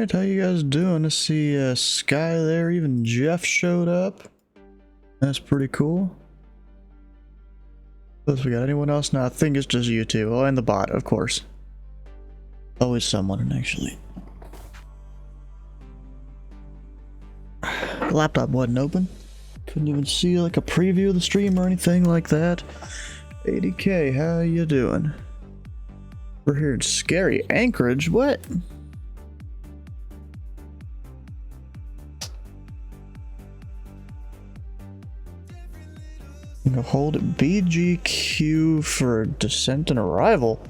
Alright, how you guys doing? I see Sky there, even Jeff showed up. That's pretty cool. Plus we got anyone else? No, I think it's just you two. Oh, and the bot, of course. Always someone, actually. The laptop wasn't open. Couldn't even see like a preview of the stream or anything like that. 80K, how you doing? We're here in scary Anchorage, what? Hold BGQ for descent and arrival.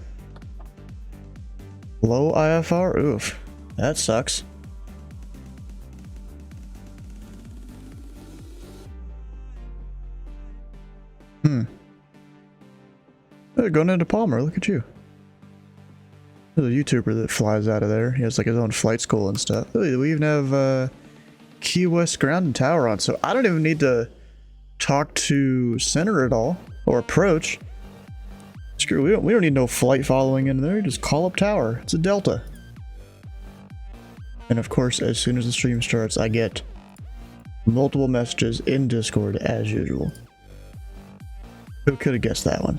Low IFR? Oof. That sucks. Oh, going into Palmer, look at you. There's a YouTuber that flies out of there. He has like his own flight school and stuff. Oh, we even have Key West ground and tower on, so I don't even need to talk to center at all or approach. Screw, we don't need no flight following in there. Just call up tower. It's a delta. And of course, as soon as the stream starts, I get multiple messages in Discord as usual. Who could have guessed that one?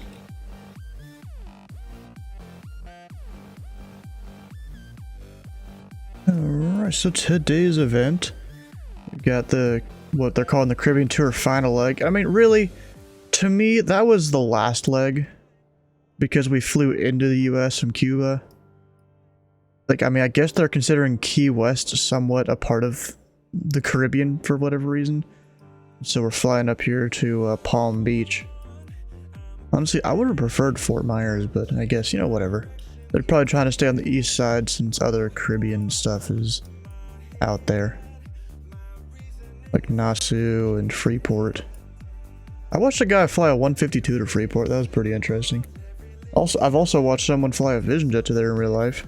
Alright, so today's event, we've got the what they're calling the Caribbean Tour final leg. I mean, really, to me, that was the last leg because we flew into the US from Cuba. Like, I mean, I guess they're considering Key West somewhat a part of the Caribbean for whatever reason. So we're flying up here to Palm Beach. Honestly, I would have preferred Fort Myers, but I guess, you know, whatever. They're probably trying to stay on the east side since other Caribbean stuff is out there. Like Nassau and Freeport. I watched a guy fly a 152 to Freeport. That was pretty interesting. Also, I've also watched someone fly a Vision Jet to there in real life.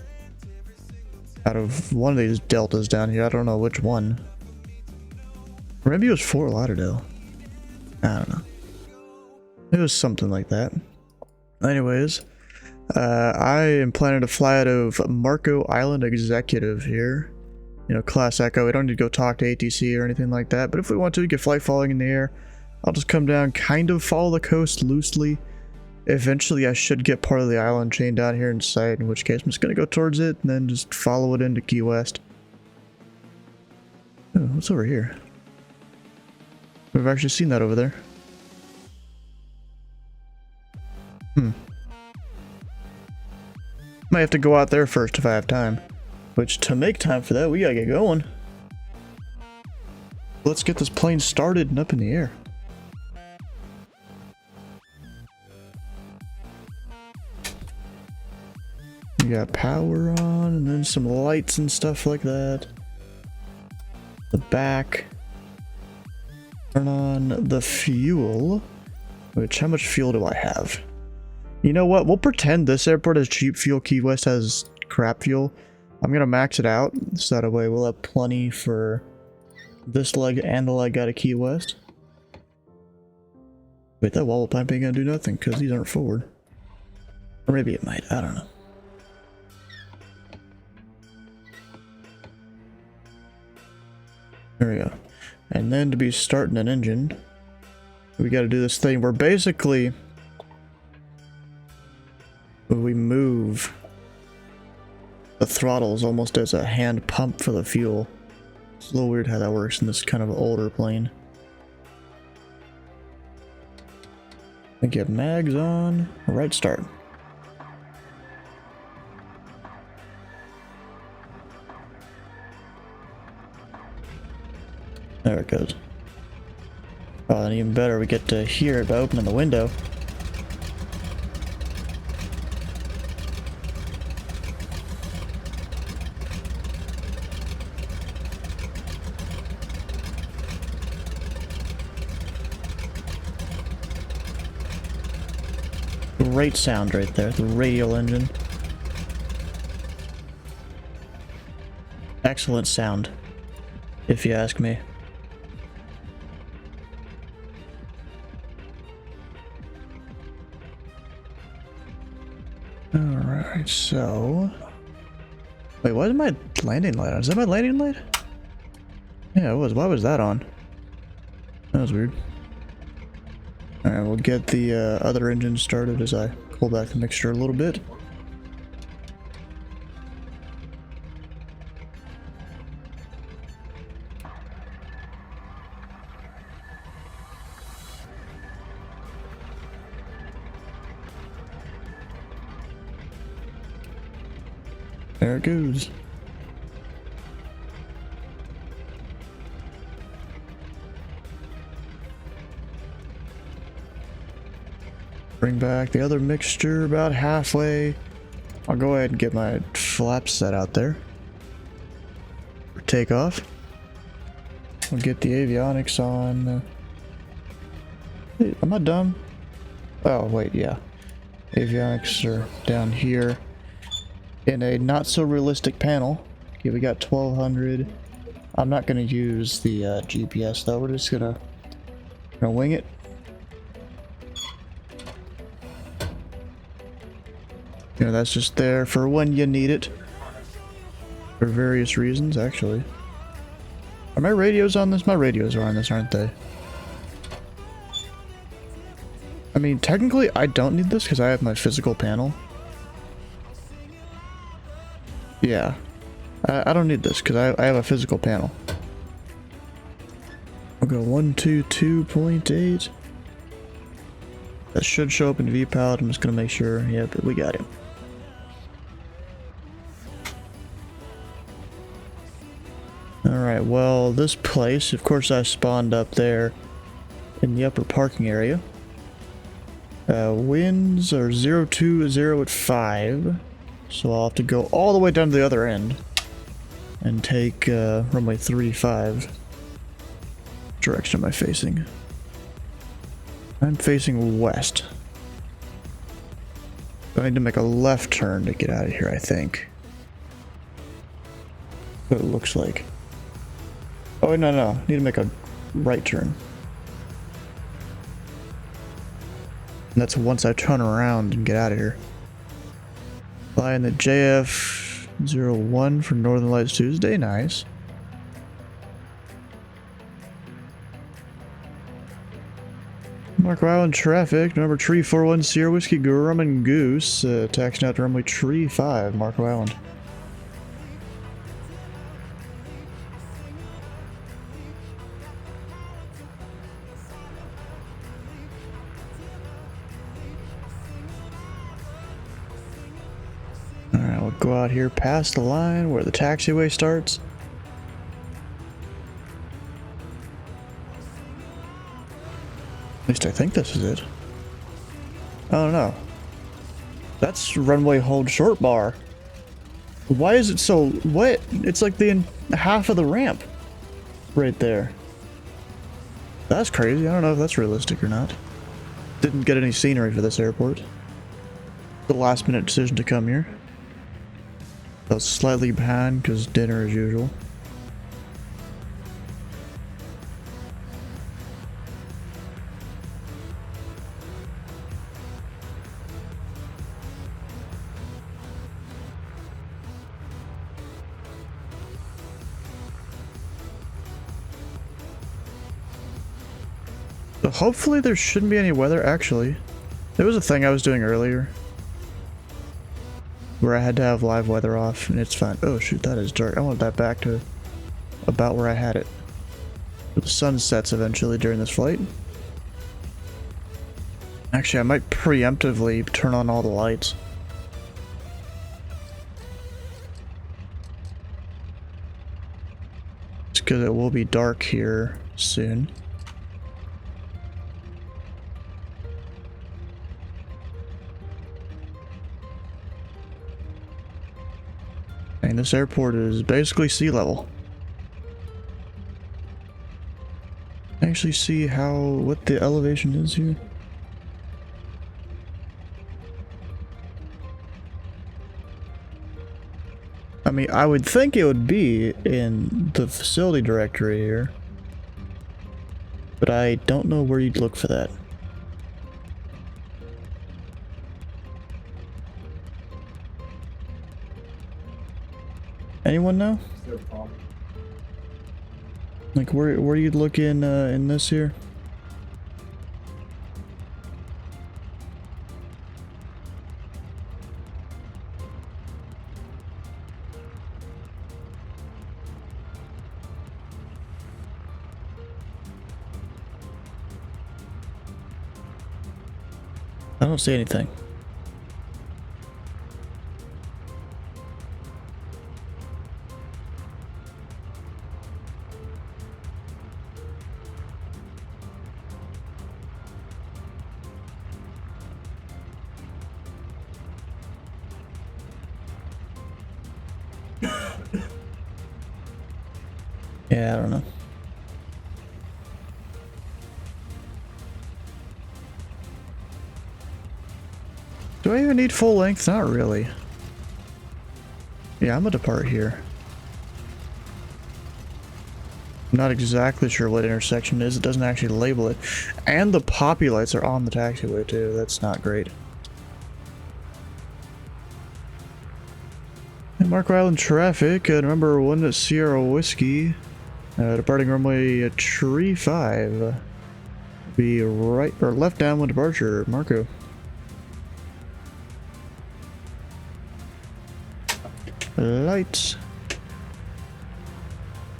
Out of one of these deltas down here. I don't know which one. Or maybe it was Fort Lauderdale. I don't know. It was something like that. Anyways, I am planning to fly out of Marco Island Executive here. You know, Class Echo. We don't need to go talk to ATC or anything like that. But if we want to, we get flight following in the air. I'll just come down, kind of follow the coast loosely. Eventually, I should get part of the island chain down here in sight, in which case I'm just going to go towards it and then just follow it into Key West. Oh, what's over here? We've actually seen that over there. Might have to go out there first if I have time. Which, to make time for that, we gotta get going. Let's get this plane started and up in the air. We got power on, and then some lights and stuff like that. The back. Turn on the fuel. Which, how much fuel do I have? You know what? We'll pretend this airport has cheap fuel. Key West has crap fuel. I'm gonna max it out, so that way we'll have plenty for this leg and the leg out of Key West. Wait, that wall pipe ain't gonna do nothing, because these aren't forward. Or maybe it might, I don't know. There we go. And then to be starting an engine, we gotta do this thing where basically we move the throttles almost as a hand pump for the fuel. It's a little weird how that works in this kind of older plane. I get mags on. Right start. There it goes. Oh, and even better, we get to hear it by opening the window. Great sound right there, the radial engine. Excellent sound, if you ask me. Alright, so Wait, why is my landing light on? Is that my landing light? Yeah, it was. Why was that on? That was weird. Alright, we'll get the other engine started as I pull back the mixture a little bit. There it goes. Bring back the other mixture about halfway. I'll go ahead and get my flaps set out there for takeoff. We'll get the avionics on. Hey, am I dumb? Oh, wait, yeah. Avionics are down here in a not so realistic panel. Okay, we got 1200. I'm not going to use the GPS though. We're just gonna wing it. You know, that's just there for when you need it. For various reasons, actually. Are my radios on this? My radios are on this, aren't they? I mean, technically, I don't need this because I have my physical panel. Yeah. I don't need this because I have a physical panel. I'll go 122.8. That should show up in VPalette. I'm just going to make sure. Yep, we got him. Alright, well, this place, of course I spawned up there in the upper parking area. Winds are 020 at 5, so I'll have to go all the way down to the other end and take runway 35. Direction am I facing? I'm facing west. I need to make a left turn to get out of here, I think. What it looks like. Oh, no. Need to make a right turn. And that's once I turn around and get out of here. Flying the JF-01 for Northern Lights Tuesday. Nice. Marco Island traffic. Number tree 41 Sierra Whiskey Rum and Goose. Taxiing out to runway tree 5, Marco Island. Go out here past the line where the taxiway starts. At least I think this is it. Oh no. That's runway hold short bar. Why is it so wet? It's like the half of the ramp right there. That's crazy. I don't know if that's realistic or not. Didn't get any scenery for this airport. The last minute decision to come here. I was slightly behind because dinner as usual. So hopefully there shouldn't be any weather. Actually, there was a thing I was doing earlier where I had to have live weather off, and it's fine. Oh shoot, that is dark. I want that back to about where I had it. The sun sets eventually during this flight. Actually, I might preemptively turn on all the lights. It's because it will be dark here soon. And this airport is basically sea level. Actually see what the elevation is here. I mean, I would think it would be in the facility directory here, but I don't know where you'd look for that. Anyone know? Like where you'd look in this here? I don't see anything. Yeah, I don't know. Do I even need full length? Not really. Yeah, I'm gonna depart here. I'm not exactly sure what intersection it is. It doesn't actually label it. And the poppy lights are on the taxiway too. That's not great. And Marco Island traffic, number 1 Sierra Whiskey. Departing runway Tree 5. Be right or left downwind departure, Marco. Lights.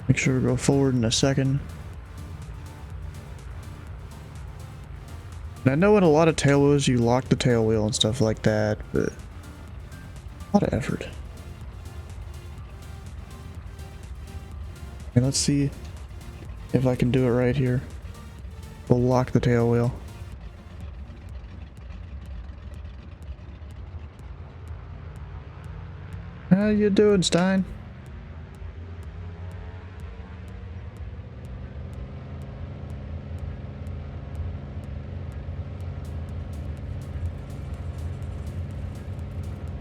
Make sure we go forward in a second. And I know in a lot of tail wheels you lock the tail wheel and stuff like that, but a lot of effort. Okay, let's see if I can do it right here. We'll lock the tail wheel. How you doing, Stein?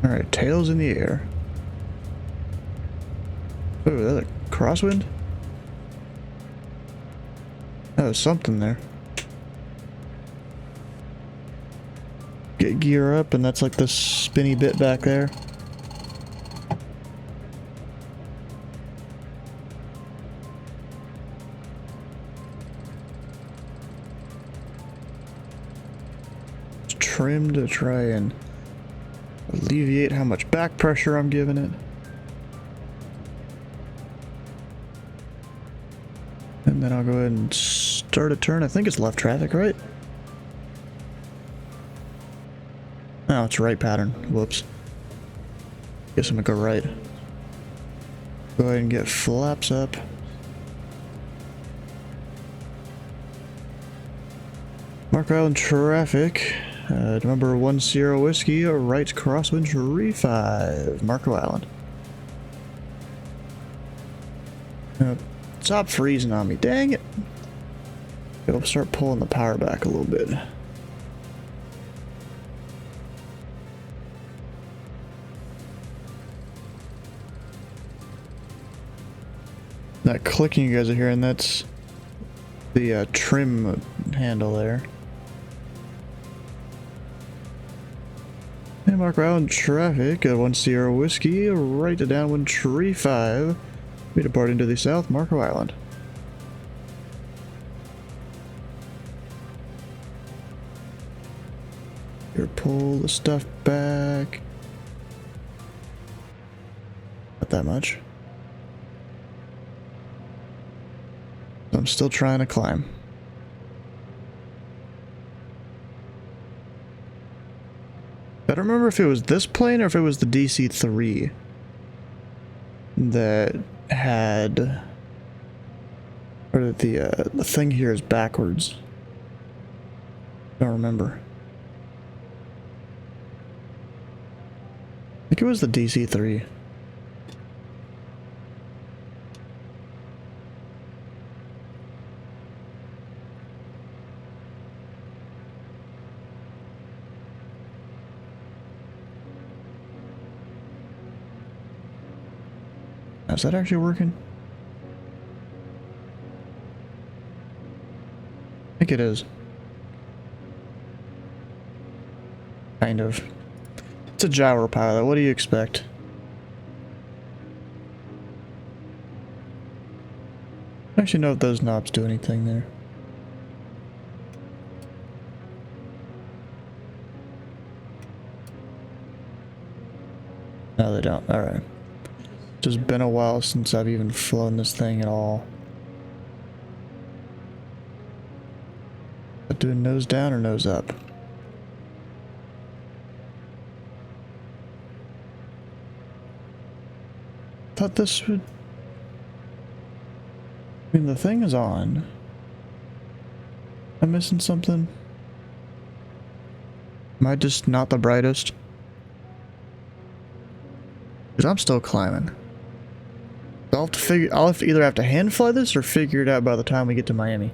Alright, tails in the air. Oh, is that a crosswind? Oh, something there. Get gear up, and that's like the spinny bit back there. Trim to try and alleviate how much back pressure I'm giving it. And then I'll go ahead and start a turn. I think it's left traffic, right? Oh, it's right pattern. Whoops. Guess I'm gonna go right. Go ahead and get flaps up. Marco Island traffic. Number 1 Sierra Whiskey, right crosswind Tree 5, Marco Island. Stop freezing on me, dang it. I'll start pulling the power back a little bit. That clicking you guys are hearing, that's the trim handle there. And Marco Island traffic, 1 Sierra Whiskey, right to downwind Tree 5. We departing to the south, Marco Island. Here, pull the stuff back. Not that much. I'm still trying to climb. I don't remember if it was this plane or if it was the DC-3 that had, or the thing here is backwards. Don't remember. I think it was the DC-3. Is that actually working? I think it is. Kind of. It's a gyro pilot, what do you expect? I don't actually know if those knobs do anything there. No, they don't. Alright. Just been a while since I've even flown this thing at all. But doing nose down or nose up? Thought this would... I mean, the thing is on. I'm missing something? Am I just not the brightest? Because I'm still climbing. I'll have to either have to hand fly this or figure it out by the time we get to Miami.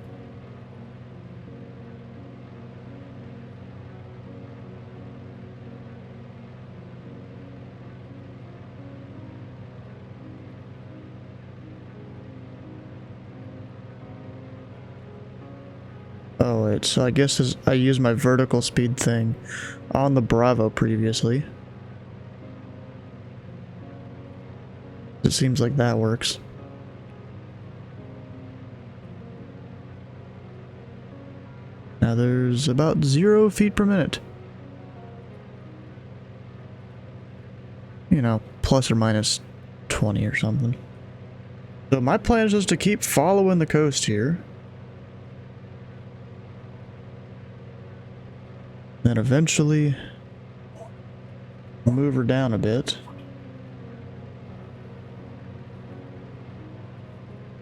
Oh wait, so I guess I used my vertical speed thing on the Bravo previously. It seems like that works. Now there's about 0 feet per minute. You know, plus or minus 20 or something. So my plan is just to keep following the coast here. Then eventually move her down a bit.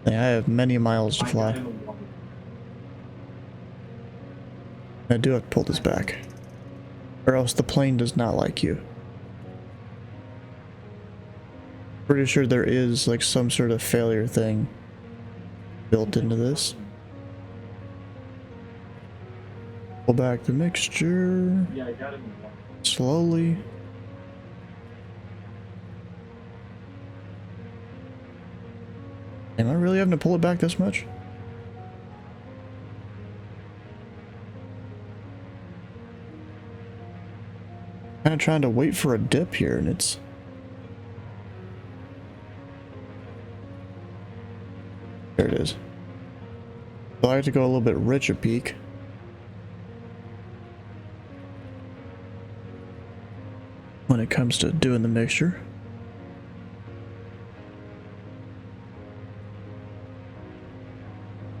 Yeah, I have many miles to fly. I do have to pull this back, or else the plane does not like you. Pretty sure there is like some sort of failure thing built into this. Pull back the mixture. Yeah, I got it. Slowly. Am I really having to pull it back this much? Kind of trying to wait for a dip here, and it's... There it is. So I have to go a little bit rich a peak. When it comes to doing the mixture.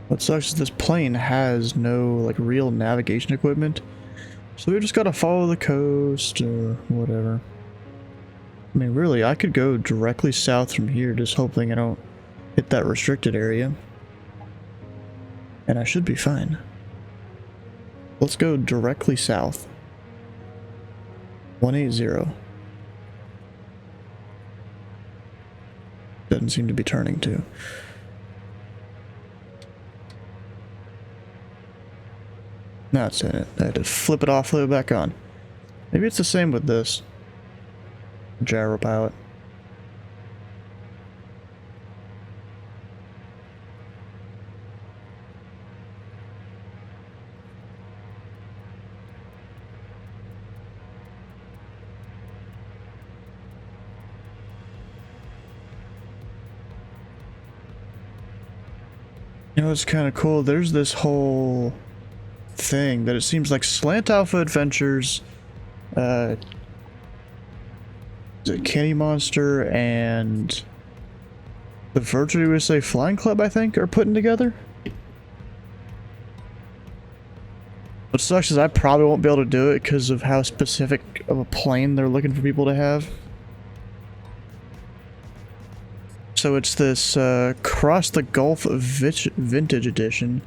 What sucks is this plane has no like real navigation equipment, so we just gotta follow the coast or whatever. I mean, really, I could go directly south from here, just hoping I don't hit that restricted area, and I should be fine. Let's go directly south. 180. Doesn't seem to be turning too. Now it's in it. I had to flip it off, flip it back on. Maybe it's the same with this gyro pilot. You know, it's kind of cool. There's this whole thing that it seems like Slant Alpha Adventures, is it Candy Monster and the Virtual USA Flying Club, I think, are putting together. What sucks is I probably won't be able to do it because of how specific of a plane they're looking for people to have. So it's this Cross the Gulf Vintage Edition.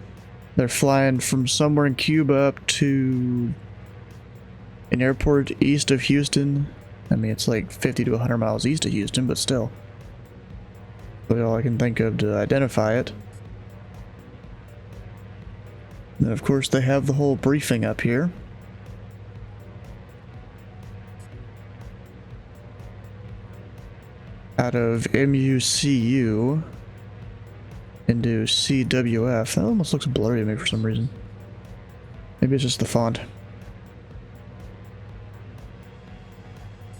They're flying from somewhere in Cuba up to an airport east of Houston. I mean, it's like 50 to 100 miles east of Houston, but still. That's all I can think of to identify it. And then, of course, they have the whole briefing up here. Out of MUCU into CWF. That almost looks blurry to me for some reason. Maybe it's just the font.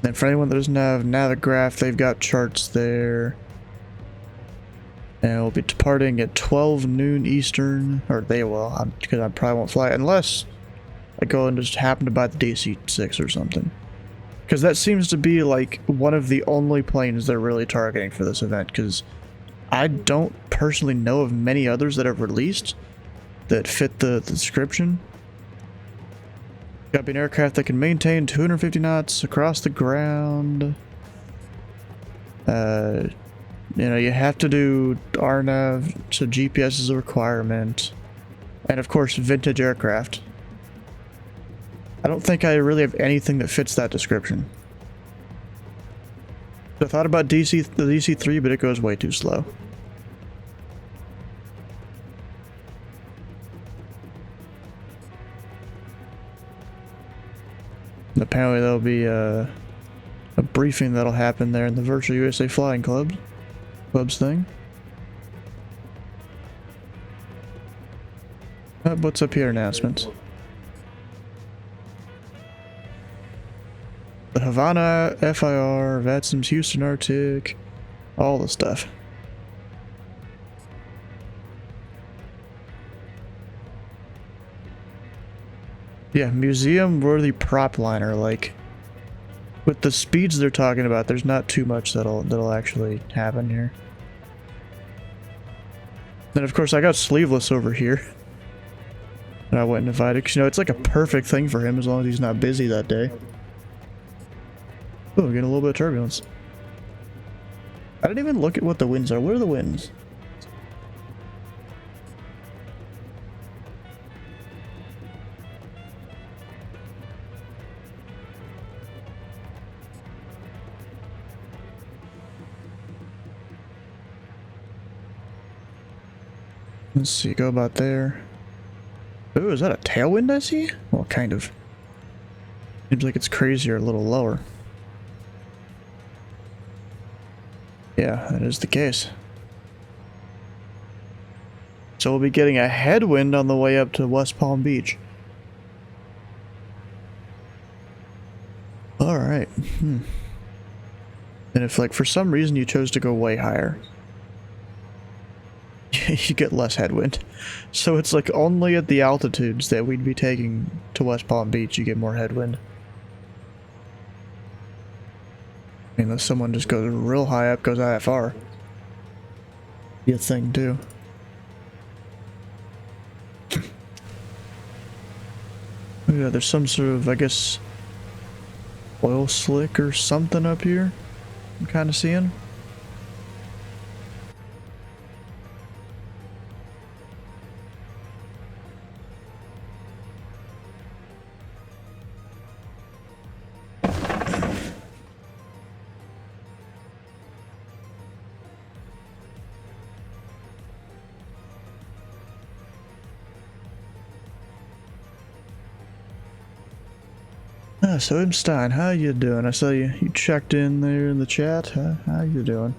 And for anyone that doesn't have Navigraph, they've got charts there. And we'll be departing at 12 noon Eastern, or they will, because I probably won't fly unless I go and just happen to buy the DC-6 or something. Because that seems to be like one of the only planes they're really targeting for this event, because I don't personally know of many others that have released that fit the description. Got to be an aircraft that can maintain 250 knots across the ground. You know, you have to do RNAV, so GPS is a requirement. And of course, vintage aircraft. I don't think I really have anything that fits that description. I thought about the DC-3, but it goes way too slow. And apparently there'll be a briefing that'll happen there in the Virtual USA Flying Clubs thing. What's up here? Announcements. The Havana, FIR, VATSIM's Houston Arctic, all the stuff. Yeah, museum-worthy prop liner, like, with the speeds they're talking about, there's not too much that'll actually happen here. Then of course I got Sleeveless over here. And I went and invited, because you know, it's like a perfect thing for him as long as he's not busy that day. Oh, we're getting a little bit of turbulence. I didn't even look at what the winds are. What are the winds? Let's see, go about there. Ooh, is that a tailwind I see? Well, kind of. Seems like it's crazier, a little lower. Yeah, that is the case. So we'll be getting a headwind on the way up to West Palm Beach. Alright. And if, like, for some reason you chose to go way higher, you get less headwind. So it's like only at the altitudes that we'd be taking to West Palm Beach you get more headwind. Unless someone just goes real high up, goes IFR. Be a thing too. Yeah, there's some sort of, I guess, oil slick or something up here I'm kind of seeing. So Imstein, how you doing? I saw you checked in there in the chat. How you doing?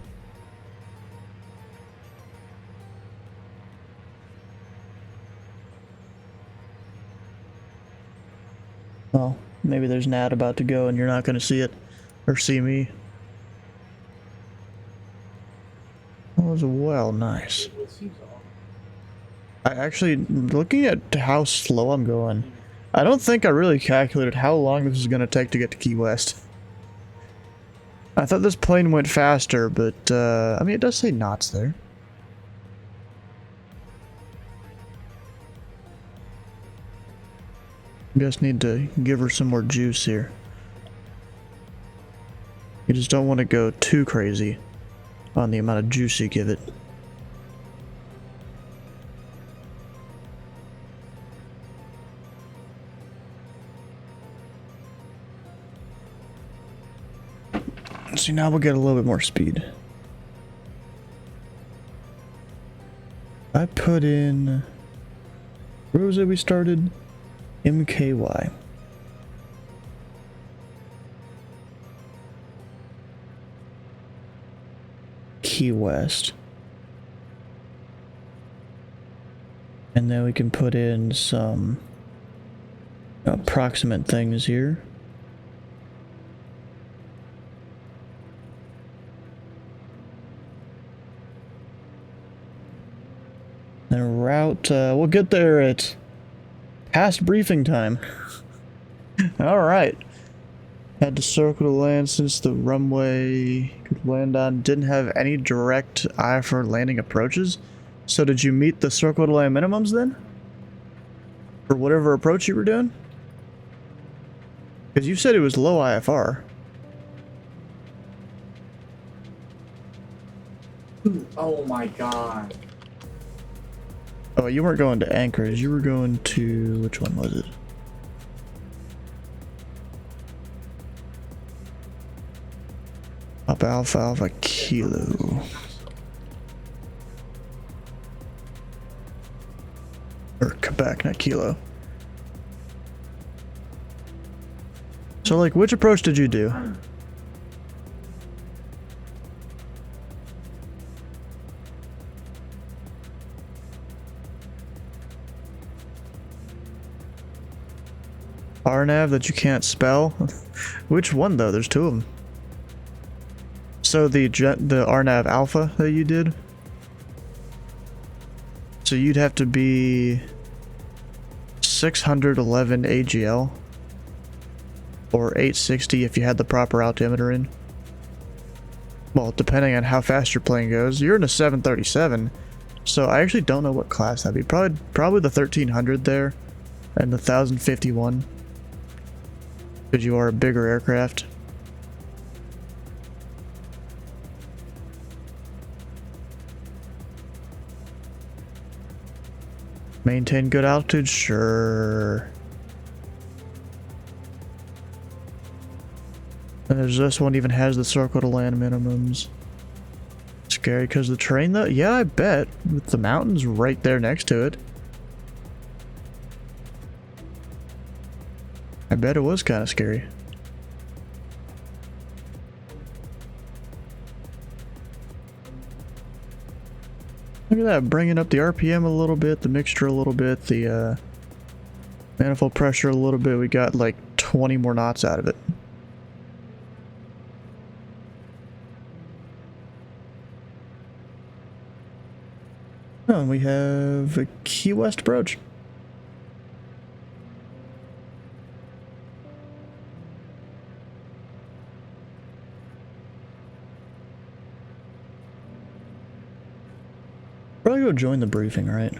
Well, maybe there's an ad about to go and you're not going to see it or see me. That was well nice. I actually, looking at how slow I'm going, I don't think I really calculated how long this is going to take to get to Key West. I thought this plane went faster, but, I mean, it does say knots there. Just need to give her some more juice here. You just don't want to go too crazy on the amount of juice you give it. See, now we'll get a little bit more speed. I put in... Where was it we started? MKY. Key West. And then we can put in some approximate things here. And route, we'll get there at past briefing time. Alright. Had to circle the land since the runway could land on didn't have any direct IFR landing approaches. So did you meet the circle to land minimums then? For whatever approach you were doing? Because you said it was low IFR. Oh my god. Oh, you weren't going to Anchorage, you were going to... which one was it? Up Alpha Alpha Kilo. Or Quebec, not Kilo. So, like, which approach did you do? RNAV that you can't spell? Which one, though? There's two of them. So the RNAV Alpha that you did? So you'd have to be 611 AGL or 860 if you had the proper altimeter in. Well, depending on how fast your plane goes. You're in a 737, so I actually don't know what class that'd be. Probably the 1300 there and the 1051. Because you are a bigger aircraft. Maintain good altitude? Sure. And there's this one even has the circle to land minimums. Scary because the terrain though? Yeah, I bet. With the mountains right there next to it. I bet it was kind of scary. Look at that, bringing up the RPM a little bit, the mixture a little bit, the manifold pressure a little bit. We got like 20 more knots out of it. Oh, and we have a Key West approach. Probably go join the briefing, right?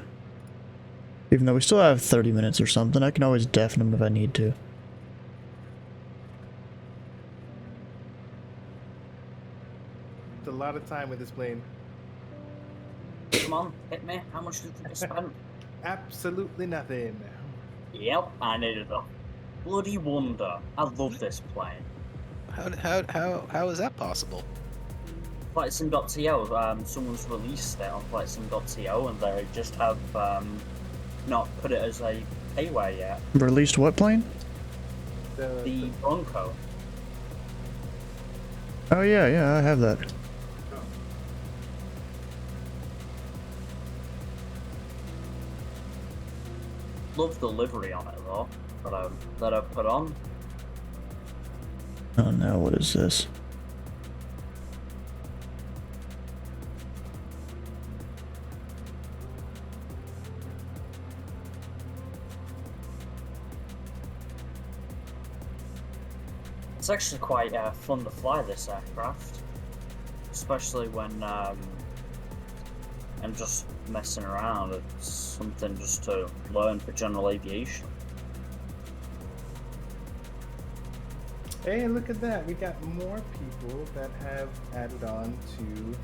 Even though we still have 30 minutes or something, I can always deafen them if I need to. It's a lot of time with this plane. Come on, hit me. How much did you spend? Absolutely nothing. Yep, I needed a bloody wonder. I love this plane. How is that possible? FlightSim.to, someone's released it on FlightSim.to and they just have not put it as a payware yet. Released what plane? The Bronco. Oh yeah, I have that. Love the livery on it though, that I've put on. Oh no, what is this? It's actually quite fun to fly this aircraft, especially when I'm just messing around. It's something just to learn for general aviation. Hey, look at that. We got more people that have added on to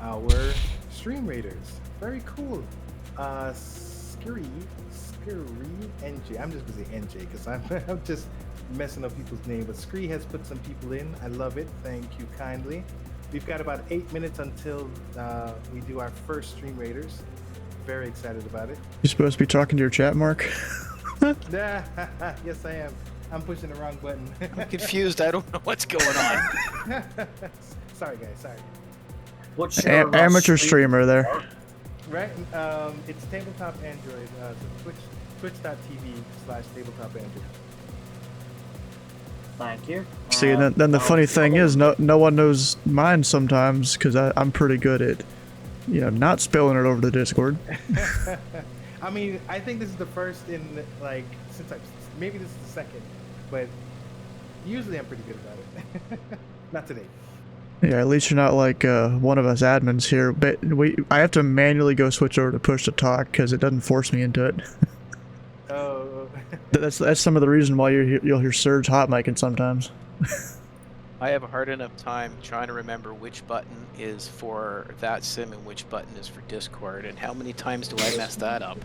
our stream raiders. Very cool. Scurry NJ. I'm just gonna say NJ because I'm just messing up people's name, but Scree has put some people in. I love it. Thank you kindly. We've got about 8 minutes until we do our first stream raiders. Very excited about it. You supposed to be talking to your chat, Mark? Yes, I am. I'm pushing the wrong button. I'm confused. I don't know what's going on. Sorry, guys. Sorry. What's your amateur streamer there. Right. It's Tabletop Android. So twitch.tv/Tabletop Android. Thank you. See, then the funny thing is, no one knows mine sometimes because I'm pretty good at you know, not spilling it over the Discord. I mean, I think this is the first in like since maybe this is the second, but usually I'm pretty good about it. Not today. Yeah, at least you're not like one of us admins here. But I have to manually go switch over to push to talk because it doesn't force me into it. Oh. That's some of the reason why you'll hear Surge hot micing sometimes. I have a hard enough time trying to remember which button is for that sim and which button is for Discord, and how many times do I mess that up?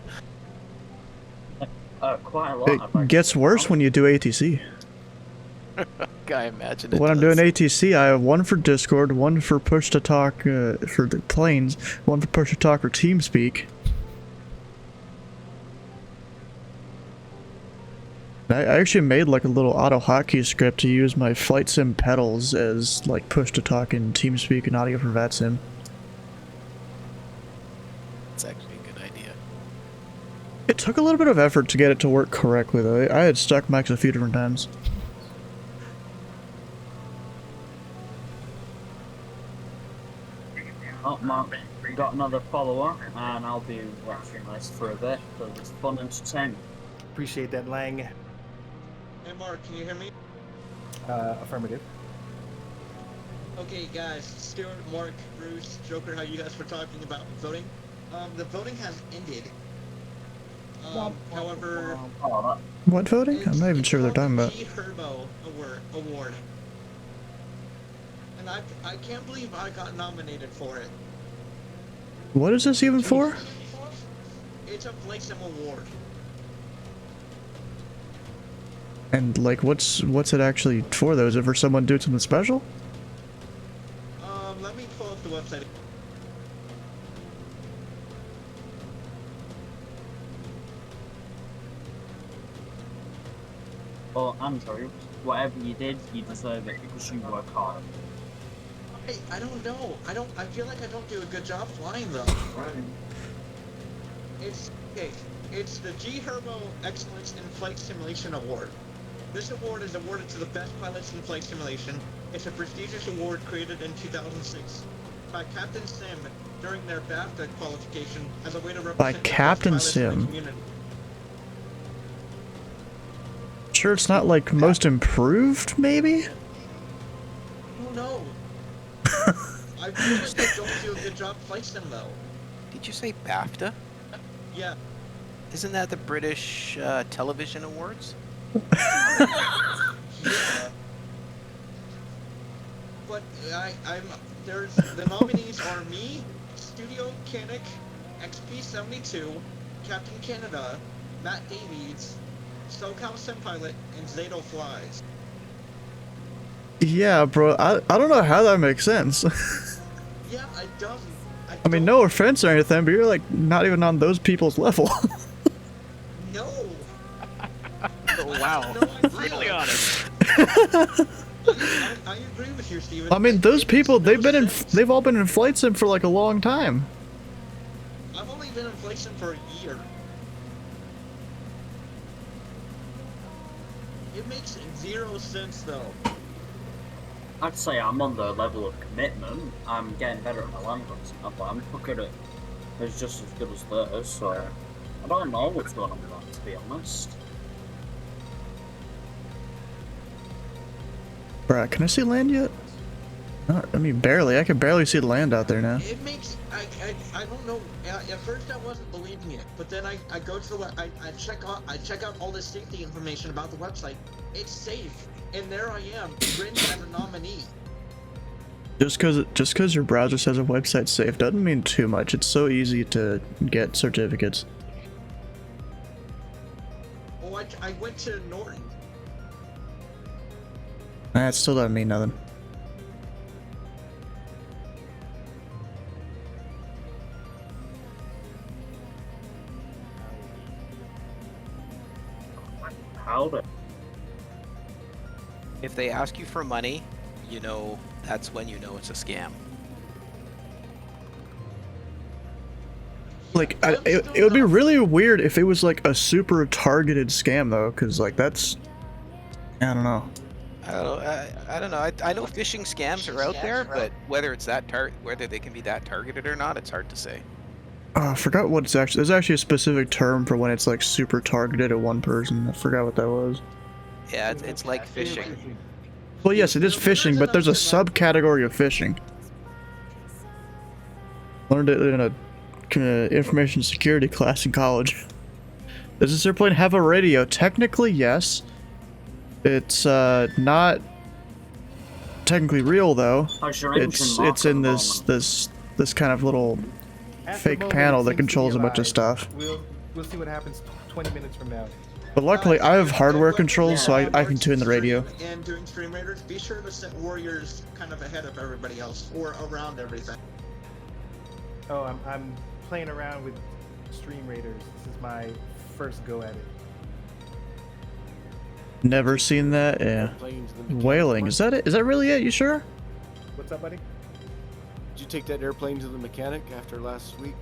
Quite a lot. It gets worse when you do ATC. I imagine it When I'm does. doing ATC, I have one for Discord, one for push to talk for the planes, one for push to talk for TeamSpeak. I actually made like a little auto hotkey script to use my flight sim pedals as like push to talk in TeamSpeak and audio for VATSIM. It's actually a good idea. It took a little bit of effort to get it to work correctly though. I had stuck mics a few different times. Oh, Mark, we got another follower, and I'll be watching this for a bit because it's fun and entertainment. Appreciate that, Lang. Hey Mark, can you hear me? Affirmative. Okay guys, Stuart, Mark, Bruce, Joker, how you guys were talking about voting. The voting has ended. However, Oh, What voting? I'm not even it's sure what they're talking called about. the G Herbo Award. And I can't believe I got nominated for it. What is this even for? It's a Flight Sim award. And like, what's it actually for though? Is it for someone doing something special? Let me pull up the website. well, Andrew, whatever you did, you deserve it because you work hard. I don't know. I feel like I don't do a good job flying though. It's okay. It's the G Herbo Excellence in Flight Simulation Award. This award is awarded to the best pilots in flight simulation. It's a prestigious award created in 2006 by Captain Sim during their BAFTA qualification as a way to represent the best Captain pilots in the Sim. community. Sure, it's not like most improved, maybe? Who knows? I feel like I don't do a good job flight sim though. Did you say BAFTA? Yeah. Isn't that the British Television Awards? Yeah. But there's the nominees are me, Studio Canic, XP72, Captain Canada, Matt Davies, SoCal Sim Pilot, and Zato Flies. Yeah, bro. I don't know how that makes sense. Yeah, it doesn't. I mean, no offense or anything, but you're like not even on those people's level. No. Oh, wow. No idea. Really honest. I agree with you, Steven. I mean, those It people, makes no sense. they've all been in flight sim for like a long time. I've only been in flight sim for a year. It makes zero sense though. I'd say I'm on the level of commitment. I'm getting better at my land runs now, but I'm not good at it's just as good as theirs, so I don't know what's going on with that, to be honest. Bruh, can I see land yet? I mean, barely. I can barely see the land out there now. It makes I don't know. At first I wasn't believing it, but then I go to the I check out all the safety information about the website. It's safe, and there I am, written as a nominee. Just cause your browser says a website's safe doesn't mean too much. It's so easy to get certificates. Oh, I went to Norton. That still doesn't mean nothing. Howdy. If they ask you for money, you know, that's when you know it's a scam. Like, it would be really weird if it was like a super targeted scam though, because like that's, I don't know. I don't know. I don't know. I know phishing scams are out there, but whether it's whether they can be that targeted or not, it's hard to say. Oh, I forgot what it's actually. There's actually a specific term for when it's like super targeted at one person. I forgot what that was. Yeah, it's like phishing. Well, yes, it is phishing, but there's a subcategory of phishing. Learned it in a information security class in college. Does this airplane have a radio? Technically, yes. It's not technically real though. How's your engine It's mark it's at in the this kind of little At the fake moment, panel it that seems to be controls a bunch of alive. stuff. We'll see what happens 20 minutes from now. But luckily, I have hardware controls, so Yeah. I can tune the radio. And doing Stream Raiders, be sure to set warriors kind of ahead of everybody else or around everything. Oh, I'm playing around with Stream Raiders. This is my first go at it. Never seen that. Yeah. Whaling. Is that it? Is that really it? You sure? What's up, buddy? Did you take that airplane to the mechanic after last week?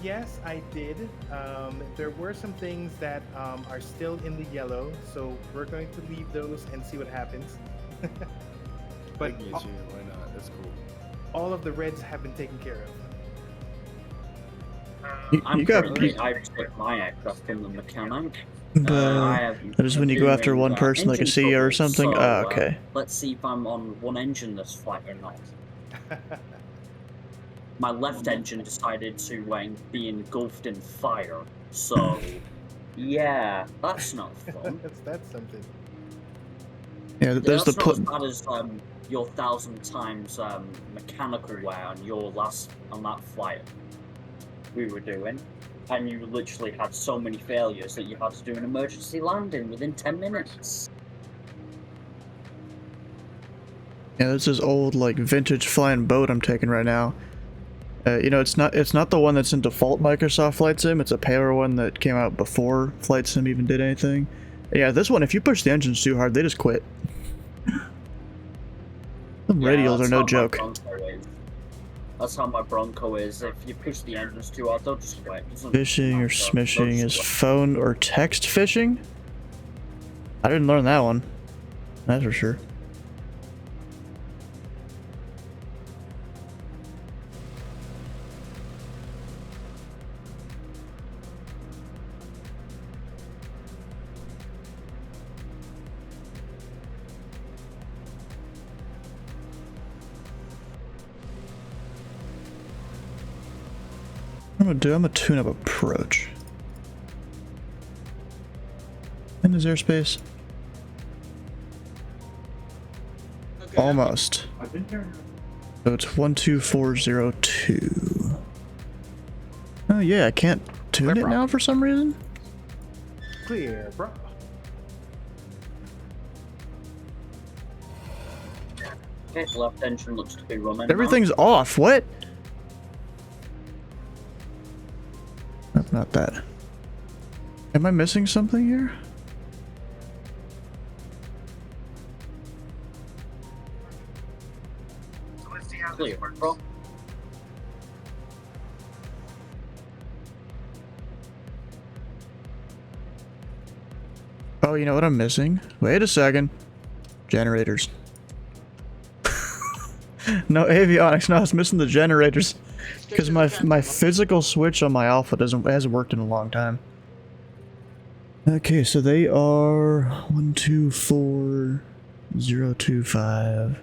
Yes, I did. There were some things that are still in the yellow, so we're going to leave those and see what happens. But I get you. Why not? That's cool. all of the reds have been taken care of. You got. I took my aircraft in the mechanic. That is when you go after one person, like a CEO or something. Ah, okay. Let's see if I'm on one engine this flight or not. My left engine decided to be engulfed in fire, so yeah, that's not fun. That's something. Yeah, there's That's the not as bad as your 1,000 times mechanical wear on that flight we were doing, and you literally had so many failures that you had to do an emergency landing within 10 minutes. Yeah, this is old like vintage flying boat I'm taking right now. You know, it's not the one that's in default Microsoft Flight Sim. It's a paler one that came out before Flight Sim even did anything. Yeah, this one, if you push the engines too hard, they just quit. The radials are no joke. That's how my Bronco is. If you push the engines too hard, they'll just quit. Phishing or smishing is phone or text phishing? I didn't learn that one. That's for sure. I'm gonna tune up approach. In his airspace? Okay, Almost. So it's 12402. Oh yeah, I can't tune it now for some reason? Clear, bro. Okay, left engine looks to be running. Everything's off, what? Nope, not that. Am I missing something here? Clear, bro. Oh, you know what I'm missing? Wait a second. Generators. No avionics. No, I was missing the generators. Because my physical switch on my Alpha hasn't worked in a long time. Okay, so they are 124025.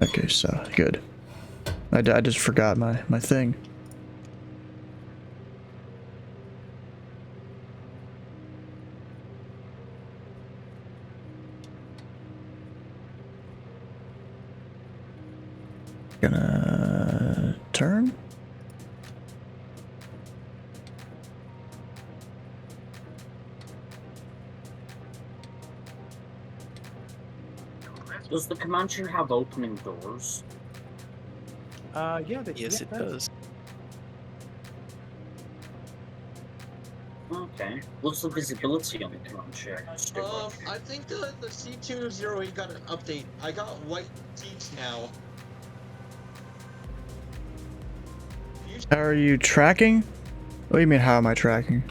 Okay, so good. I just forgot my thing. Gonna turn. Does the Comanche have opening doors? Yeah. Yes, it does. Okay. What's the visibility on the Comanche? I think the C208 got an update. I got white seats now. How are you tracking? What do you mean, how am I tracking?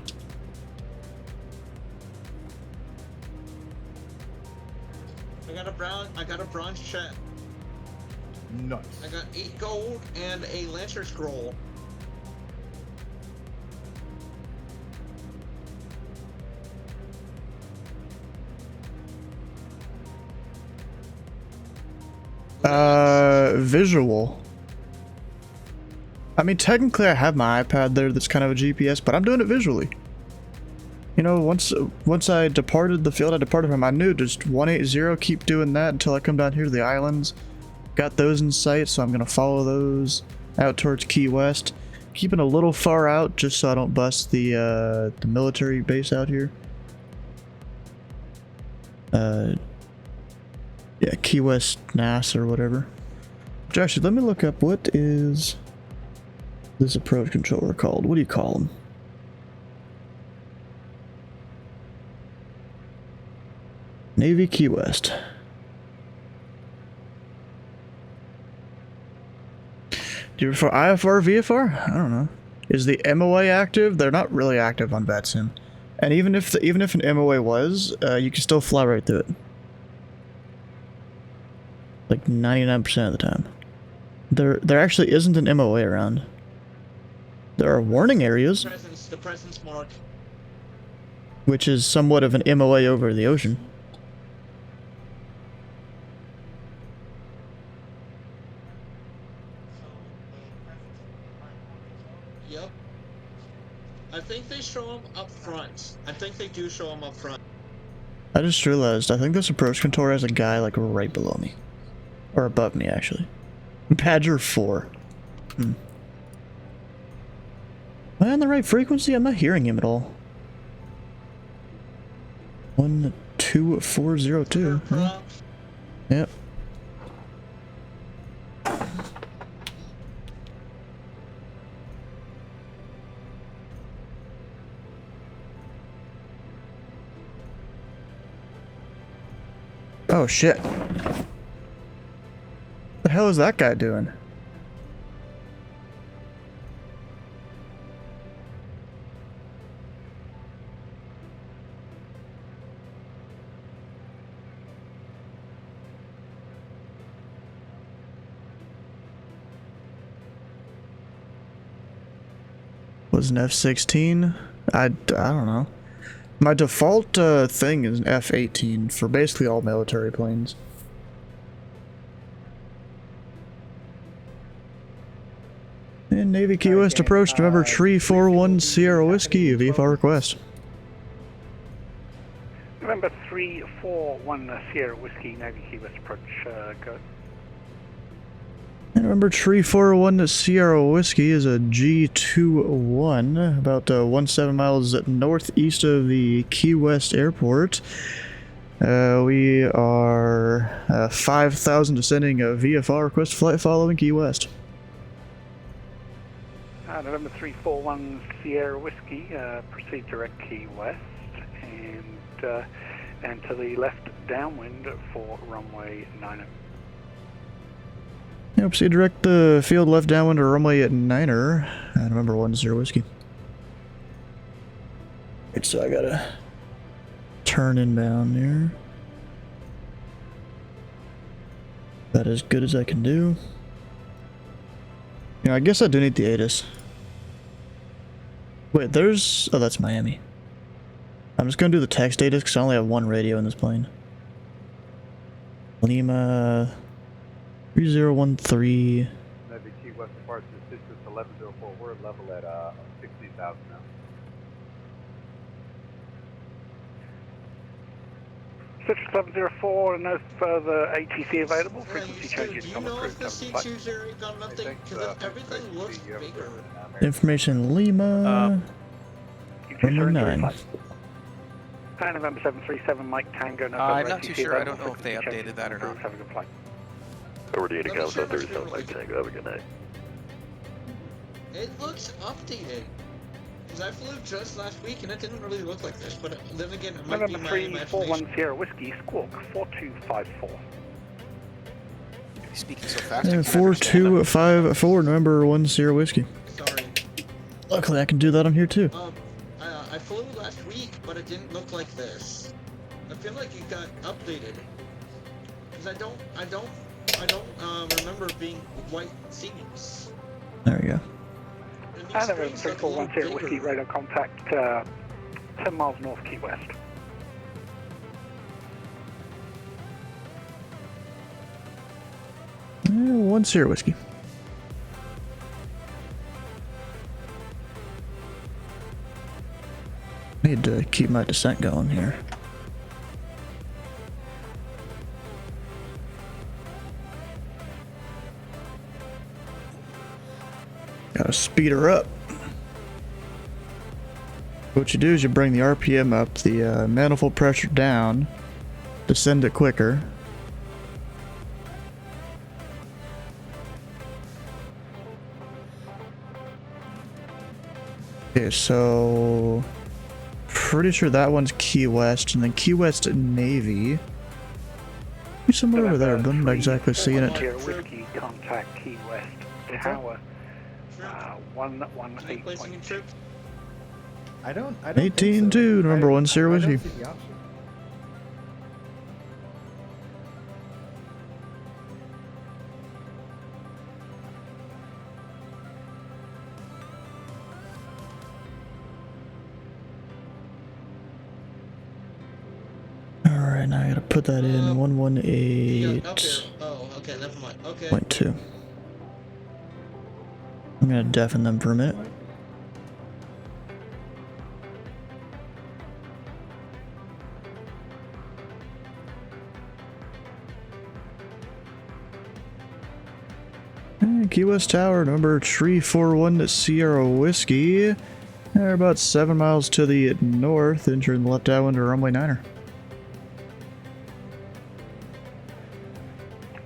I got a bronze chest. Nice. I got 8 gold and a Lancer scroll. Visual. I mean, technically I have my iPad there that's kind of a GPS, but I'm doing it visually. You know, once I departed the field I departed from, I knew just 180, keep doing that until I come down here to the islands. Got those in sight, so I'm gonna follow those out towards Key West. Keeping a little far out just so I don't bust the military base out here. Yeah, Key West NAS or whatever. Josh, let me look up what is this approach controller called. What do you call them? Navy Key West. Do you prefer IFR, VFR? I don't know. Is the MOA active? They're not really active on VATSIM. And even if an MOA was, you can still fly right through it. Like 99% of the time. There actually isn't an MOA around. There are warning areas, The presence mark. which is somewhat of an MOA over the ocean. Yep. I think they show them up front. I think they do show them up front. I just realized, I think this approach controller has a guy like right below me. Or above me, actually. Badger 4. Am I on the right frequency? I'm not hearing him at all. 12402. Huh? Yep. Oh shit. The hell is that guy doing? Was an F-16? I don't know. My default thing is an F-18 for basically all military planes. And Navy Key West approach, November 341 Sierra Whiskey, VFR request. November 341 Sierra Whiskey, Navy Key West approach, go. And November 341 Sierra Whiskey is a G21, about 17 miles northeast of the Key West airport. We are 5,000 descending VFR request flight following Key West. November 341 Sierra Whiskey, proceed direct Key West, and to the left downwind for runway 90. Yeah, proceed direct the field left downwind to runway at 9er, November 1 Sierra Whiskey. Right, so I gotta turn inbound here. About as good as I can do. You know, I guess I do need the ATIS. Wait, there's... oh, that's Miami. I'm just gonna do the text ATIS because I only have one radio in this plane. Lima... 3013... Navy Key West departure Citrus 1104. We're level at 60,000 now. Citrus 1104, no further ATC available. Frequency changes Do you come know approved. if the C20 got an update? Because everything looks bigger. Information Lima... Runway 9. November 737, Mike Tango, no I'm further not too ATC sure. I available. don't know if they Frequency updated that or changes not. Have a good flight. Over to Union Let me Council share my 37 screen Mike with Tango. Have a good night. It looks updated. Because I flew just last week and it didn't really look like this, but then again, it might be November my 341 imagination. Sierra Whiskey, Squawk 4254. He's speaking so fast. I can't understand him. 4254, November 1 Sierra Whiskey. Sorry. Luckily, I can do that on here too. I flew last week, but it didn't look like this. I feel like it got updated. Cause I don't remember being white scenes. There we go. And these And then screens we're look a little 3410 Whiskey bigger. radar contact 10 miles north Key West. One Sierra Whiskey. Need to keep my descent going here. Gotta speed her up. What you do is you bring the RPM up, the manifold pressure down, descend it quicker. Okay, so pretty sure that one's Key West, and then Key West Navy. Be somewhere over there, but I'm not exactly seeing it. Sierra Whiskey contact Key West Tower Any placing in 118.2. trip? I don't think 18-2, so. number I- one Sierra I don't Whiskey. see the option. Alright, now I gotta put that in Yeah, 118.2. okay. Oh, okay, never mind. Okay. I'm gonna deafen them for a minute. Key West Tower, number 341 Sierra Whiskey. They're about 7 miles to the north, entering the left downwind to runway 9er.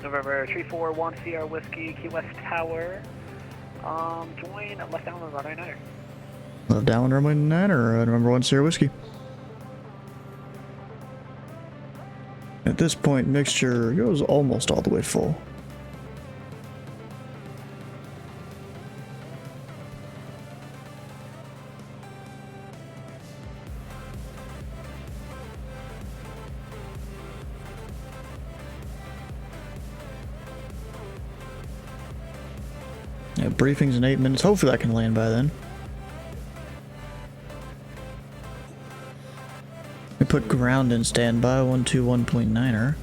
November 341 Sierra Whiskey Key West Tower. Join left down on runway 9er. Left downwind runway 9er, number 1 Sierra Whiskey. At this point, mixture goes almost all the way full. Yeah, briefing's in 8 minutes. Hopefully I can land by then. We put ground in standby, 121.9er.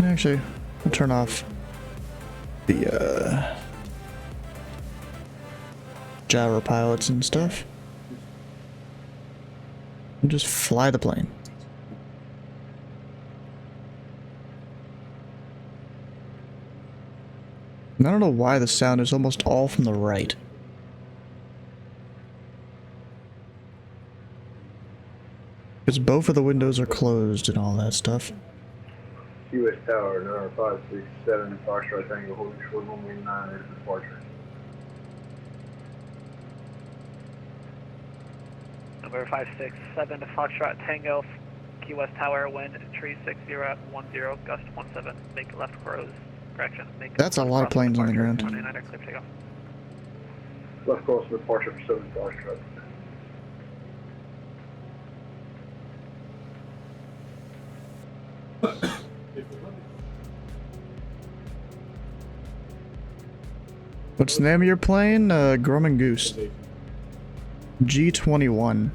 Actually, I'll turn off the gyro pilots and stuff. And just fly the plane. And I don't know why the sound is almost all from the right. Because both of the windows are closed and all that stuff. US Tower, number 567, Foxtrot Tango, holding short 119 is departure. Number 567 Foxtrot Tango Key West Tower, wind 36010, gust 17, make left cross, correction, make That's a lot of planes on the ground. 29er, clear takeoff. Left course departure for 7 Foxtrot. What's the name of your plane? Grumman Goose. G21.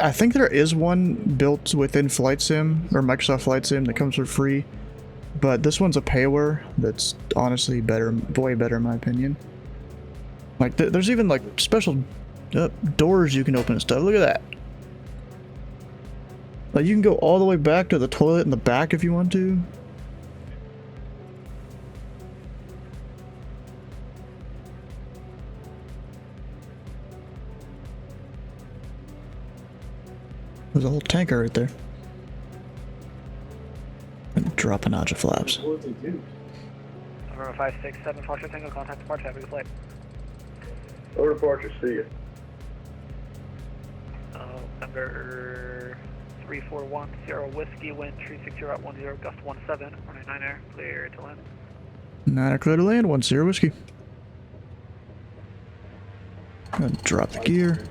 I think there is one built within Flight Sim, or Microsoft Flight Sim, that comes for free. But this one's a payware that's honestly better, way better in my opinion. Like, there's even like special doors you can open and stuff. Look at that. Like, you can go all the way back to the toilet in the back if you want to. There's a whole tanker right there. And drop a notch of flaps. Number November 567, Foxtrot Tango, contact departure, have a good flight. Over departure, see you. Number 3410 Whiskey, wind 360.10, gust 17, runway 9 air, clear to land. 9 clear to land, 10 whiskey. Gonna drop the gear.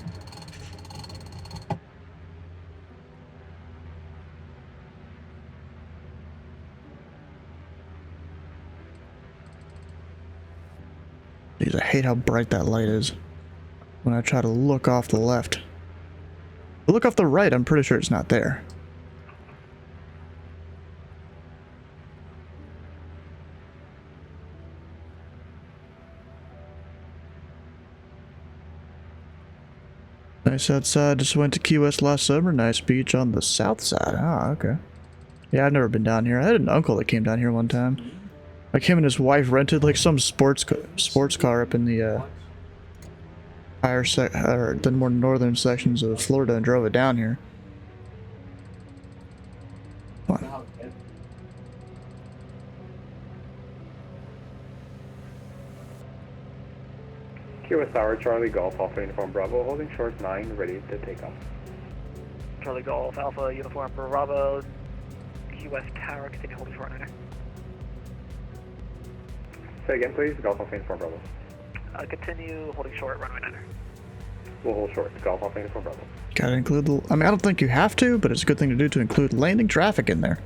Jeez, I hate how bright that light is when I try to look off the left. But look off the right, I'm pretty sure it's not there. Nice outside, just went to Key West last summer. Nice beach on the south side. Ah, okay. Yeah, I've never been down here. I had an uncle that came down here one time. Like him and his wife rented like some sports car up in the the more northern sections of Florida and drove it down here. Come on. QS Tower, Charlie Golf, Alpha Uniform Bravo, holding short 9, ready to take off. Charlie Golf, Alpha Uniform Bravo, QS Tower, continue holding short 9 air. Say again, please. Golf Alpha Uniform Bravo. Continue holding short, runway 9 air. We'll hold short. Golf Alpha Uniform Bravo. Gotta include the... I mean, I don't think you have to, but it's a good thing to do to include landing traffic in there.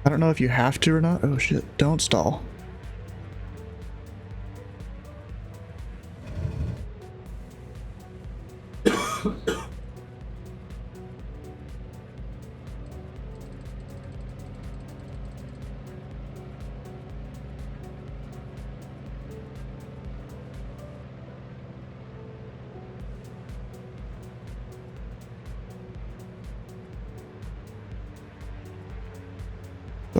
I don't know if you have to or not. Oh shit, don't stall.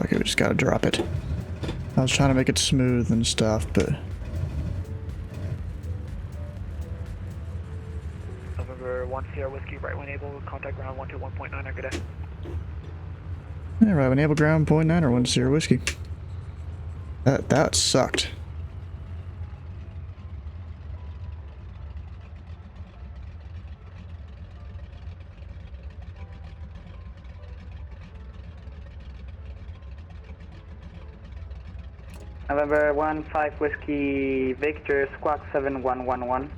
Okay, we just gotta drop it. I was trying to make it smooth and stuff, but... November 1 Sierra Whiskey, right when able, contact ground 121.9, good day. Yeah, right when able, ground 0.9 or 10 whiskey. That sucked. November 15 Whiskey Victor, squawk 7111.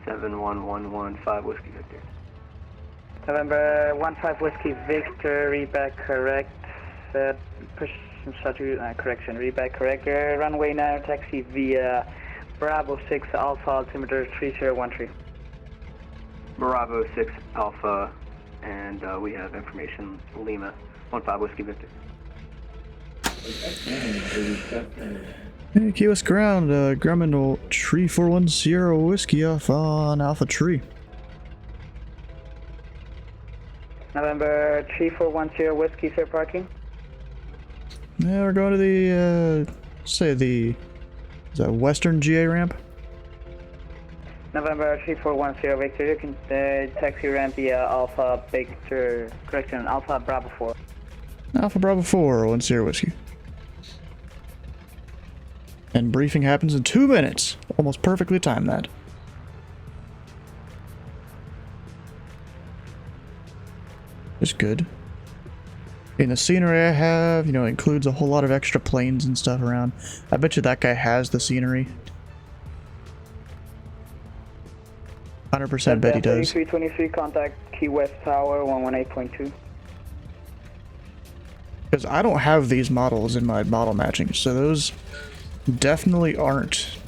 7111, 5 Whiskey Victor. November 15 Whiskey Victor, read back correct. Push correction, read back correct. Runway 9 taxi via Bravo 6 Alpha, altimeter 3013. Bravo 6 Alpha, and we have information Lima, 15 Whiskey Victor. Hey, Key West ground, Grumman Tree 410 whiskey off on Alpha Tree. November 3410 Whiskey, fair parking. Yeah, we're going to the, is that Western GA ramp? November 3410 Victor, you can taxi ramp via Alpha Victor, correction, Alpha Bravo 4. Alpha Bravo 4, 10 whiskey. And briefing happens in 2 minutes. Almost perfectly timed that. It's good. And the scenery I have, you know, includes a whole lot of extra planes and stuff around. I bet you that guy has the scenery. 100% bet he does. 3323, contact Key West Tower 118.2. Because I don't have these models in my model matching, so those definitely aren't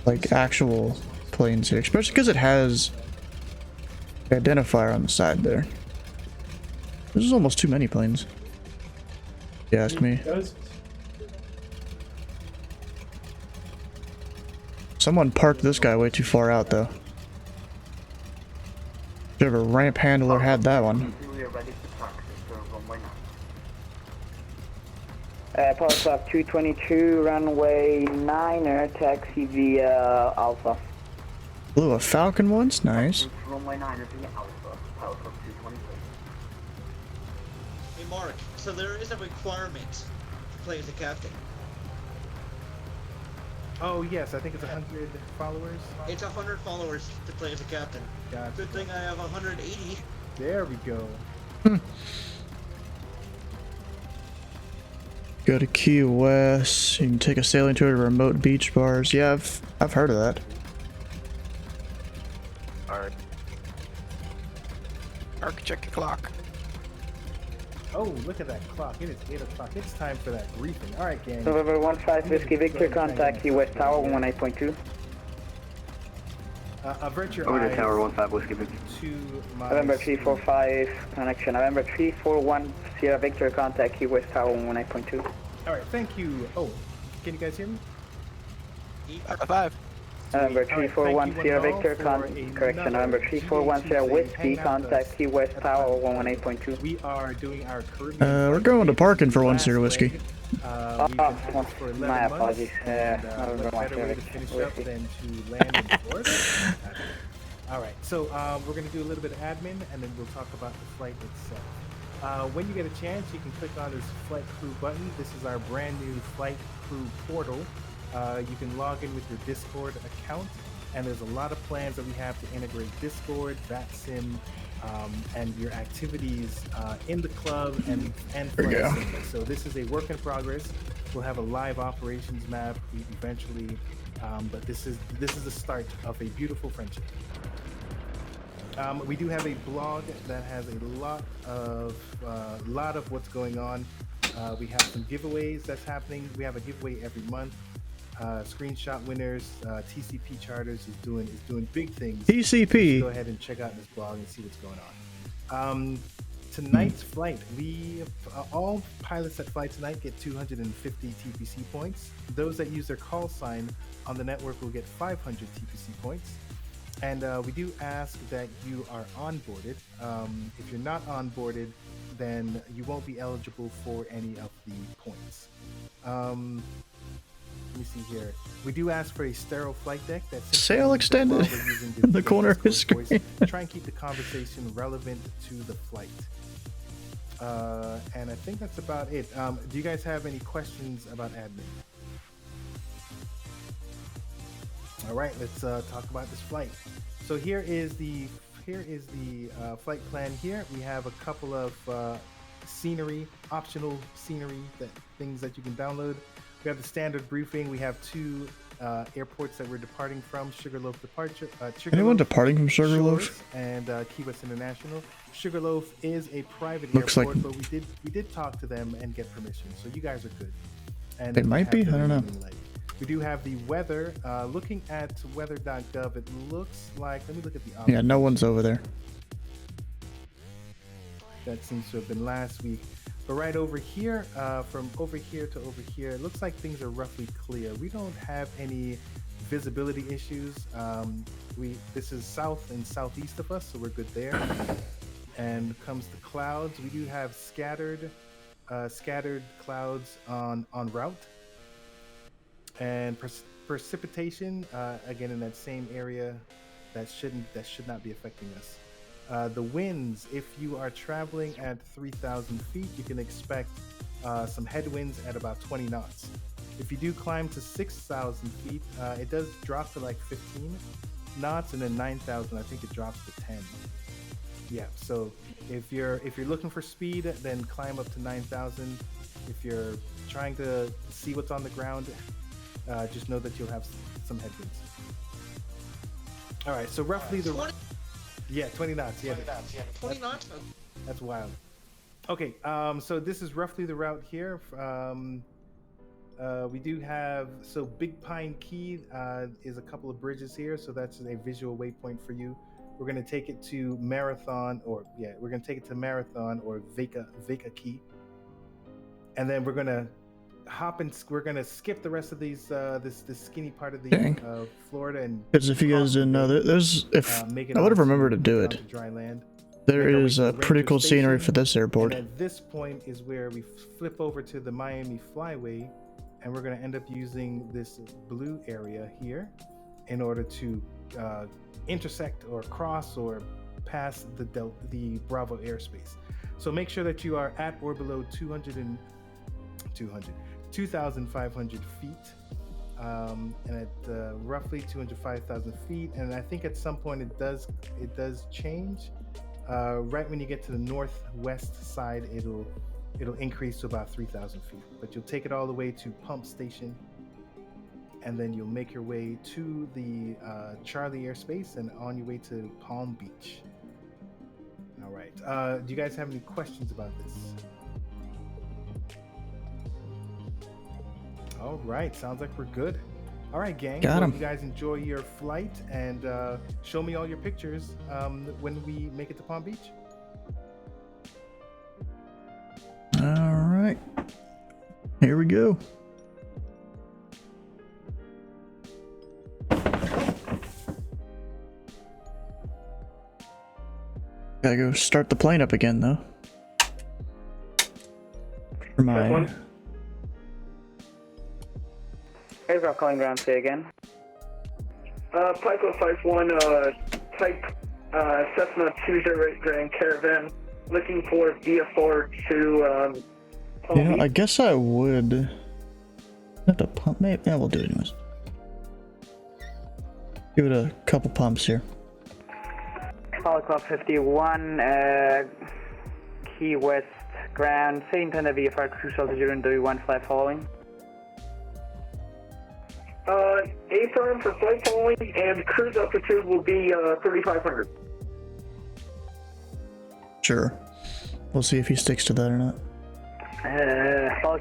like actual planes here, especially because it has the identifier on the side there. This is almost too many planes, if you ask me. Someone parked this guy way too far out though. Whichever ramp handler had that one. Power stop 222, runway 9er, taxi via Alpha. Blew a Falcon once, nice. Runway 9 via Alpha, Power stop 222. mark, so there is a requirement to play as a captain. Oh yes, I think it's 100 followers. It's 100 followers to play as a captain. Gotcha. Good thing I have 180. There we go. Go to Key West. You can take a sailing tour to remote beach bars. Yeah, I've heard of that. Alright. Arc, check your clock. Oh, look at that clock. It is 8 o'clock. It's time for that briefing. All right, gang. November 15 Whiskey Victor, contact Key West Tower 18.2. Avert your Over eyes to Tower 15 Whiskey Victor. to my November screen. 345 connection. November 341 Sierra Victor, contact Key West Tower 18.2. All right, thank you. Oh, can you guys hear me? 5. November All right, 341 thank you, Sierra one and Victor, all, for correction. another November 341 Sierra GA Whiskey, hanging out with us contact Key West at Tower Tower 18.2. We are doing our Caribbean. We're going to parking for one, last Sierra Whiskey. leg. We've been at this for 11 my months, apologies. and November what 1 better way to Sierra finish up Whiskey. than to land in Florida? All right, so we're going to do a little bit of admin, and then we'll talk about the flight itself. When you get a chance, you can click on this flight crew button. This is our brand new flight crew portal. You can log in with your Discord account, and there's a lot of plans that we have to integrate Discord, VATSIM, and your activities in the club and flight sim. So this is a work in progress. We'll have a live operations map eventually, but this is the start of a beautiful friendship. We do have a blog that has a lot of what's going on. We have some giveaways that's happening. We have a giveaway every month. Screenshot winners. TCP Charters is doing big things. TCP. So go ahead and check out this blog and see what's going on. Tonight's flight, all pilots that fly tonight get 250 TPC points. Those that use their call sign on the network will get 500 TPC points. And we do ask that you are onboarded. If you're not onboarded, then you won't be eligible for any of the points. Let me see here. We do ask for a sterile flight deck that's sail extended in the corner of his screen. Try and keep the conversation relevant to the flight. And I think that's about it. Do you guys have any questions about admin? All right, let's talk about this flight. So here is the flight plan. Here we have a couple of optional scenery things that you can download. We have the standard briefing. We have 2 airports that we're departing from: Sugarloaf departure. Anyone departing from Sugarloaf? And Key West International. Sugarloaf is a private Looks airport, like- but we did talk to them and get permission, so you guys are good. And It we might have be, the I don't know. green light. We do have the weather. Looking at weather.gov, it looks like. Let me look at the. Yeah, no one's over there. That seems to have been last week. But right over here, from over here to over here, it looks like things are roughly clear. We don't have any visibility issues. This is south and southeast of us, so we're good there. And comes to clouds, we do have scattered clouds on route. And precipitation, again in that same area, that should not be affecting us. The winds, if you are traveling at 3,000 feet, you can expect some headwinds at about 20 knots. If you do climb to 6,000 feet, it does drop to like 15 knots, and then 9,000, I think it drops to 10. Yeah, so if you're looking for speed, then climb up to 9,000. If you're trying to see what's on the ground, just know that you'll have some headwinds. All right, so roughly 20 knots. Yeah, 20 knots? That's wild. Okay, so this is roughly the route here. We do have, so Big Pine Key is a couple of bridges here, so that's a visual waypoint for you. We're going to take it to Marathon, or Vega Key. And then we're going to we're going to skip the rest of these, this skinny part of the Florida. And Because if you guys didn't know, I would have remembered to do it. Dry land. There is a pretty cool scenery for this airport. And at this point is where we flip over to the Miami Flyway, and we're going to end up using this blue area here in order to intersect or cross or pass the Bravo airspace. So make sure that you are at or below 2,500 feet, and at roughly 205,000 feet. And I think at some point it does change. Right when you get to the northwest side, it'll increase to about 3,000 feet. But you'll take it all the way to Pump Station, and then you'll make your way to the Charlie airspace and on your way to Palm Beach. All right. Do you guys have any questions about this? All right. Sounds like we're good. All right, gang. Got 'em. You guys enjoy your flight and show me all your pictures when we make it to Palm Beach. All right. Here we go. Gotta go start the plane up again, though. For my... Aircraft calling ground, say again. Pico 51, type Cessna 208 Grand Caravan, looking for VFR to, You know, I guess I would... Have to pump, maybe? Yeah, we'll do it anyways. Give it a couple pumps here. Club 51, Key West ground, say intended VFR cruise altitude and W1 flight following. A-firm for flight following, and cruise altitude will be 3,500. Sure. We'll see if he sticks to that or not.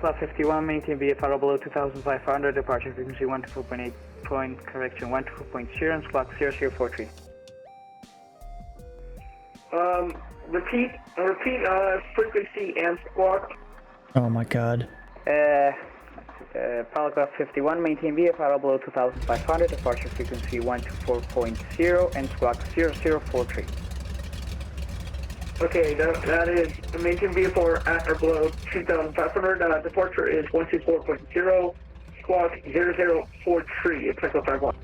Club 51, maintain VFR below 2,500, departure frequency 124.8 point, correction 124.0 and squawk 0043. Repeat frequency and squawk. Oh my god. Paragraph 51, maintain VFR below 2,500, departure frequency 124.0 and squawk 0043. Okay, that is maintain VFR at or below 2,500, departure is 124.0, squawk 0043, Echo 51.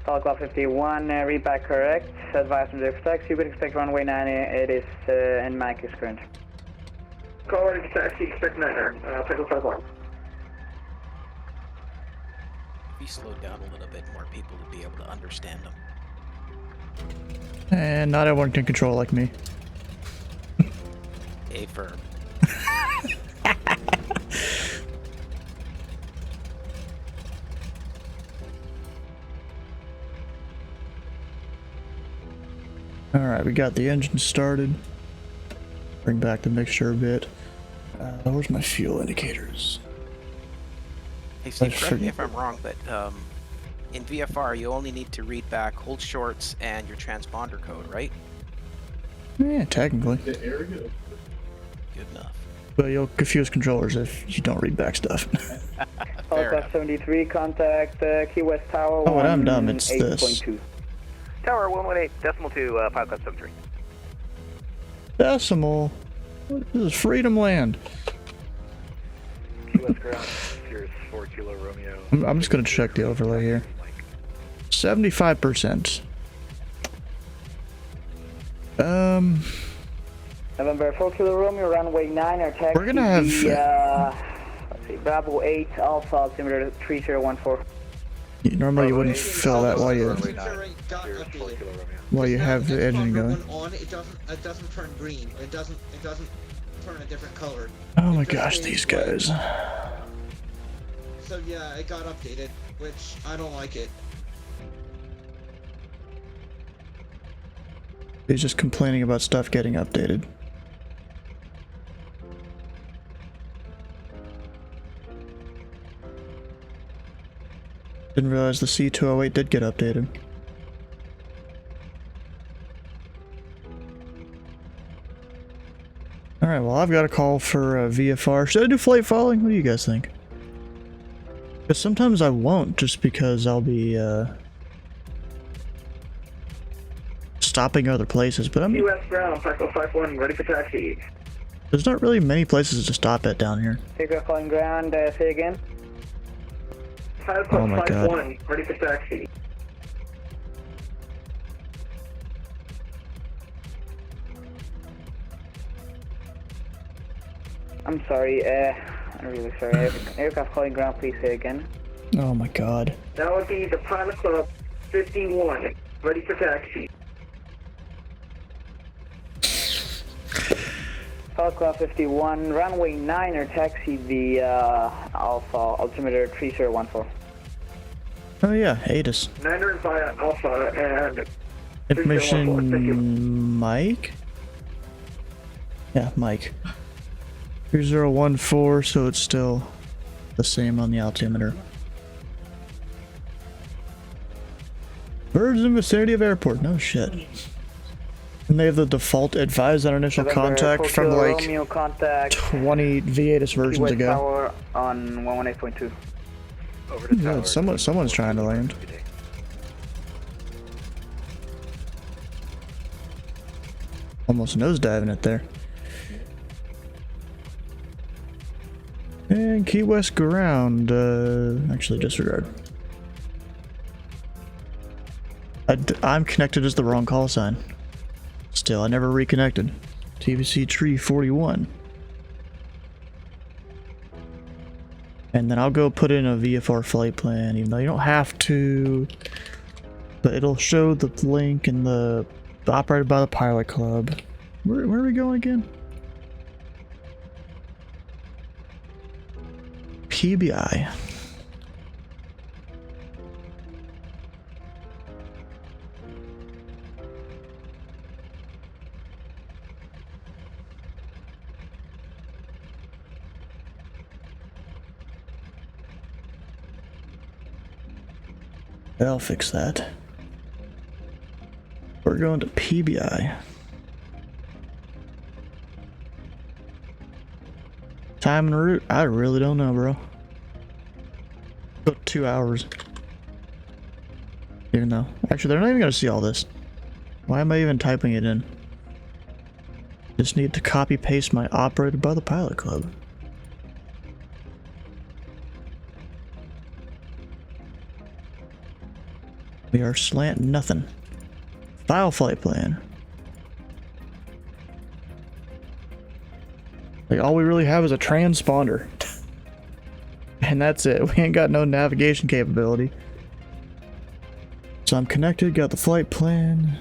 Paragraph 51, read back correct, advise on the taxi, you would expect runway 9, it is in Mike is current. Call ready for taxi, expect 9er, Echo 51. If you slow down a little bit, more people would be able to understand them. And not everyone can control like me. A-firm. Alright, we got the engine started. Bring back the mixture a bit. Where's my fuel indicators? Hey Steve, correct me if I'm wrong, but in VFR you only need to read back hold shorts and your transponder code, right? Yeah, technically. Good enough. But you'll confuse controllers if you don't read back stuff. Paragraph 73, contact Key West Tower. Oh, and I'm dumb, it's this. Tower 118.2, Pilot 73. Decimal. This is freedom land. US ground, Sirius 4 Kilo Romeo. I'm just gonna check the overlay here. 75%. November 4 Kilo Romeo, runway 9, or taxi. We're gonna have let's see, Bravo 8, Alpha altimeter 3014. Normally you wouldn't fill that while you have the engine going. On, it doesn't turn green. It doesn't turn a different color. Oh my gosh, these guys. So yeah, it got updated, which I don't like it. He's just complaining about stuff getting updated. Didn't realize the C208 did get updated. Alright, well I've got a call for VFR. Should I do flight following? What do you guys think? Because sometimes I won't, just because I'll be stopping other places, but I mean, US ground, Echo 51, ready for taxi. there's not really many places to stop at down here. Aircraft calling ground, say again. Oh my god. 51, ready for taxi. I'm sorry, I'm really sorry. Aircraft calling ground, please say again. Oh my god. That would be the Pilot Club 51. Ready for taxi. Pilot Club 51, runway 9 or taxi the Alpha altimeter 3014. Oh yeah, ATIS. 9 via Alpha and... Information... Mike? Yeah, Mike. 3014, so it's still the same on the altimeter. Birds in vicinity of airport, no shit. And they have the default advised on initial contact from like 20 V8 versions ago. Tower on 118.2. Over to tower. Someone's trying to land. Almost nosediving it there. And Key West ground, actually disregard. I'm connected as the wrong call sign. Still, I never reconnected. TVC tree 41. And then I'll go put in a VFR flight plan, even though you don't have to. But it'll show the link and the operated by the pilot club. Where are we going again? PBI. I'll fix that. We're going to PBI. Time and route? I really don't know, bro. About 2 hours. Even though, actually, they're not even gonna see all this. Why am I even typing it in? Just need to copy paste my operated by the pilot club. We are slant nothing. File flight plan. Like, all we really have is a transponder. And that's it. We ain't got no navigation capability. So I'm connected, got the flight plan.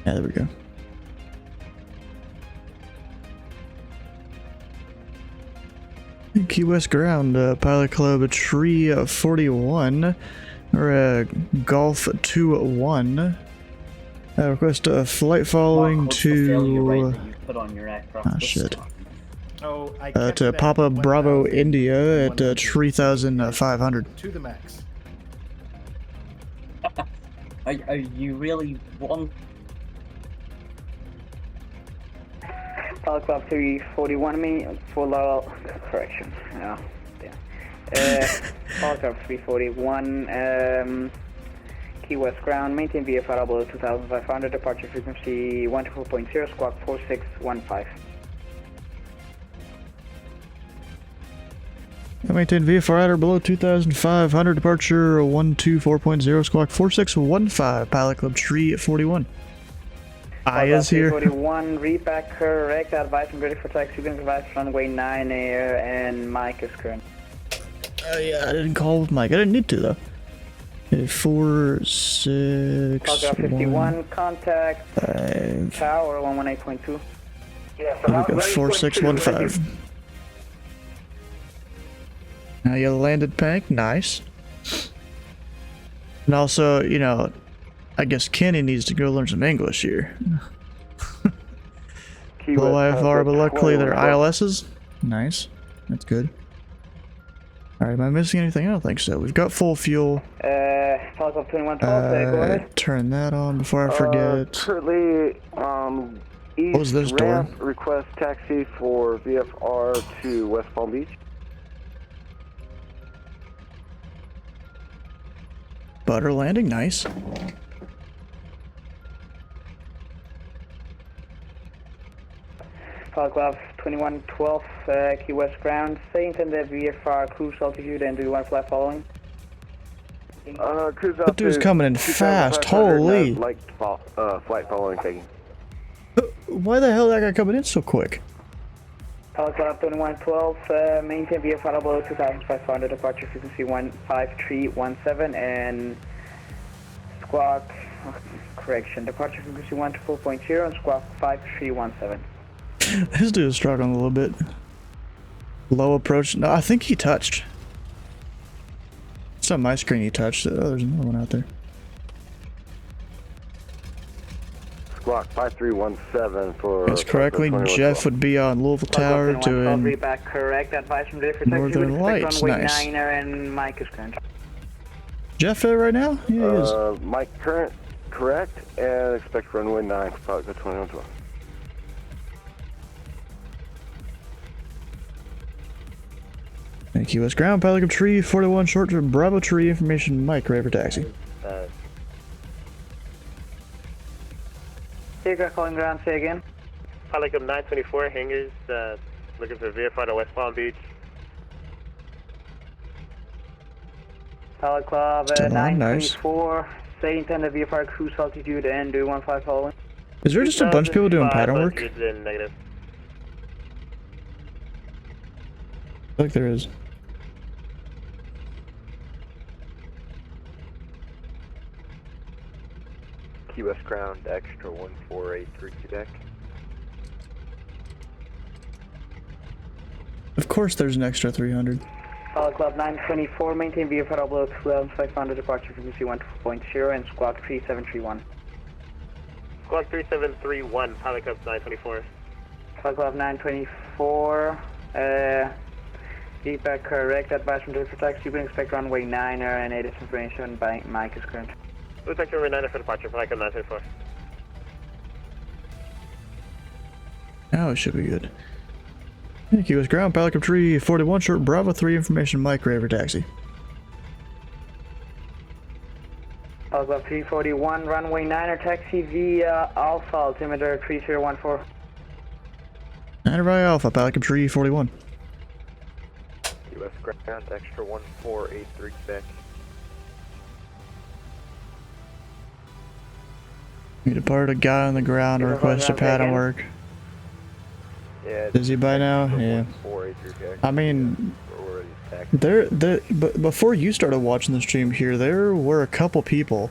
Yeah, there we go. Key West ground, pilot club tree 41. Or Golf 2-1. Request a flight following to... Ah, shit. To Papa Bravo India at 3,500. To the max. Are you really one? Pilot Club 341 me, full correction. Yeah. Pilot Club 341, Key West ground, maintain VFR below 2,500, departure frequency 124.0, squawk 4615. Maintain VFR at or below 2,500, departure 124.0, squawk 4615, Pilot Club Tree 41. I is here. 41, repack correct, advice and ready for taxi, advice runway 9 air, and Mike is current. Oh yeah, I didn't call with Mike. I didn't need to though. Okay, 4, 6, Telegraph 51, contact 5. tower 118.2. Yeah, There we go, 4615. Now you landed, Pank. Nice. And also, you know, I guess Kenny needs to go learn some English here. Low IFR, but luckily they're ILSs. Nice. That's good. Alright, am I missing anything? I don't think so. We've got full fuel. Pilot Club 2112, go ahead. Turn that on before I forget. Currently, east What was this door? ramp, request taxi for VFR to West Palm Beach. Butter landing, nice. Pilot Club 2112, Key West ground, stay in the VFR cruise altitude, and do you want to fly following? Cruise That dude's coming in fast, holy! Like flight following taking. Why the hell that guy coming in so quick? Pilot Club 2112, maintain VFR below 2500, departure frequency 15317, and squawk, correction, departure frequency 124.0 and squawk 5317. This dude is struggling a little bit. Low approach. No, I think he touched. It's on my screen he touched. Oh, there's another one out there. Squawk 5317 for... That's correctly. Jeff would be on Louisville Tower doing Back correct. Advice from for Northern Lights. Nice. And Mike is current. Jeff there right now? Yeah, he is. Mike current, correct, and expect runway 9 for Pilot Club 2112. Thank you. West Ground, Pilot Club Tree 41 short to Bravo Tree information. Mike, ready for taxi. Take calling ground, say again. Pilot Club 924, hangars, looking for VFR to West Palm Beach. Pilot Club Still on, 924, say intended VFR cruise altitude and do 15 following. Is there just a bunch of people doing pattern work? Negative. I think there is. Key West ground, extra 1483 Quebec. Of course there's an extra 300. Pilot Club 924, maintain VFR below 2500, departure frequency 1.0 and squawk 3731. Squawk 3731, Pilot Club 924. Pilot Club 924, feedback correct, advice from for taxi, you can expect runway 9 and it is information by Mike is current. We'll take runway 9 for departure, Pilot Club 924. Now it should be good. Thank you. West Ground, Pilot Club Tree 41 short Bravo 3 information. Mike, ready for taxi. Pilot Club 341, runway 9 taxi via Alpha, altimeter 3014. 9 via Alpha, Pilot Club Tree 41. US ground, extra 1483 Quebec. We departed a guy on the ground to request a pattern work. Yeah, Is he by now? Yeah. I mean, but before you started watching the stream here, there were a couple people.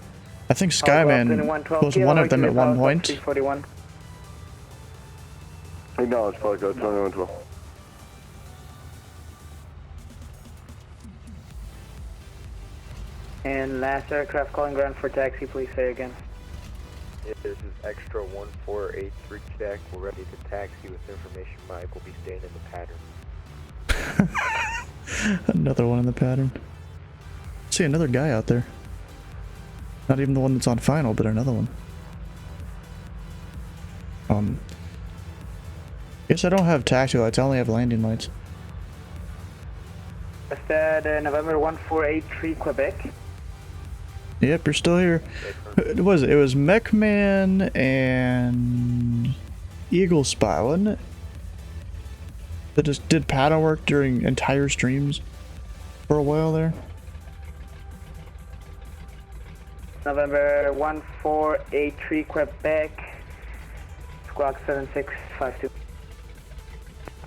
I think Skyman was one of them at one point. Acknowledge Pilot Club 2112. And last aircraft calling ground for taxi, please say again. Yeah, this is extra 1483 Quebec. We're ready to taxi with information. Mike will be staying in the pattern. Another one in the pattern. See another guy out there. Not even the one that's on final, but another one. Guess I don't have taxi lights. I only have landing lights. That's November 1483 Quebec. Yep, you're still here. It was Mechman and Eagle Spy, wasn't it? That just did pattern work during entire streams for a while there. November 1483 Quebec. Squawk 7652.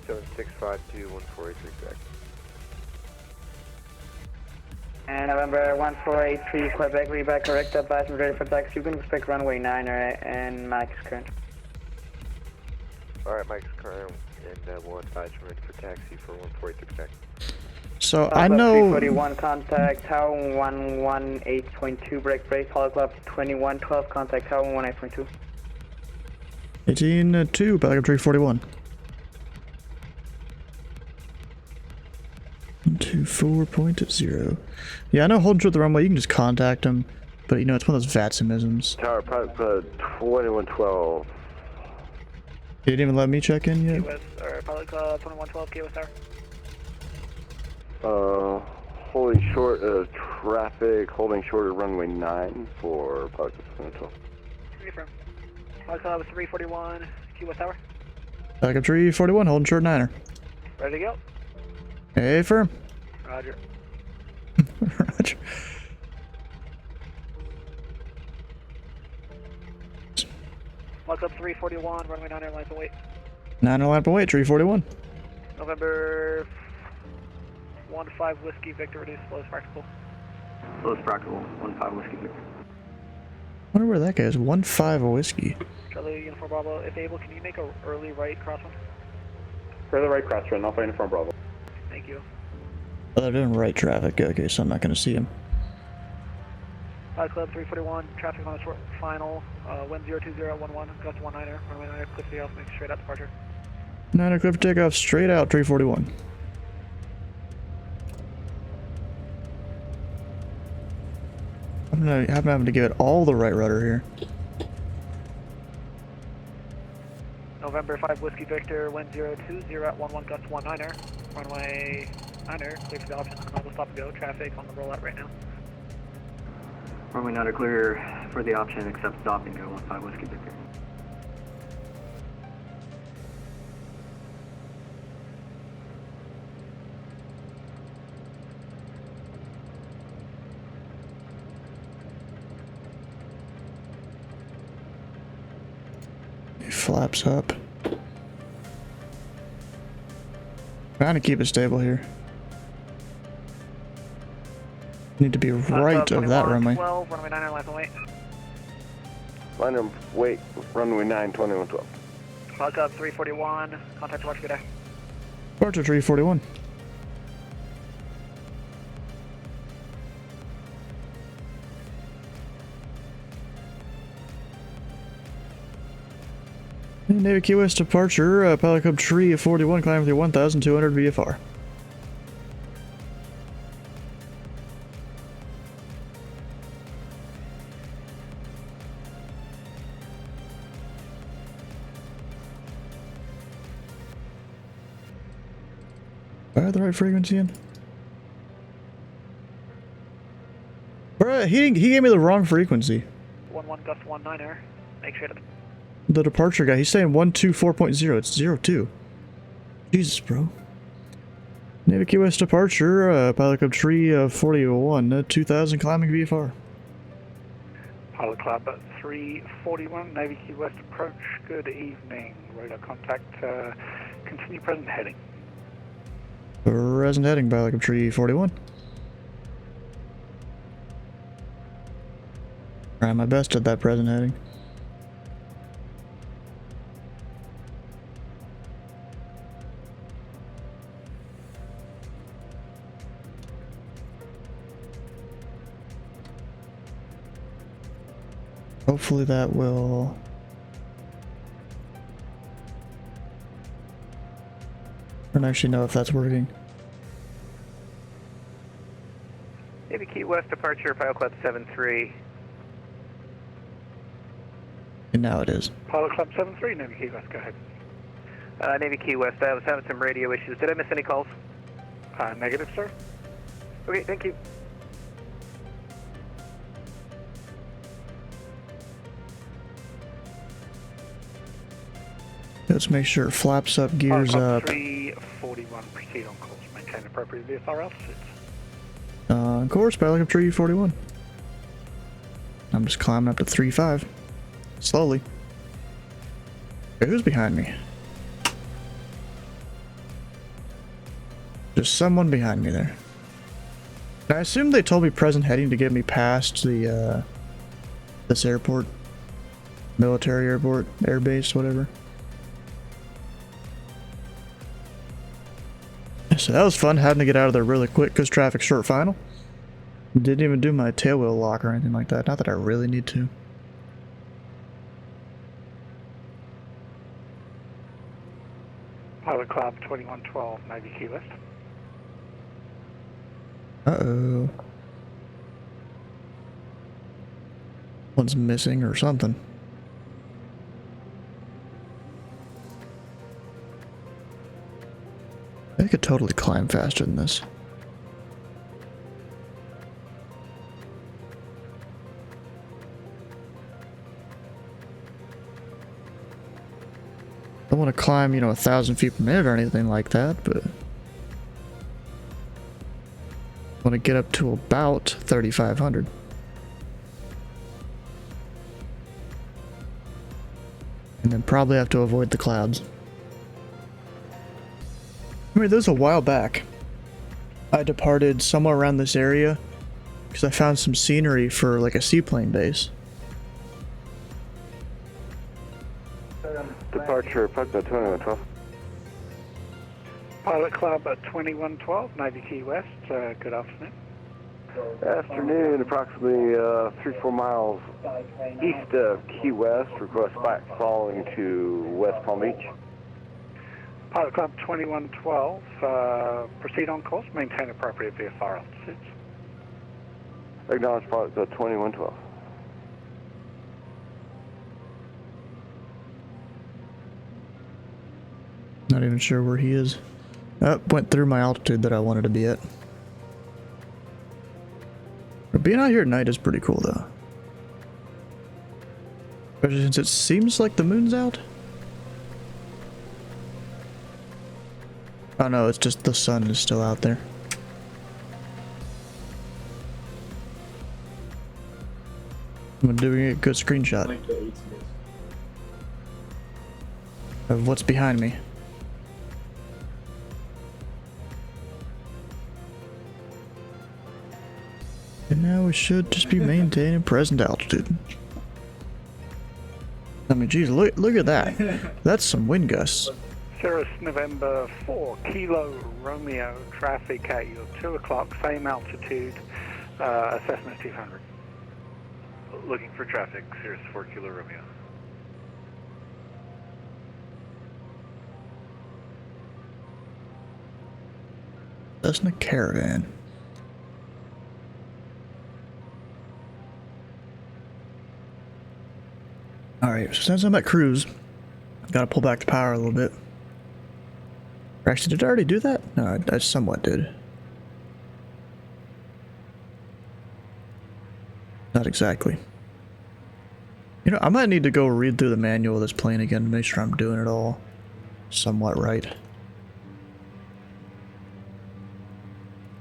7652 1483 Quebec. And November 1483 Quebec, reback correct, advice and ready for taxi. You can expect runway 9 and Mike is current. Alright, Mike's current, and we'll advise we're ready for taxi for 1483 Quebec. So I know. 341 contact Tower 118.2 break, Pilot Club 2112 contact Tower 118.2. 18-2, Pilot Club 341. 124.0. Yeah, I know holding short the runway, you can just contact him, but you know, it's one of those VATSimisms. Tower Pilot Club 2112. He didn't even let me check in yet? Pilot Club 2112, Key West Tower. Holding short of traffic, holding short of runway 9 for Pilot Club 2012. Confirm. Pilot Club 341, Key West Tower. Pilot Club 341, holding short 9er. Ready to go? Hey, firm. Roger. Roger. Pilot Club 341, runway 9 airlines await. 9er line up and wait, 341. November 1-5 Whiskey Victor, reduce slow as practical. Slow as practical, 1-5 Whiskey Victor. I wonder where that guy is. 1-5 whiskey. Charlie Uniform Bravo, if able, can you make a early right crosswind? Further right crosswind, Alpha Uniform Bravo. Thank you. Oh, they're doing right traffic. Okay, so I'm not going to see him. Club 341, traffic on the short final, wind 02011, gust 19er, runway 9er, cliff the off, make straight out departure. 9er cliff takeoff straight out 341. I'm having to give it all the right rudder here. November 5 Whiskey Victor, wind 020 at 11, gust 19er, runway 9er, clear for the option, level stop and go, traffic on the rollout right now. Runway 9er clear for the option, except stop and go, 1-5 Whiskey Victor. He flaps up. Trying to keep it stable here. Need to be right of that runway. 12, runway 9er, line away. Line of wait, runway 9, 2112. Cloud Cub 341, contact watch, good day. Departure 341. Navy Key West departure, Pilot Cub Tree 41, climb through 1,200 VFR. Do I have the right frequency in? Bruh, he gave me the wrong frequency. 11 gust 19er, make sure to... The departure guy, he's saying 124.0, it's 02. Jesus, bro. Navy Key West departure, Pilot Club Tree 41, 2000 climbing VFR. Pilot Club 341, Navy Key West approach, good evening. Radar contact, continue present heading. Present heading, Pilot Club Tree 41. Trying my best at that present heading. Hopefully that will... I don't actually know if that's working. Navy Key West departure, Pilot Club 73. And now it is. Pilot Club 73, Navy Key West, go ahead. Navy Key West, I was having some radio issues. Did I miss any calls? Negative, sir. Okay, thank you. Let's make sure it flaps up, gears Pilot Club up. 341, proceed on course. Maintain appropriate VFR altitudes. On course, Pilot Club Tree 41. I'm just climbing up to 3.5. Slowly. Okay, who's behind me? There's someone behind me there. I assume they told me present heading to get me past the, this airport. Military airport, air base, whatever. So that was fun, having to get out of there really quick because traffic short final. Didn't even do my tail wheel lock or anything like that. Not that I really need to. Pilot Club 2112, Navy Key West. Uh-oh. One's missing or something. I could totally climb faster than this. I don't want to climb, 1,000 feet per minute or anything like that, but I want to get up to about 3,500. And then probably have to avoid the clouds. I mean, this was a while back. I departed somewhere around this area because I found some scenery for like a seaplane base. Departure, Puck 2112. Pilot Club at 2112, Navy Key West. Good afternoon. Afternoon, approximately 3-4 miles east of Key West. Request flight following to West Palm Beach. Pilot Club 2112, proceed on course, maintain appropriate VFR altitudes. Acknowledge Pilot Club 2112. Not even sure where he is. Went through my altitude that I wanted to be at. But being out here at night is pretty cool though. Especially since it seems like the moon's out. Oh no, it's just the sun is still out there. I'm doing a good screenshot of what's behind me. And now we should just be maintaining present altitude. I mean, geez, look at that. That's some wind gusts. Cirrus November 4, Kilo Romeo, traffic at your 2 o'clock, same altitude, assessment 200. Looking for traffic, Cirrus 4, Kilo Romeo. Cessna Caravan. Alright, so since I'm at cruise, I've got to pull back the power a little bit. Actually, did I already do that? No, I somewhat did. Not exactly. You know, I might need to go read through the manual of this plane again to make sure I'm doing it all somewhat right.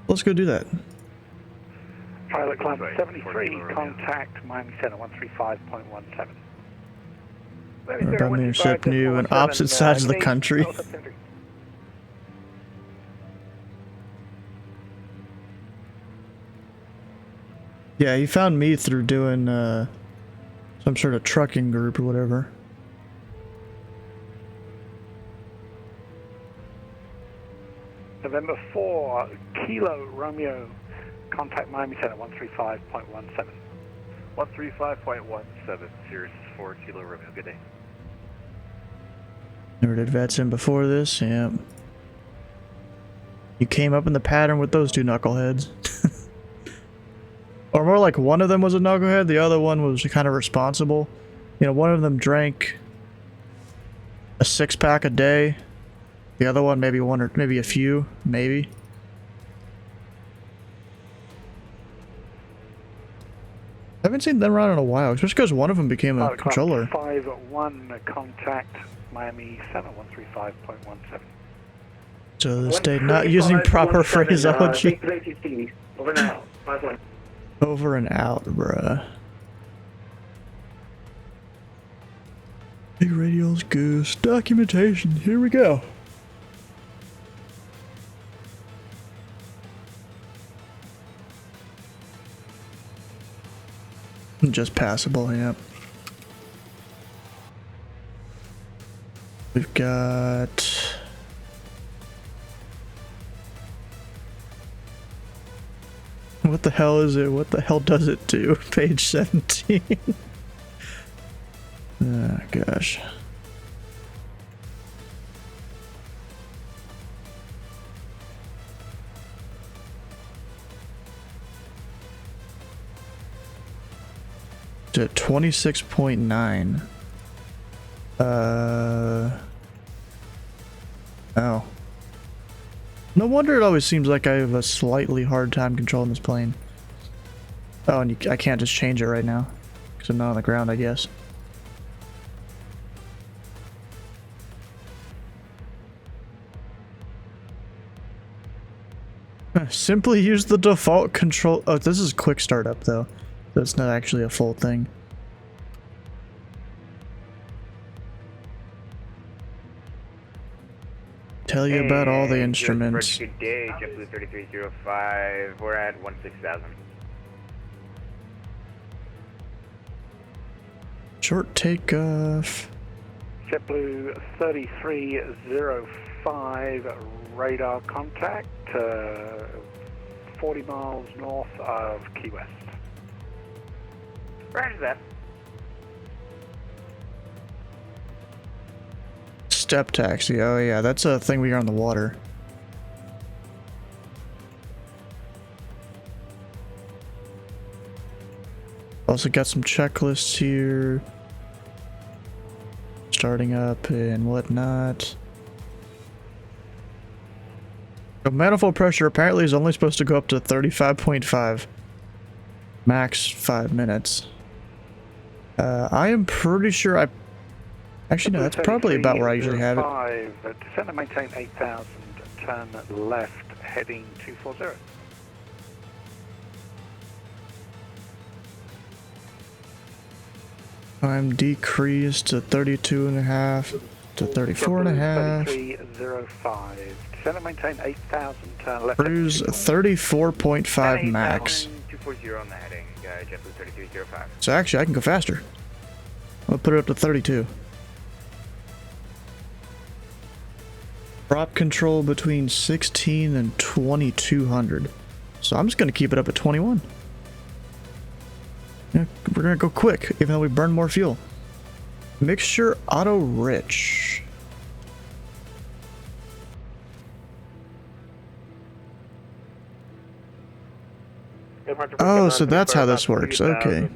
Let's go do that. Pilot Club 73, contact Miami Center 135.17. About ship new and opposite sides of the country. Yeah, he found me through doing some sort of trucking group or whatever. November 4, Kilo Romeo, contact Miami Center 135.17. 135.17, Cirrus 4, Kilo Romeo, good day. Never did vets in before this, yeah. You came up in the pattern with those two knuckleheads. Or more like one of them was a knucklehead, the other one was kind of responsible. You know, one of them drank a 6-pack a day. The other one maybe one or maybe a few, maybe. I haven't seen them around in a while, especially because one of them became a controller. 5-1, contact Miami Center 135.17. So this day not using proper phraseology. Over and out. 5-1. Over and out, bruh. Big radials, goose, documentation, here we go. Just passable, yeah. We've got... What the hell is it? What the hell does it do? Page 17. Oh, gosh. At 26.9. Oh. No wonder it always seems like I have a slightly hard time controlling this plane. Oh, and I can't just change it right now. Because I'm not on the ground, I guess. Simply use the default control. Oh, this is quick startup though. That's not actually a full thing. tell you about all the And instruments. Good day, JetBlue 3305. We're at 16,000. Short takeoff. JetBlue 3305, radar contact, 40 miles north of Key West. Roger that. Step taxi. Oh yeah, that's a thing we are on the water. Also got some checklists here. Starting up and whatnot. The manifold pressure apparently is only supposed to go up to 35.5. Max 5 minutes. I am pretty sure I... Actually, no, that's probably about where I usually have it. Descend and maintain 8,000, turn left, heading 240. Time decreased to 32.5 to 34.5. 3305. Descend and maintain 8,000, turn left. Cruise 34.5 max. 240 on the heading, JetBlue 3305. So actually, I can go faster. I'll put it up to 32. Prop control between 16 and 2200. So I'm just going to keep it up at 21. Yeah, we're going to go quick, even though we burn more fuel. Mixture auto rich. Oh, so that's how this works. Okay.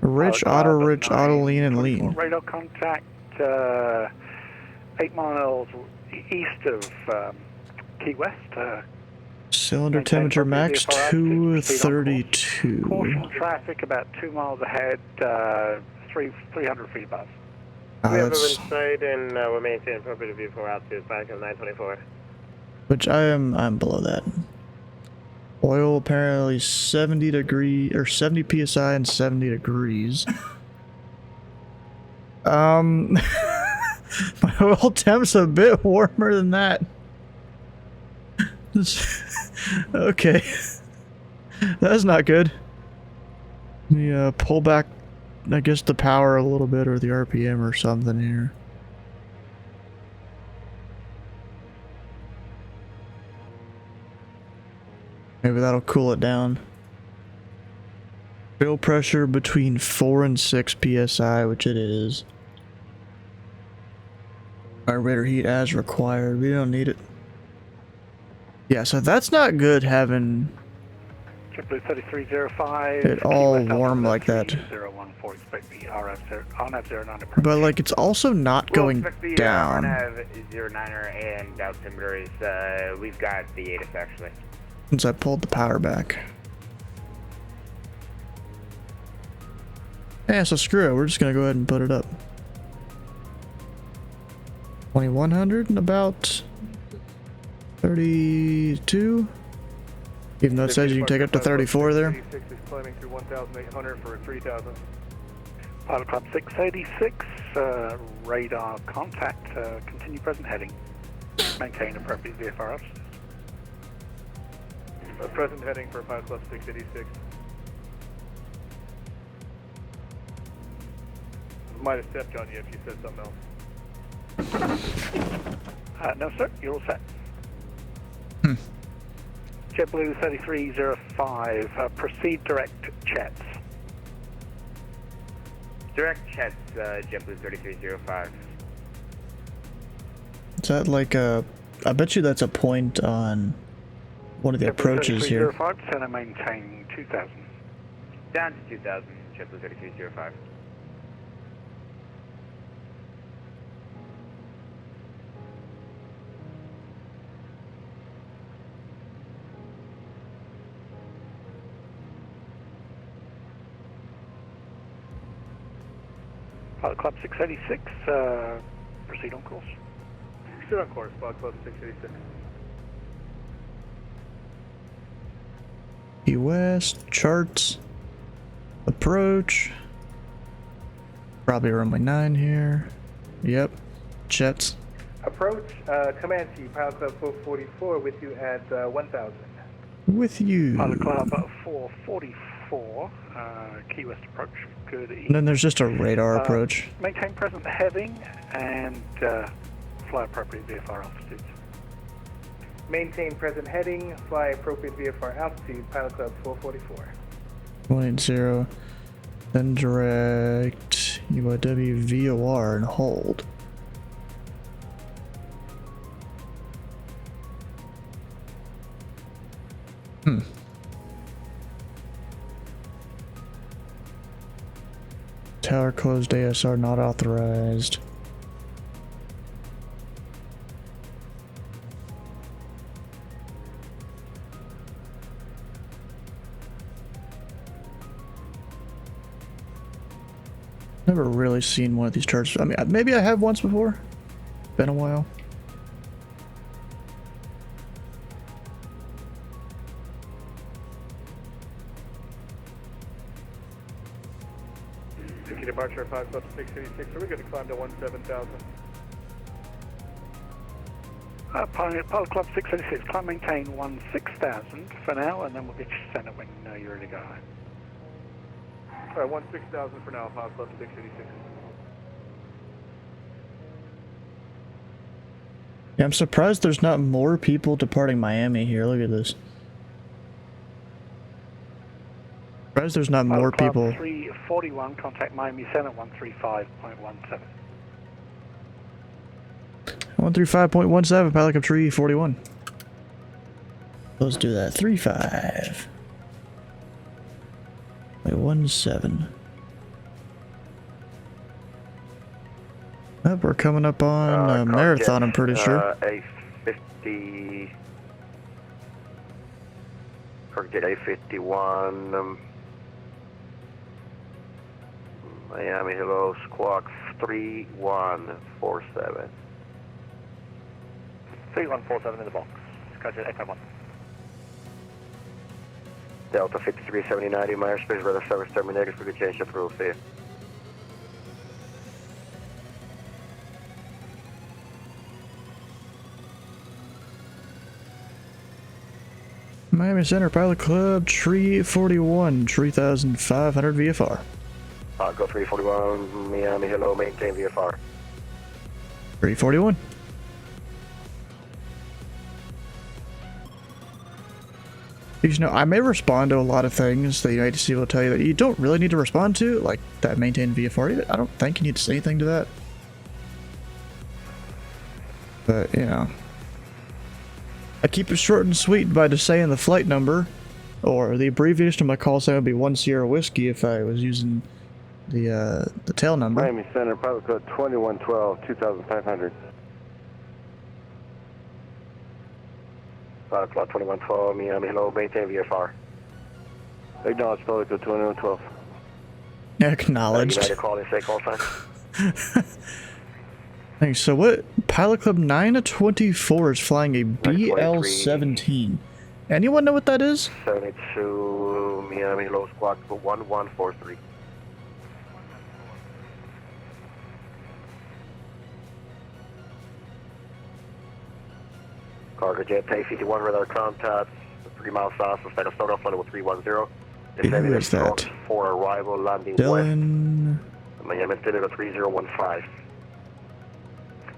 Rich, auto lean, and lean. Radar contact 8 miles east of Key West. Cylinder temperature max 232. Caution traffic about 2 miles ahead, 300 feet above. Oh, we have that's... them inside and we're maintaining appropriate view for altitude, 924. Which I'm below that. Oil apparently 70 degree or 70 psi and 70 degrees. My oil temp's a bit warmer than that. Okay. That's not good. Let me pull back, I guess, the power a little bit, or the RPM or something here. Maybe that'll cool it down. Fuel pressure between 4 and 6 psi, which it is. Carburetor heat as required. We don't need it. Yeah, so that's not good having JetBlue 3305. it all warm like that. 014, expect the RNAV 09 approach. But like, it's also not going down. RNAV 09er and altimeters, we've got the ATIS actually. Since I pulled the power back. Yeah, so screw it. We're just gonna go ahead and put it up. 2100 and about 32. Even though it says you can take up to 34 there. 86 is climbing through 1,800 for 3,000. Pilot Club 686, radar contact, continue present heading. Maintain appropriate VFR. Present heading for Pilot Club 686. Might have stepped on you if you said something else. No, sir. You're all set. JetBlue 3305, proceed direct jets. Direct jets, JetBlue 3305. Is that like a... I bet you that's a point on one of the approaches here. 3305, descend and maintain 2,000. Down to 2,000, JetBlue 3305. Pilot Club 686, proceed on course. Proceed on course, Pilot Club 686. Key West, charts, approach. Probably runway 9 here. Yep, jets. Approach, Comanche, Pilot Club 444 with you at 1000. With you. Pilot Club 444, Key West approach, good evening. And then there's just a radar approach. Maintain present heading and fly appropriate VFR altitudes. Maintain present heading, fly appropriate VFR altitude, Pilot Club 444. 180. Then direct UIW VOR and hold. Tower closed, ASR not authorized. Never really seen one of these charts. I mean, maybe I have once before. Been a while. Departure 5 Club 686, are we going to climb to 17,000? Pilot Club 686, climb maintain 16,000 for now, and then we'll get you center when you're ready to go. Alright, 16,000 for now, Pilot Club 686. Yeah, I'm surprised there's not more people departing Miami here. Look at this. Surprised there's not more people. 341, contact Miami Center 135.17. 135.17, Pilot Club Tree 41. Let's do that. 35. Wait, 17. Oh, we're coming up on Marathon, I'm pretty sure. A50. Target A51. Miami, hello, Squawk 3147. 3147 in the box. Skyjet 851. Delta 537090, my airspace radar service terminated for the change of rules here. Miami Center, Pilot Club Tree 41, 3,500 VFR. Go 341, Miami, hello, maintain VFR. 341. You know, I may respond to a lot of things that UATC will tell you that you don't really need to respond to, like that maintain VFR. I don't think you need to say anything to that. But, you know, I keep it short and sweet by just saying the flight number, or the abbreviation of my call sign would be 1 Sierra Whiskey if I was using the tail number. Miami Center, Pilot Code 2112, 2500. Pilot Code 2112, Miami, hello, maintain VFR. Acknowledge Pilot Code 2112. Acknowledged. United call in, say call sign. Thanks. So what? Pilot Club 924 is flying a BL-17. Anyone know what that is? 72, Miami, hello, Squawk 1143. Cargo jet, A51 radar contact, 3 miles south of Sarasota, flight level 310. Who is that? For arrival, landing Dylan. west. Miami Center 3015.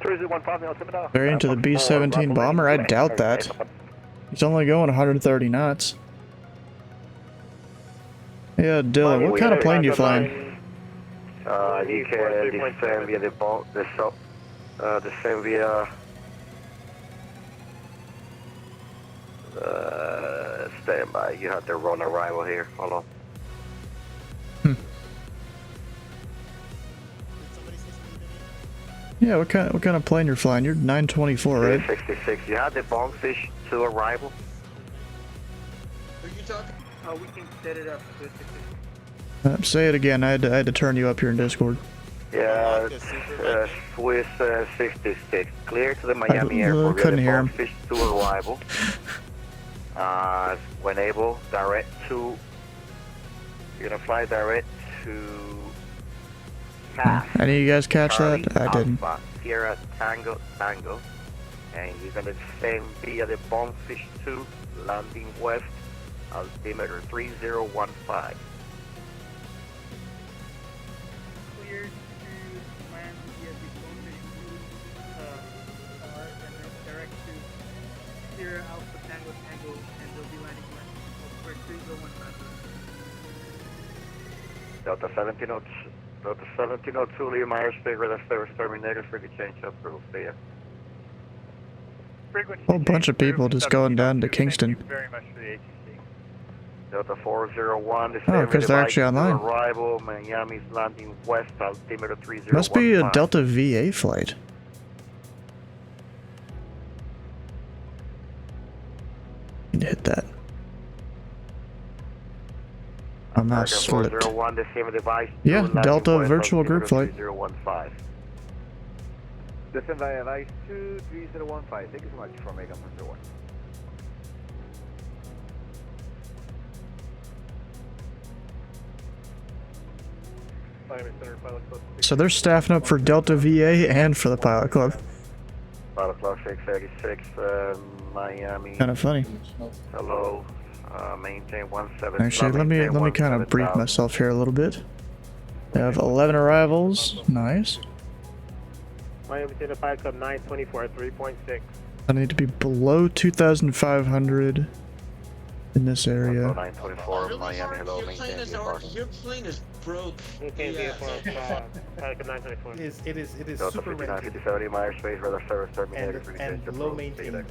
3015, Variant of the B-17 bomber? I doubt that. He's only going 130 knots. Yeah, Dylan, what kind of plane do you flying? You can descend via descend via stand by. You have to run arrival here. Hold on. Yeah, what kind of plane you're flying? You're 924, right? 66. You had the bombfish to arrival. Are you talking? We can set it up to 66. Say it again. I had to turn you up here in Discord. Yeah, Swiss 66. Clear to the Miami airport. Couldn't hear him. Bombfish to arrival. When able, direct to. You're gonna fly direct to. Any of you guys catch Charlie that? I didn't. Alpha. Sierra Tango Tango, and you're gonna descend via the Bonefish 2, landing west, altimeter 3015. Cleared to land via the Bonefish 2 car and then direct to Sierra Alpha Tango Tango, and they'll be landing west for 3015. Delta 1702, Lima airspace, radar service terminated for the change of route. See ya. Whole bunch of people just going down to Kingston. Very much for the ATC. Delta 401, Oh, because they're actually online. Arrival, Miami's landing west, altimeter 3015. Must be a Delta VA flight. Need to hit that. I'm not slipped. 401, December device. Yeah, landing Delta west, virtual altimeter group flight. 3015. Descend via Vice 23015. Thank you so much for making Mr. 1. So they're staffing up for Delta VA and for the Pilot Club. Pilot Club 686, Miami. Kind of funny. Hello. Maintain 17. Actually, let me kind of brief myself here a little bit. We have 11 arrivals. Nice. Miami to the Pilot Club 924, 3.6. I need to be below 2,500 in this area. 924, Miami. Hello. Maintain Your plane is broke. Maintain VFR, Pilot Club 924. It is Delta super 5950, Meyer space, radar service terminated for the change and of low route. maintained.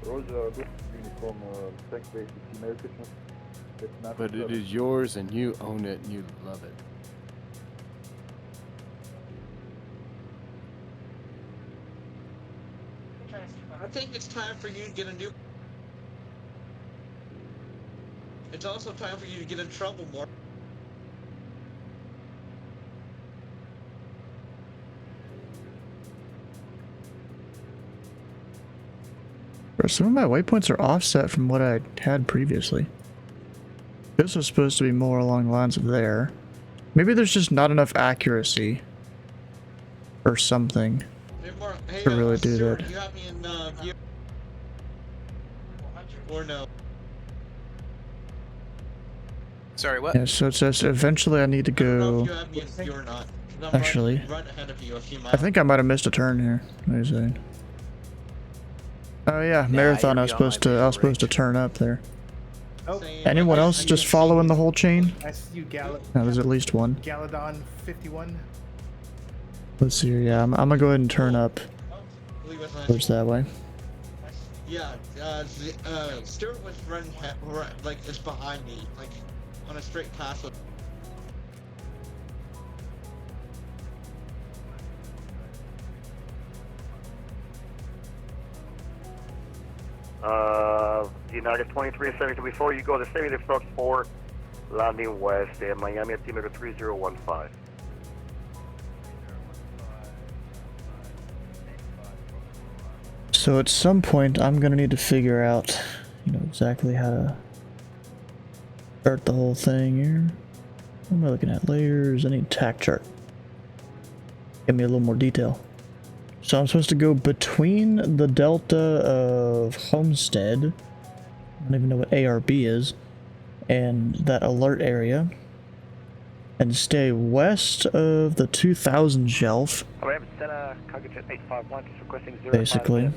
Roger, good from tank base to American. But it is yours and you own it and you love it. I think it's time for you to get a new. It's also time for you to get in trouble more. Some of my waypoints are offset from what I had previously. This was supposed to be more along the lines of there. Maybe there's just not enough accuracy or something to really do that. You have me in view. Or no? Sorry, what? Yeah, so it says eventually I need to go. You have me in view or not? I'm Actually, right ahead of you a few I miles. think I might have missed a turn here. What are you saying? Oh yeah, marathon. I was supposed to turn up there. Oh, Anyone else just following the whole chain? I see you, No, there's at least one. Galadon 51. Let's see here. Yeah, I'm gonna go ahead and turn up towards that way. Yeah, Stuart was running like just behind me, like on a straight path. United 2370, before you go to 70 Fox 4, landing west, Miami altimeter 3015. So at some point, I'm gonna need to figure out, exactly how to start the whole thing here. What am I looking at? Layers. I need tack chart. Give me a little more detail. So I'm supposed to go between the delta of Homestead. I don't even know what ARB is, and that alert area, and stay west of the 2000 shelf. Basically.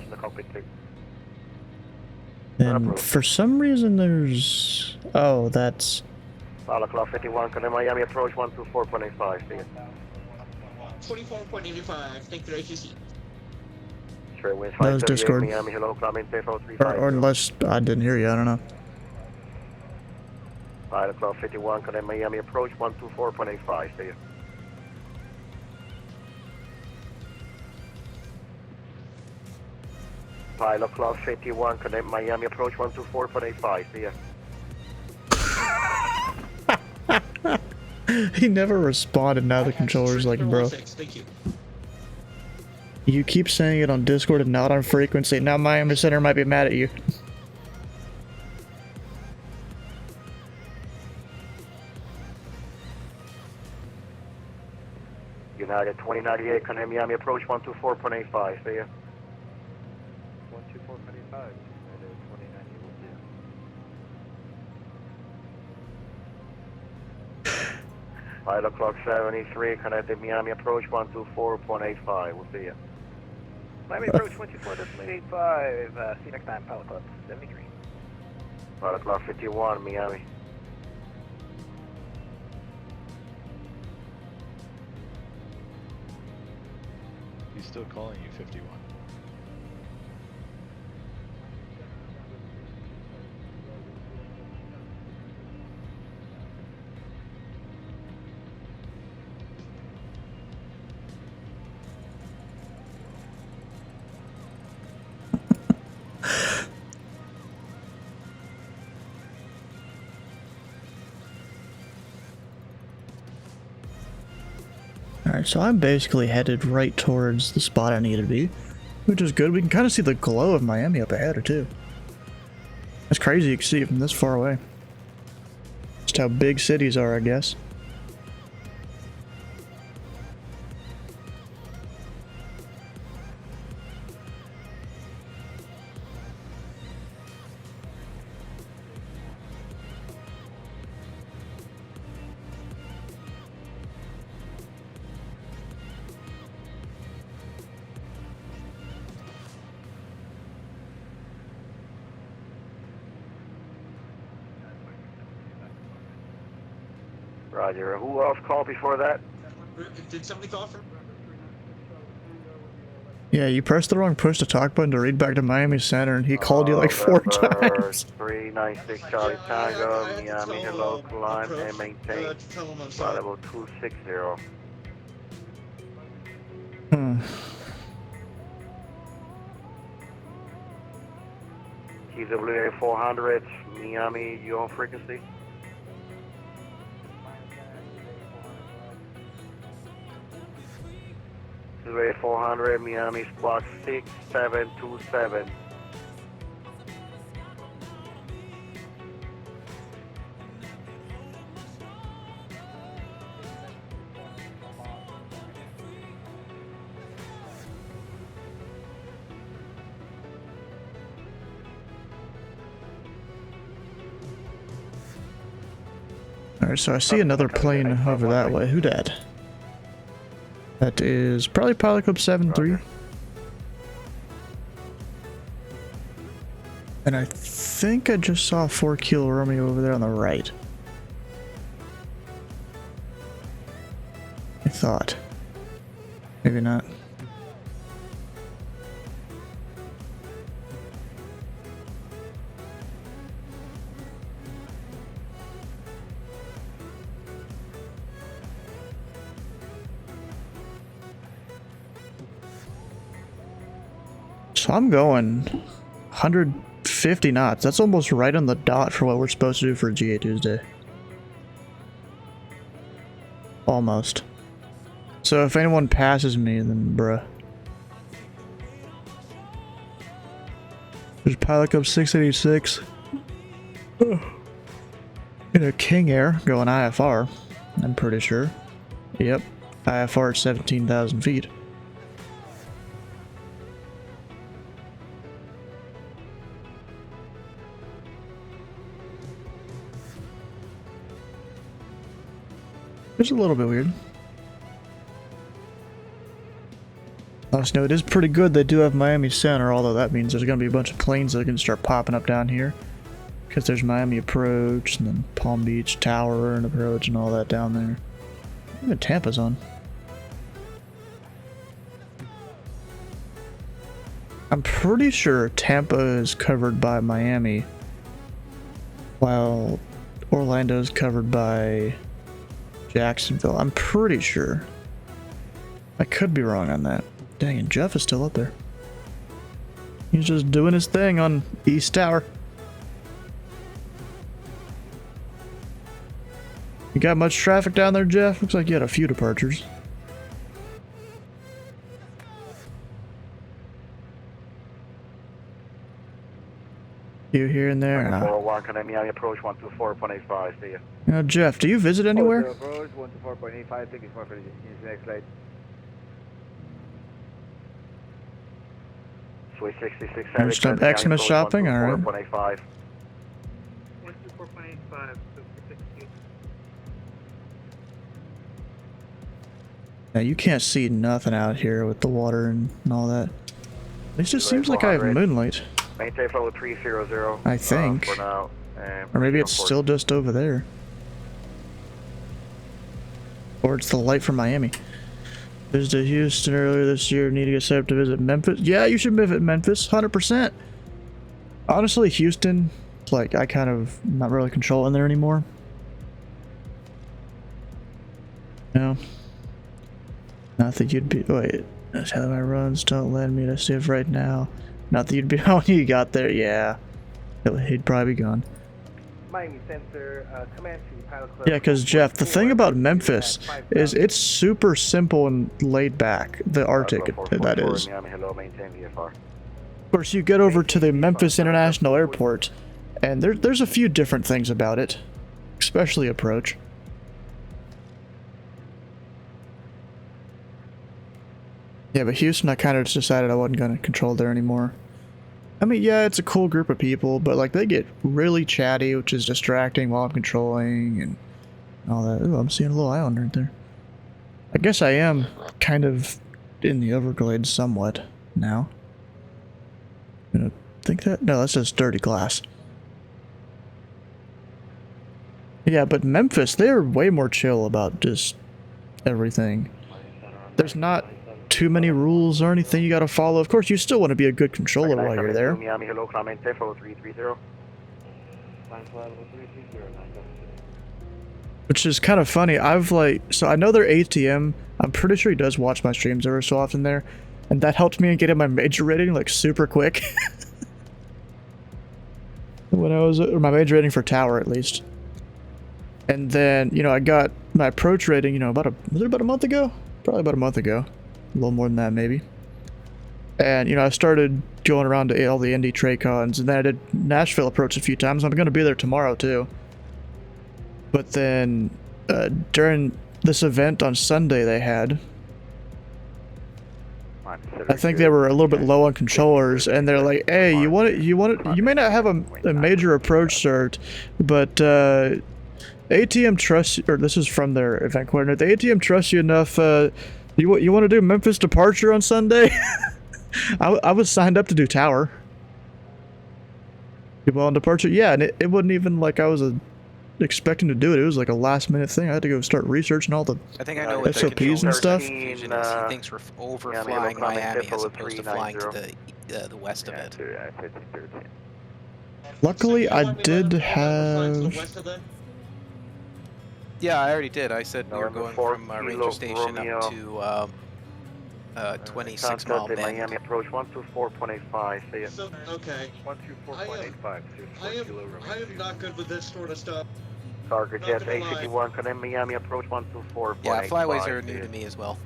Then for some reason there's... Oh, that's... Pilot Club 51, can Miami approach 124.85, see you. 24.85, thank you, ATC. Straight winds That was 578, Discord. Miami, hello, climb in 350. Or unless I didn't hear you, I don't know. Pilot Club 51, can Miami approach 124.85, see you. Pilot Club 51, connect Miami approach 124.85, see ya. He never responded, now the controller's like, bro. You keep saying it on Discord and not on frequency, now Miami Center might be mad at you. United 2098, Connect Miami approach 124.85. See ya. 124.85. United 2090, we'll see ya. Pilot clock 73, connected Miami approach 124.85. We'll see ya. Miami approach 124.85. See you next time, Pilot Club 73. Pilot clock 51, Miami. He's still calling you 51. Alright, so I'm basically headed right towards the spot I need to be, which is good. We can kind of see the glow of Miami up ahead, too. It's crazy you can see it from this far away. Just how big cities are, I guess. Roger. Who else called before that? Did somebody call for? Yeah, you pressed the wrong push to talk button to read back to Miami Center, and he called you like 4 times. 396 Charlie Tango, Miami, hello, climb and maintain. Flight level 260. TWA 400, Miami, you on frequency? TWA 400, Miami, squawk 6727. Alright, so I see another plane over that way. Who dat? That is probably Pilot Club 73. And I think I just saw 4 Kilo Romeo over there on the right. I thought. Maybe not. So I'm going 150 knots. That's almost right on the dot for what we're supposed to do for GA Tuesday. Almost. So if anyone passes me, then bruh. There's Pilot Club 686. In a King Air going IFR, I'm pretty sure. Yep, IFR at 17,000 feet. It's a little bit weird. Also, no, it is pretty good they do have Miami Center, although that means there's going to be a bunch of planes that can start popping up down here. Because there's Miami Approach, and then Palm Beach Tower and Approach and all that down there. Even Tampa's on. I'm pretty sure Tampa is covered by Miami, while Orlando's covered by Jacksonville. I'm pretty sure. I could be wrong on that. Dang, and Jeff is still up there. He's just doing his thing on East Tower. You got much traffic down there, Jeff? Looks like you had a few departures. You here and there. 401, connect Miami approach 124.85. See ya. You know, Jeff, do you visit anywhere? Approach 124.85. Think it's more for the next light. Sway 66. Just up Xmas shopping, alright. 124.85. 124.85. Yeah, you can't see nothing out here with the water and all that. At least it seems like I have moonlight. Maintain flow 300. I think. For now. Or maybe it's still just over there. Or it's the light from Miami. Visited Houston earlier this year. Need to get set up to visit Memphis. Yeah, you should visit Memphis. 100%. Honestly, Houston, like, I kind of not really controlling there anymore. No. Not that you'd be. Wait. That's how my runs don't let me to see if right now. Not that you'd be. Oh, you got there. Yeah. He'd probably be gone. Miami Center, command to pilot club. Yeah, because Jeff, the thing about Memphis is it's super simple and laid back. The Arctic, that is. Of course, you get over to the Memphis International Airport, and there's a few different things about it, especially approach. Yeah, but Houston, I kind of just decided I wasn't going to control there anymore. I mean, yeah, it's a cool group of people, but like they get really chatty, which is distracting while I'm controlling and all that. Ooh, I'm seeing a little island right there. I guess I am kind of in the Everglades somewhat now. You know, think that? No, that's just dirty glass. Yeah, but Memphis, they're way more chill about just everything. There's not too many rules or anything you gotta follow. Of course, you still want to be a good controller while you're there. Miami, hello, comment 330. Which is kind of funny. So I know their ATM, I'm pretty sure he does watch my streams every so often there, and that helped me in getting my major rating like super quick. When I was, or my major rating for tower at least. And then, you know, I got my approach rating, you know, was it about a month ago? Probably about a month ago. A little more than that, maybe. And, you know, I started going around to all the Indy Tracons, and then I did Nashville approach a few times. I'm going to be there tomorrow, too. But then, during this event on Sunday they had, I think they were a little bit low on controllers, and they're like, hey, you may not have a major approach cert, but, ATM trusts, or this is from their event coordinator, the ATM trusts you enough, you want to do Memphis departure on Sunday? I was signed up to do tower. You on departure? Yeah, and it wasn't even like I was expecting to do it. It was like a last minute thing. I had to go start researching all the I think I know what SOPs and stuff. Confusion is. He thinks we're overflying Miami as opposed to flying to the west of it. Luckily, I did have... Yeah, I already did. I said we were going from Ranger Station up to 26 Mile Bend. Miami approach 124.85. See ya. So, okay. 124.85. I am not good with this sort of stuff. Cargo Jet 851, connect Miami approach 124.85. Yeah, flyways are new to me as well.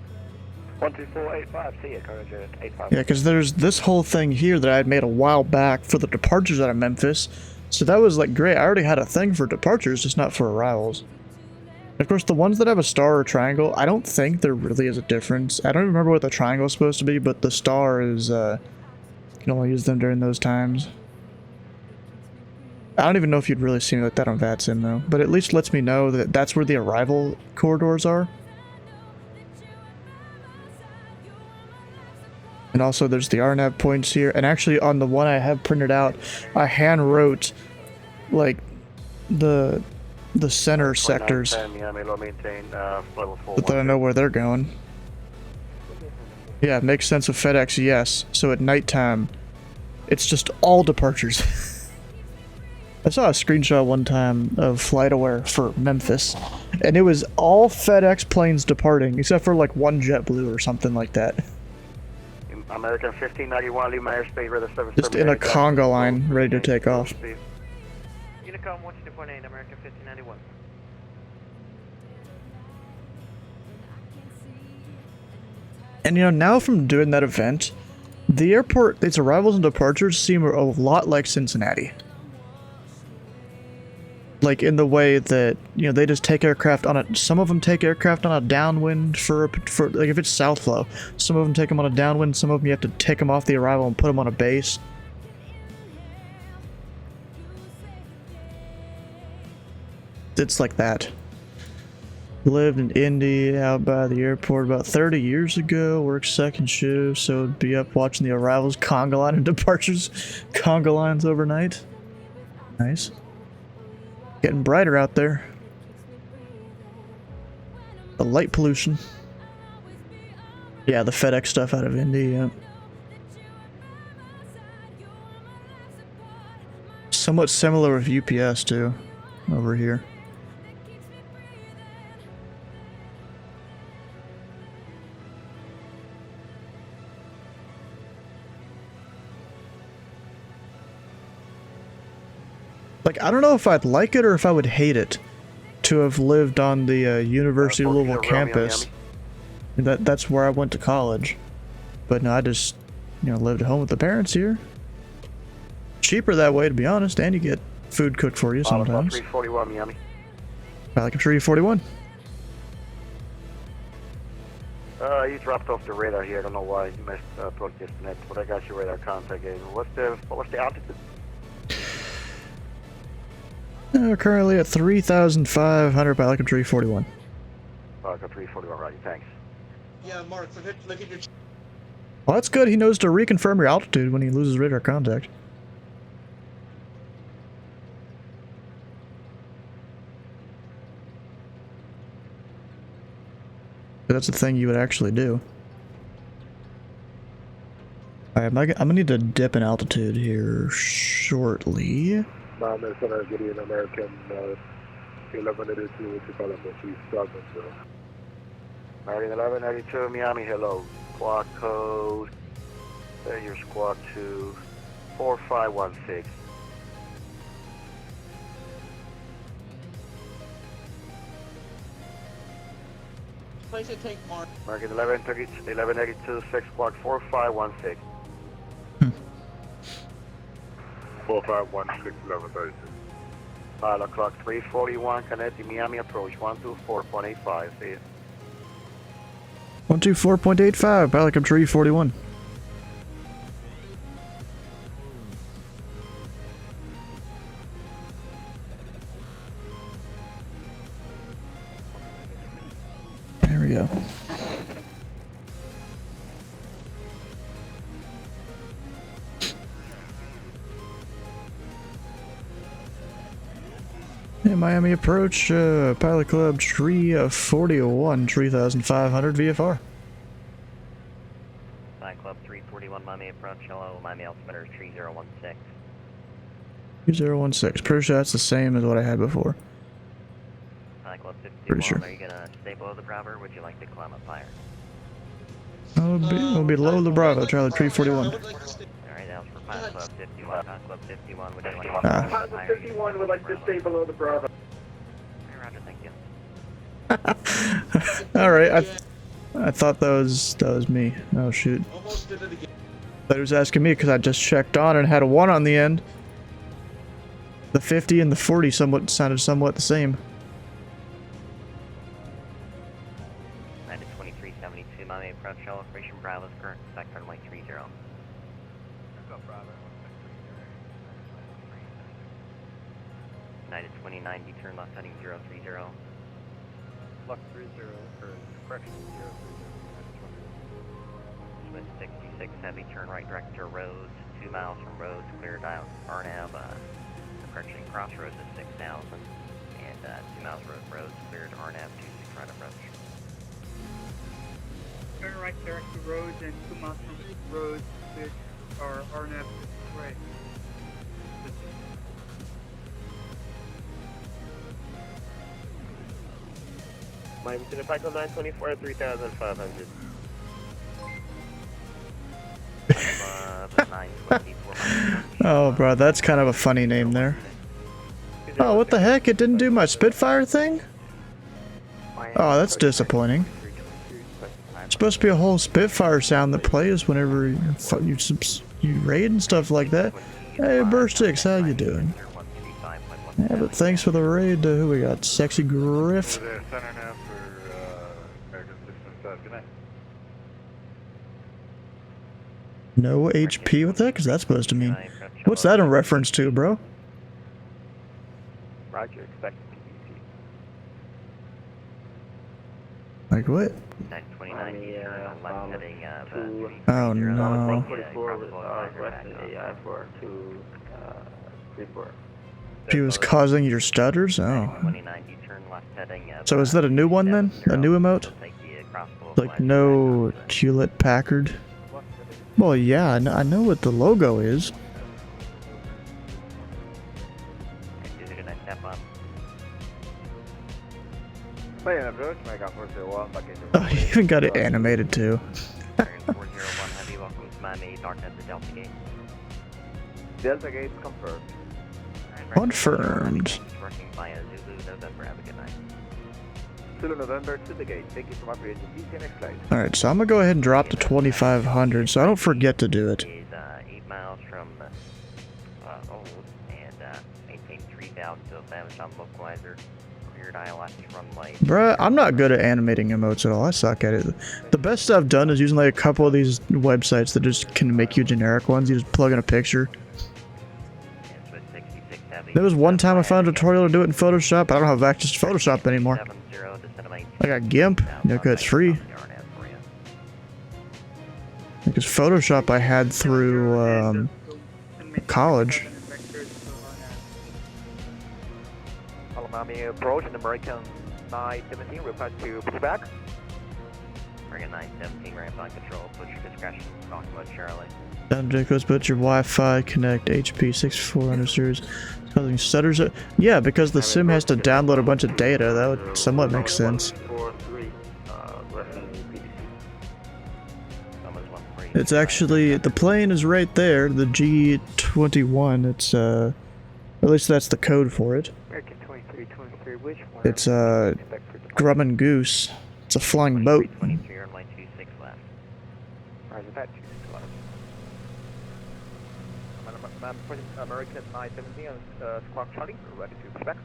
124.85. See ya, Cargo Jet 85. Yeah, because there's this whole thing here that I had made a while back for the departures out of Memphis. So that was like great. I already had a thing for departures, just not for arrivals. Of course, the ones that have a star or triangle, I don't think there really is a difference. I don't remember what the triangle is supposed to be, but the star is, you can only use them during those times. I don't even know if you'd really see me like that on VATSIM, though. But at least lets me know that that's where the arrival corridors are. And also, there's the RNAV points here. And actually, on the one I have printed out, I hand wrote, like, the center sectors, but then I know where they're going. Yeah, it makes sense with FedEx, yes. So at nighttime, it's just all departures. I saw a screenshot one time of FlightAware for Memphis, and it was all FedEx planes departing, except for like one JetBlue or something like that. American 1591, leave my airspace, radar service. Just in a conga line, ready to take off. Unicom 124.8, American 1591. And you know, now from doing that event, the airport, its arrivals and departures seem a lot like Cincinnati. like in the way that, you know, they just take aircraft on a, some of them take aircraft on a downwind for like if it's south flow, some of them take them on a downwind, some of them you have to take them off the arrival and put them on a base. It's like that. Lived in Indy out by the airport about 30 years ago, worked second shift, so would be up watching the arrivals, conga line and departures, conga lines overnight. Nice. Getting brighter out there. The light pollution. Yeah, the FedEx stuff out of Indy, yeah. Somewhat similar with UPS too, over here. Like, I don't know if I'd like it or if I would hate it to have lived on the University of Louisville campus. That's where I went to college. But no, I just, you know, lived at home with the parents here. Cheaper that way, to be honest, and you get food cooked for you sometimes. 341 Miami. Pelican 341. You dropped off the radar here. I don't know why you missed approach disconnect, but I got your radar contact. What's the altitude? Currently at 3,500 Pelican 341. Pelican 341, right, thanks. Yeah, Mark, look at your... Well, that's good. He knows to reconfirm your altitude when he loses radar contact. That's the thing you would actually do. Alright, I'm gonna need to dip in altitude here shortly. Miami Center, Gideon American 1182, what you call it, American 1182, Miami, hello. Squawk code, your squawk to 4516. Place it, take Mark. American 1182, 6 squawk 4516. 4516, 1136. Pilot clock 341, connecting Miami approach 124.85. See you. 124.85, Pelican 341. There we go. Yeah, Miami approach, Pilot Club 341, 3,500 VFR. Pilot Club 341, Miami approach, hello, Miami altimeter 3016. 3016, pretty sure that's the same as what I had before. Pilot Club 51, Pretty sure. are you gonna stay below the Bravo or would you like to climb up higher? It'll be low the Bravo, Charlie 341. Alright, that was for Pilot Club 51. Pilot Club 51, would you like to Ah. climb up Pilot higher? 51 would like to stay below the Bravo. Roger, thank you. Alright, I thought that was me. Oh shoot. Almost did it again. Thought he was asking me because I just checked on and had a 1 on the end. The 50 and the 40 sounded somewhat the same. 2372, Miami approach, hello, Operation Bravo's current effect on runway 30. United 2090, turn left heading 030. Left 30, or correction 030. Swiss 66 heavy, turn right direct to roads, 2 miles from roads, cleared out Arnav, approaching crossroads at 6,000, and 2 miles roads, cleared Arnav 26 right approach. Turn right direct to roads and 2 miles from roads, which are RNF right. Miami to the Pico 924, 3,500. Oh, bro, that's kind of a funny name there. Oh, what the heck? It didn't do my Spitfire thing? Oh, that's disappointing. It's supposed to be a whole Spitfire sound that plays whenever you raid and stuff like that. Hey, Burstix, how you doing? Yeah, but thanks for the raid. Who we got? Sexy Griff. Over there, center now for American Systems South. Good night. No HP with that? Because that's supposed to mean. What's that in reference to, bro? Roger, expect Like what? 929 left heading Oh no. 44 with west AI for 234. He was causing your stutters? Oh. 29 turn left heading So is that a new one then? A new emote? Like no Hewlett Packard? Well, yeah, I know what the logo is. Oh, you even got it animated too. 401 Heavy, welcome to Miami, darknet to Delta Gate. Delta Gate confirmed. Confirmed. Working via Zulu, November, have a good night. Zulu November to the gate. Thank you so much for your GC. Next flight. Alright, so I'm gonna go ahead and drop to 2500 so I don't forget to do it. Is 8 miles from Old and maintain 3000 to establish on localizer. Rear dial left runway. Bruh, I'm not good at animating emotes at all. I suck at it. The best stuff I've done is using like a couple of these websites that just can make you generic ones. You just plug in a picture. There was one time I found a tutorial to do it in Photoshop, but I don't have access to Photoshop anymore. I got GIMP, because it's free. Because Photoshop I had through college. Miami approach and American 917 request to push back. American 917 ramp on control, push your discretion, talk about Charlie. Down Jacobs, but your Wi-Fi connect HP 6400 series causing stutters. Yeah, because the sim has to download a bunch of data. That would somewhat make sense. It's actually, the plane is right there, the G21. It's at least that's the code for it. It's Grumman Goose. It's a flying boat. American 917 Squawk Charlie, ready to push back.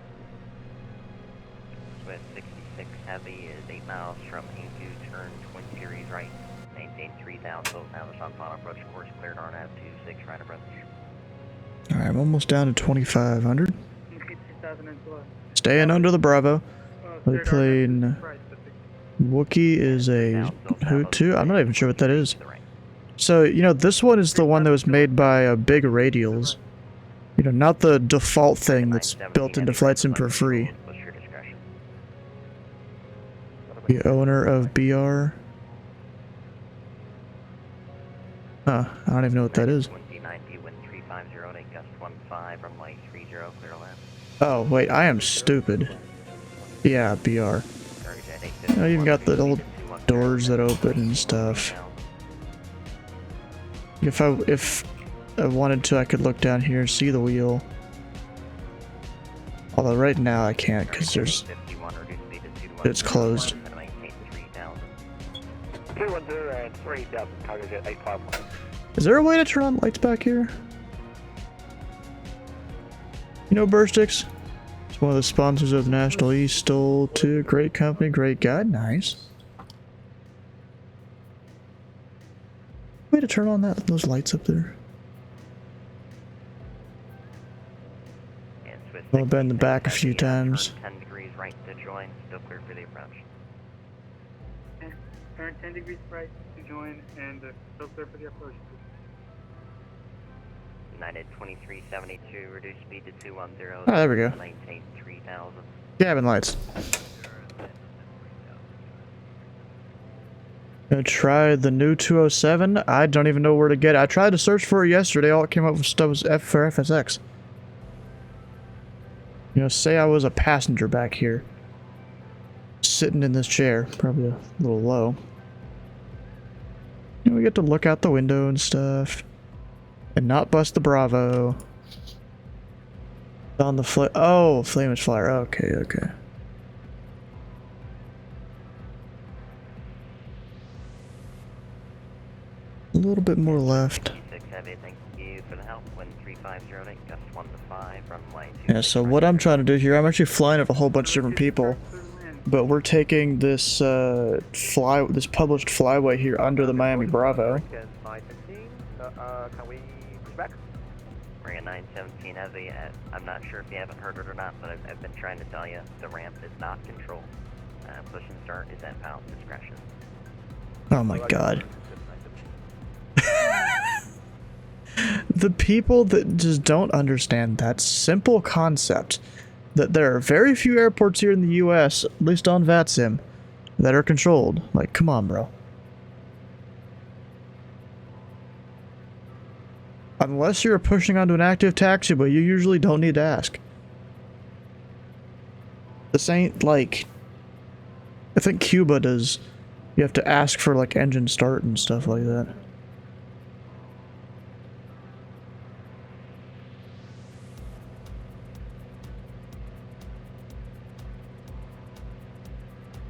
Swift 66 Heavy is 8 miles from A2, turn twin series right. Maintain 3000, establish on final approach course, cleared RNAV 26, right approach. Alright, I'm almost down to 2500. Staying under the Bravo. We played Wookiee is a Hutu. I'm not even sure what that is. So, you know, this one is the one that was made by Big Radials. You know, not the default thing that's built into Flight Sim for free. The owner of BR. Huh, I don't even know what that is. Oh, wait, I am stupid. Yeah, BR. I even got the little doors that open and stuff. If I wanted to, I could look down here and see the wheel. Although right now I can't because it's closed. 310 and 3000, cargo jet 851. Is there a way to turn on lights back here? You know, Burstix? It's one of the sponsors of National East. Stole to great company, great guy. Nice. Way to turn on those lights up there. I've been in the back a few times. 10 degrees right to join, still clear for the approach. Turn 10 degrees right to join and still clear for the approach. United 2372, reduce speed to 210. Oh, there we go. Maintain 3000. Cabin lights. Gonna try the new 207. I don't even know where to get it. I tried to search for it yesterday. All it came up with stuff was F for FSX. You know, say I was a passenger back here. Sitting in this chair. Probably a little low. You know, we get to look out the window and stuff. And not bust the Bravo. On the oh, flamage flyer. Okay, okay. A little bit more left. Heavy, thank you for the help. Wind 3508, gust 1 to 5, runway 26 Yeah, so what I'm trying to do here, I'm actually flying with a whole bunch of different people, but we're taking this this published flyway here under the Miami Bravo. Can we push back? American 917 Heavy, I'm not sure if you haven't heard it or not, but I've been trying to tell you, the ramp is not controlled. Push and start is at pilot's discretion. Oh my god. The people that just don't understand that simple concept that there are very few airports here in the US, at least on VATSIM, that are controlled. Like, come on, bro. Unless you're pushing onto an active taxiway, you usually don't need to ask. This ain't like... I think Cuba does. You have to ask for like engine start and stuff like that.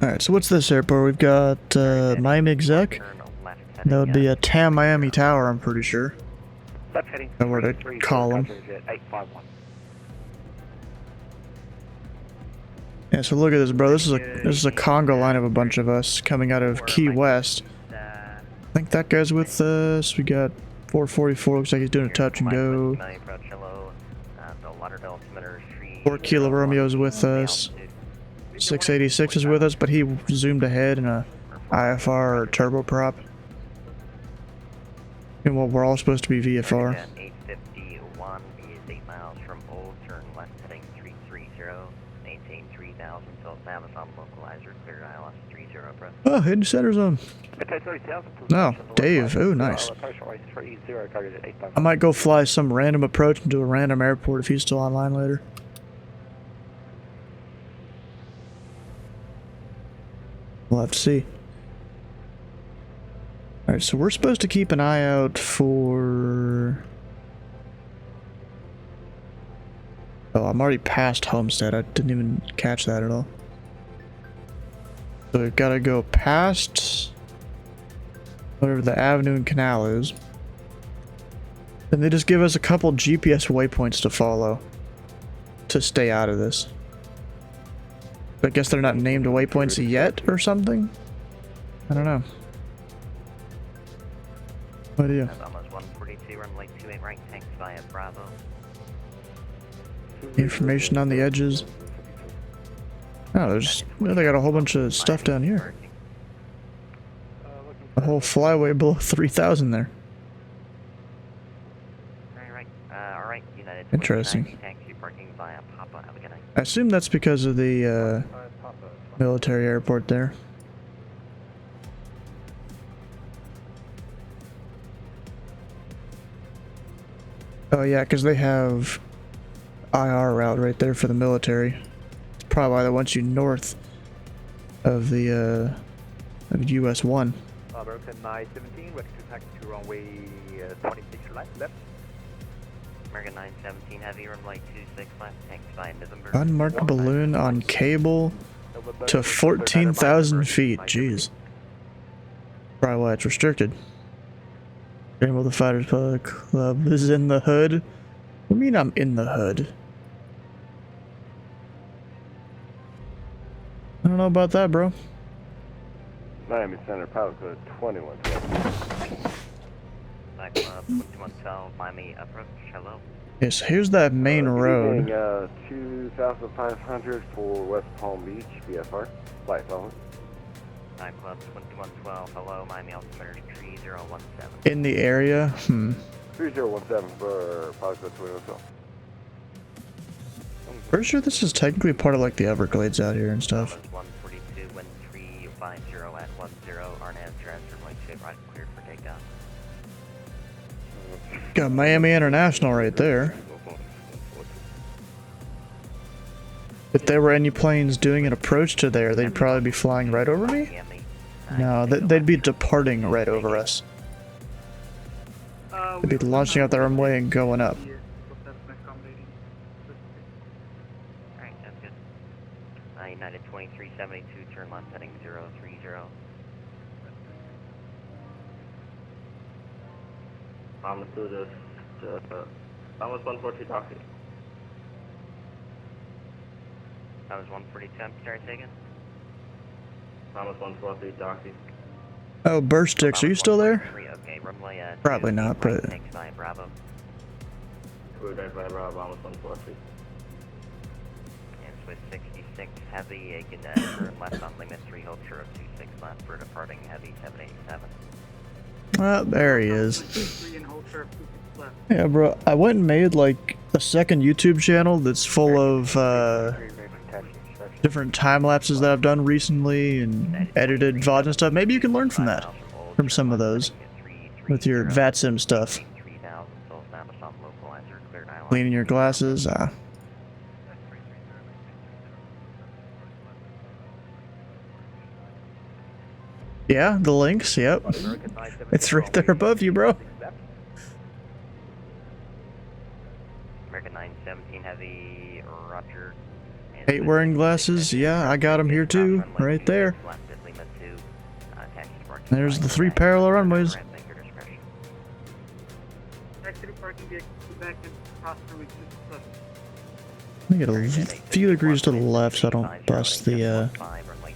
Alright, so what's this airport? We've got Miami Exec. That would be a TAM Miami Tower, I'm pretty sure. Left heading. Or where to call them. 851. Yeah, so look at this, bro. This is a conga line of a bunch of us coming out of Key West. I think that guy's with us. We got 444. Looks like he's doing a touch and go. 4 Kilo Romeo's with us. 686 is with us, but he zoomed ahead in a IFR or turboprop. And well, we're all supposed to be VFR. 851 is 8 miles from Old, turn left heading 330, maintain 3000 until Amazon localizer, clear ILS 30 approach. Oh, hidden center zone. No, Dave. Oh, nice. I might go fly some random approach into a random airport if he's still online later. We'll have to see. Alright, so we're supposed to keep an eye out for... Oh, I'm already past Homestead. I didn't even catch that at all. So we've got to go past whatever the Avenue and Canal is. And they just give us a couple GPS waypoints to follow to stay out of this. I guess they're not named waypoints yet or something? I don't know. What do you? Almost 142, runway 28 right, tanks via Bravo. Information on the edges. Oh, there's... Well, they got a whole bunch of stuff down here. A whole flyway below 3,000 there. Alright, United. Interesting. Taxi parking via Papa. Have a good night. I assume that's because of the military airport there. Oh yeah, because they have IR route right there for the military. It's probably why they want you north of the of US 1. American 917, ready to taxi to runway 26 left. American 917 heavy, runway 26 left, tanks via November. Unmarked balloon on cable to 14,000 feet. Jeez. Probably why it's restricted. Rainbow the Fighters Club is in the hood. What do you mean I'm in the hood? I don't know about that, bro. Miami Center, pilot code 2112. Night Club 2112, Miami approach, hello. Okay, so here's that main road. 2,500 for West Palm Beach, VFR. Flight following. Night Club 2112, hello, Miami altimeter 3017. In the area? 3017 for pilot code 2112. Pretty sure this is technically part of like the Everglades out here and stuff. 142, wind 350 at 10, RNAV transfer, runway 2 right, cleared for takeoff. Got Miami International right there. If there were any planes doing an approach to there, they'd probably be flying right over me? No, they'd be departing right over us. They'd be launching out the runway and going up. Alright, sounds good. United 2372, turn left heading 030. Thomas 2, Thomas 142 Docky. Thomas 142, I'm sorry, taken. Thomas 143 Docky. Oh, Burst Sticks, are you still there? Okay, runway, Probably not, but... Next by Bravo. We're right by Bravo, Thomas 143. And Swiss 66 Heavy, you can turn left on limit 3, hold short of 26 left for departing Heavy 787. Ah, there he is. 3 and hold sharp 26 left. Yeah, bro, I went and made like a second YouTube channel that's full of different time lapses that I've done recently and edited VODs and stuff. Maybe you can learn from that, from some of those, with your VATSIM stuff. Cleaning your glasses. Yeah, the links. Yep, it's right there above you, bro. American 917 Heavy, Roger. Hate wearing glasses. Yeah, I got them here too, right there. There's the 3 parallel runways. Taxi to parking vehicle back and cross runway 26 left. Let me get a few degrees to the left so I don't bust the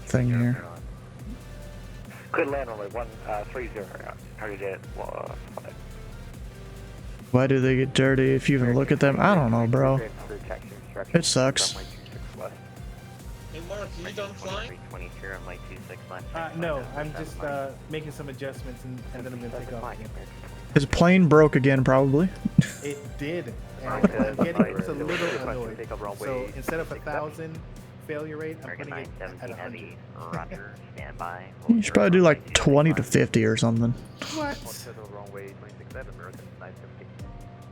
thing here. Could land only 130. Target jet. Why do they get dirty if you even look at them? I don't know, bro. It sucks. Hey Mark, you done flying? No, I'm just making some adjustments and then I'm gonna take off again. His plane broke again, probably. It did, and I'm getting just a little annoyed. So instead of 1,000 failure rate, I'm putting it at 100. Roger, stand by. You should probably do like 20 to 50 or something. What?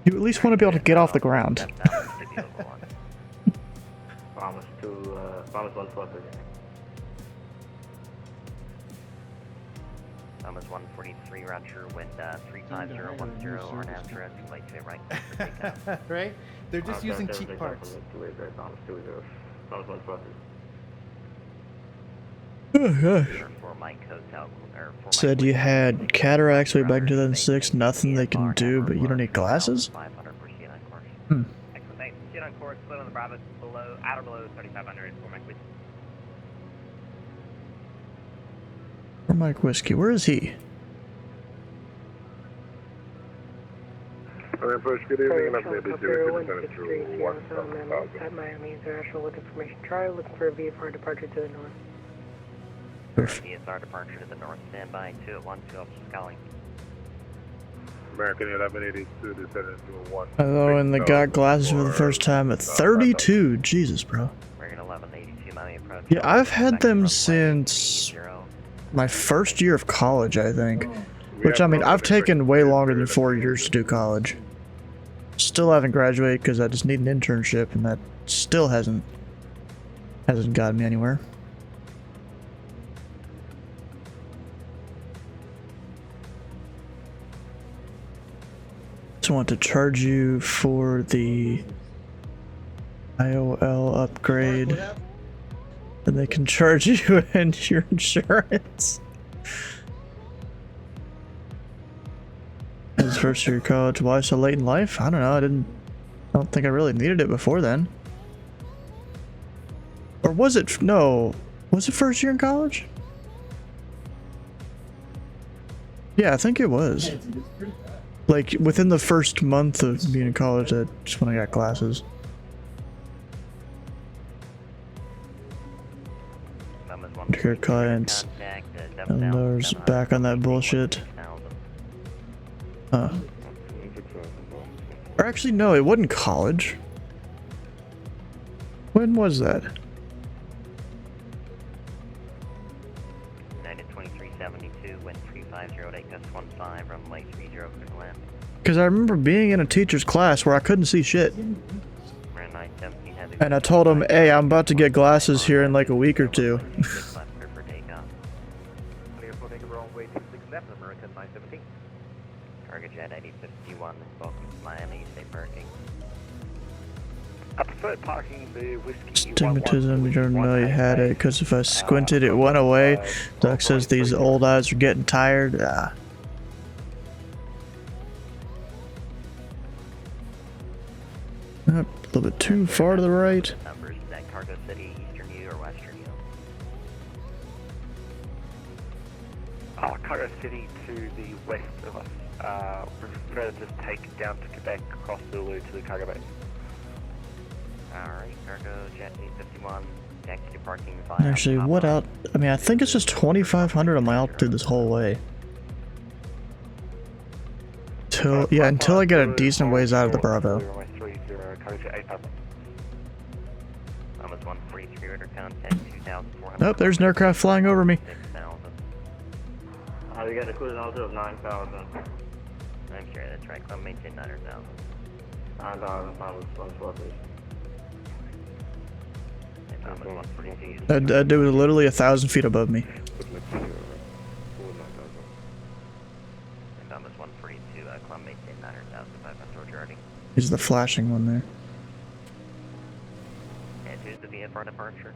You at least want to be able to get off the ground. Thomas 2, Thomas 143. Thomas 143, Roger, wind 35010, RNAV turret, too late to right. Right? They're just using cheap parts. Thomas 2, Thomas 143. Oh, gosh. Said you had cataracts way back in 2006, nothing they can do, but you don't need glasses? Hmm. Excellent, thanks. Get on course, slow on the Bravo, below, outer below 3,500 for Mike Whiskey. For Mike Whiskey, where is he? Good evening, I'm maybe at Miami International with information trial, looking for a VFR departure to the north. DSR departure to the north, stand by 2 officers calling. American 1182 descending to 1. Hello, and they got glasses for the first time at 32. Jesus, bro. American 1182, Miami approach. Yeah, I've had them since my first year of college, I think. Which, I mean, I've taken way longer than 4 years to do college. Still haven't graduated because I just need an internship, and that still hasn't gotten me anywhere. Just want to charge you for the IOL upgrade. And they can charge you and your insurance. His first year of college, why so late in life? I don't know, I don't think I really needed it before then. Or was it, no, was it first year in college? Yeah, I think it was. Like, within the first month of being in college, that's when I got glasses. Your clients, and there's back on that bullshit. Huh. Or actually, no, it wasn't college. When was that? 2372, wind 3508, gust 15, runway 30, clear to land. Because I remember being in a teacher's class where I couldn't see shit. And I told him, hey, I'm about to get glasses here in like a week or two. Target jet 8051, welcome to Miami, safe parking. I prefer parking the Whiskey. Stigmatism, you don't know you had it, because if I squinted, it went away. Doc says these old eyes are getting tired. A little bit too far to the right. Numbers, is that Cargo City, Eastern U or Western U? Cargo City to the west of us. We're going to just take down to Quebec, across Zulu to the cargo bay. Alright, Cargo Jet 851, taxi to parking 5. Actually, what out? I mean, I think it's just 2,500 a mile through this whole way. Until I get a decent ways out of the Bravo. Almost 143 order contact 2,400. Oh, there's an aircraft flying over me. 6,000. We got a cruise altitude of 9,000. I'm sure that's right. Club maintain 9,000. 9,000 pounds, 140. Almost 142. That dude was literally 1,000 feet above me. And almost 142. Club maintain 9,000. 5 Georgia. He's the flashing one there. And who's the VFR departure?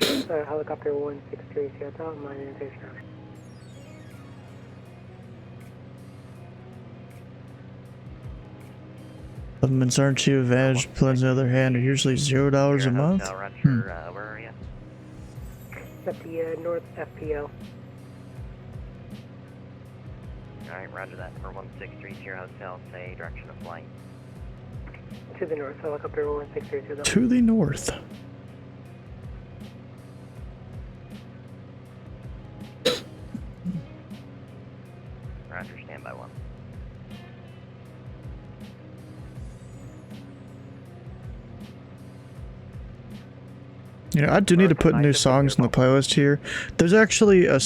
Helicopter 163, Seattle, my orientation. Supplements aren't too advantaged. Plans on the other hand are usually $0 a month. Where are you? At the North FPL. Alright, roger that. For 1630 hotel, say direction of flight. To the north, helicopter 163 to the To the north. Roger, standby 1. You know, I do need to put new songs in the playlist here. There's actually a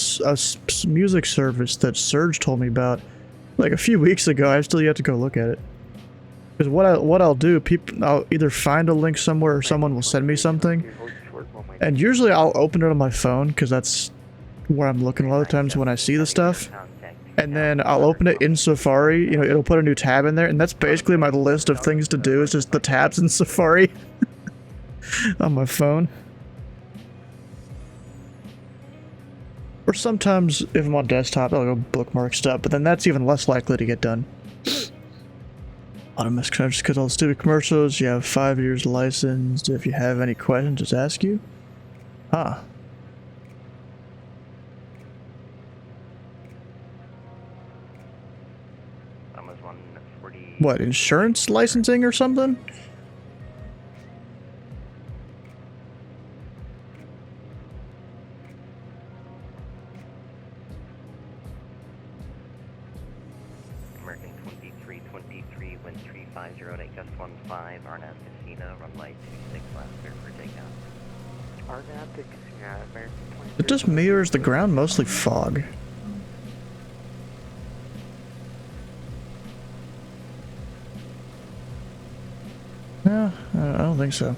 music service that Serge told me about like a few weeks ago. I still yet to go look at it. Because what I'll do, I'll either find a link somewhere or someone will send me something, and usually I'll open it on my phone because that's where I'm looking a lot of times when I see the stuff. And then I'll open it in Safari. You know, it'll put a new tab in there, and that's basically my list of things to do. It's just the tabs in Safari on my phone. Or sometimes, if I'm on desktop, I'll go bookmark stuff, but then that's even less likely to get done. Auto misconnect just because all the stupid commercials. You have 5 years licensed. If you have any questions, just ask you. Huh. Almost 140. What, insurance licensing or something? American 2323, wind 350 at just 15, Arnab Casino, runway 26 left, clear for takeoff. Arnab to American 23. Is it just me or is the ground mostly fog? No, I don't think so.